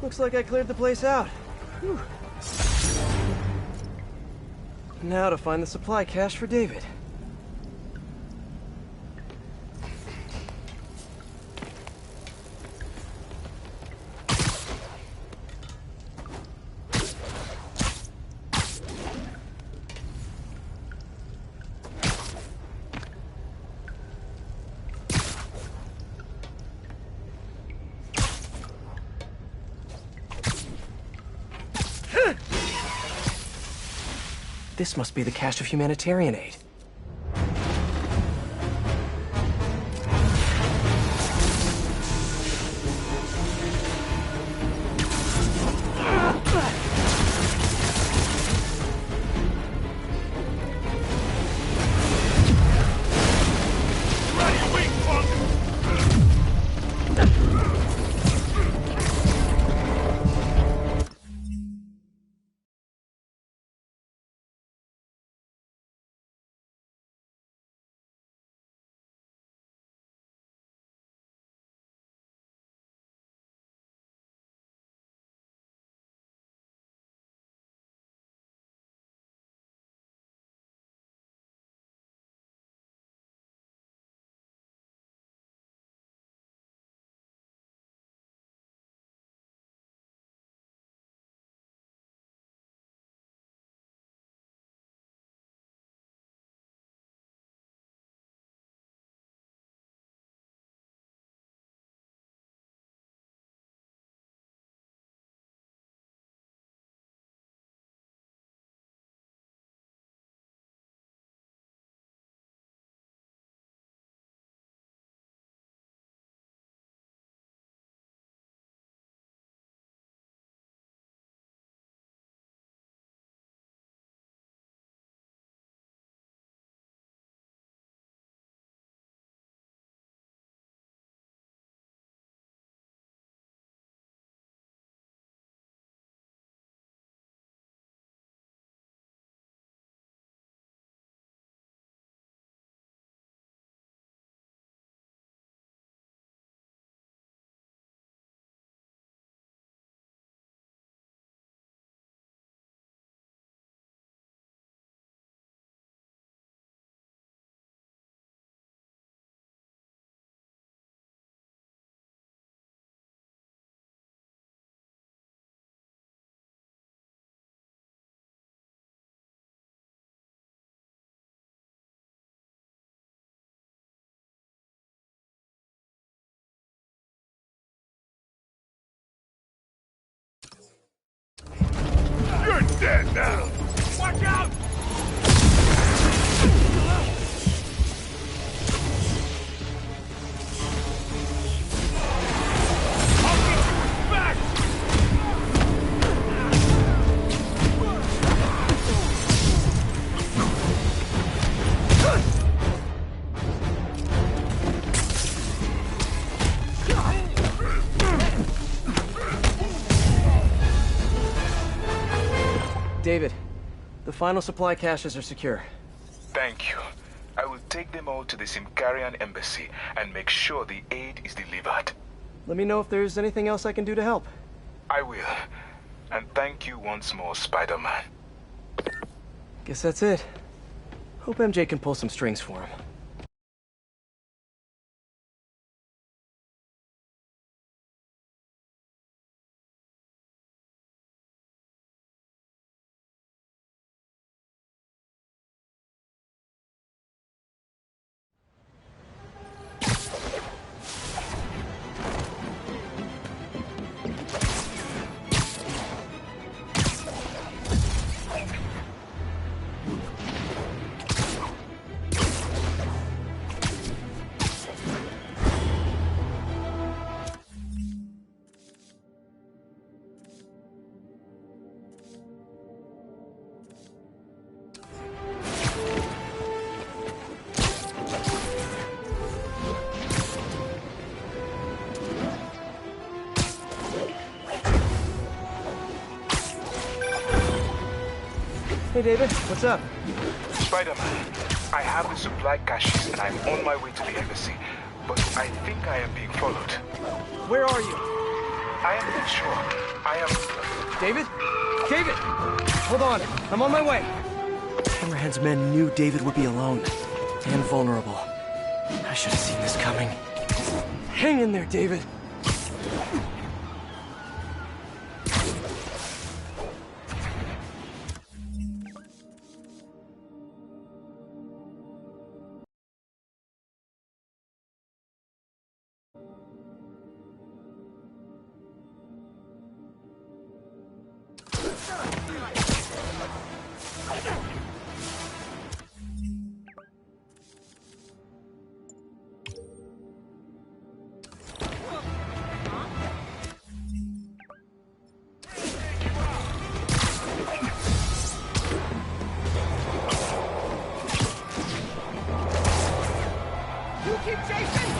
Looks like I cleared the place out. Whew. Now to find the supply cache for David. This must be the cache of humanitarian aid. You're dead now! Watch out! David, the final supply caches are secure. Thank you. I will take them all to the Simkarian embassy and make sure the aid is delivered. Let me know if there's anything else I can do to help. I will. And thank you once more, Spider-Man. Guess that's it. Hope MJ can pull some strings for him. Hey, David, what's up? Spider-Man, I have the supply caches and I'm on my way to the embassy, but I think I am being followed. Where are you? I am not sure. I am... David? David! Hold on, I'm on my way. Hammerhead's men knew David would be alone and vulnerable. I should have seen this coming. Hang in there, David.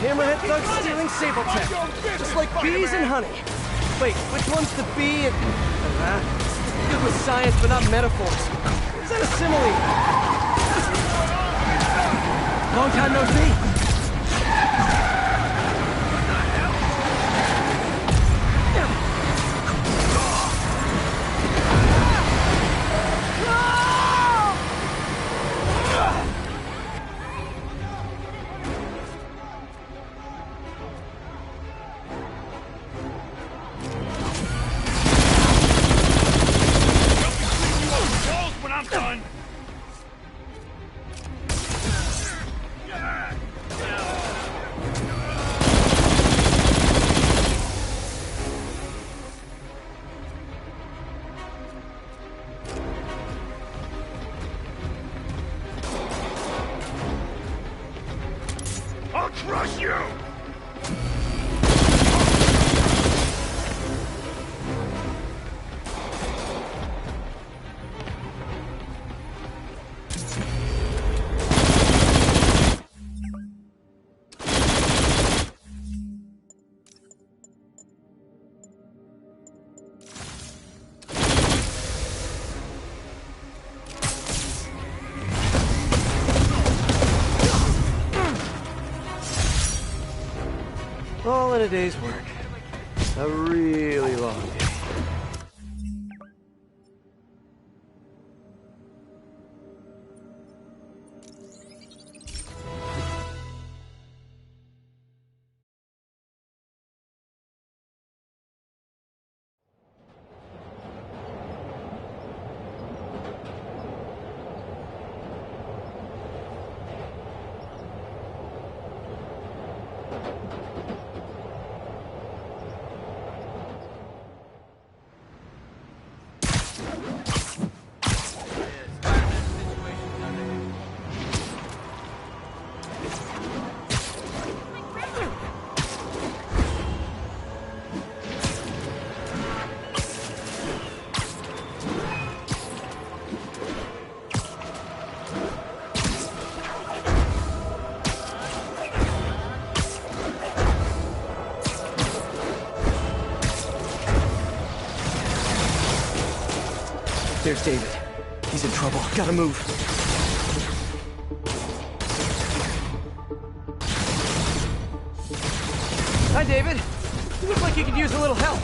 Hammerhead thugs stealing sable tech, just like bees and honey. Wait, which one's the bee and... good with science, but not metaphors. Is that a simile? Long time no see. I'll crush you! All in a day's work. A really long day. There's David. He's in trouble. Gotta move. Hi, David. You look like you could use a little help.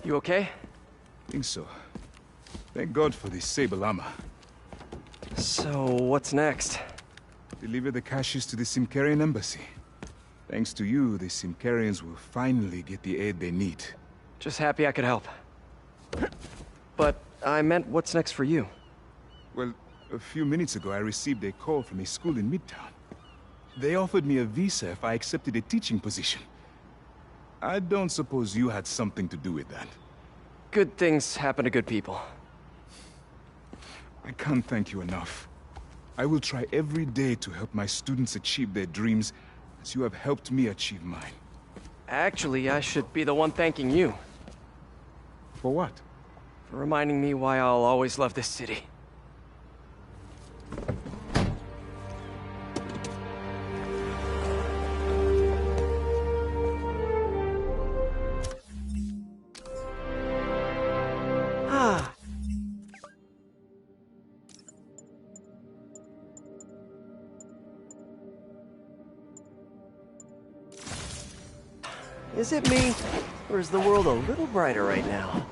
You okay? Think so. Thank God for this sable armor. So, what's next? Deliver the caches to the Simkarian embassy. Thanks to you, the Simkarians will finally get the aid they need. Just happy I could help. But I meant, what's next for you? Well, a few minutes ago I received a call from a school in Midtown. They offered me a visa if I accepted a teaching position. I don't suppose you had something to do with that. Good things happen to good people. I can't thank you enough. I will try every day to help my students achieve their dreams, as you have helped me achieve mine. Actually, I should be the one thanking you. For what? For reminding me why I'll always love this city. Is it me, or is the world a little brighter right now?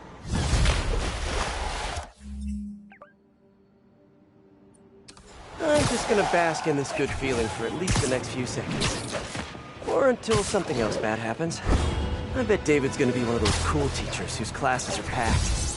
I'm just gonna bask in this good feeling for at least the next few seconds. Or until something else bad happens. I bet David's gonna be one of those cool teachers whose classes are packed.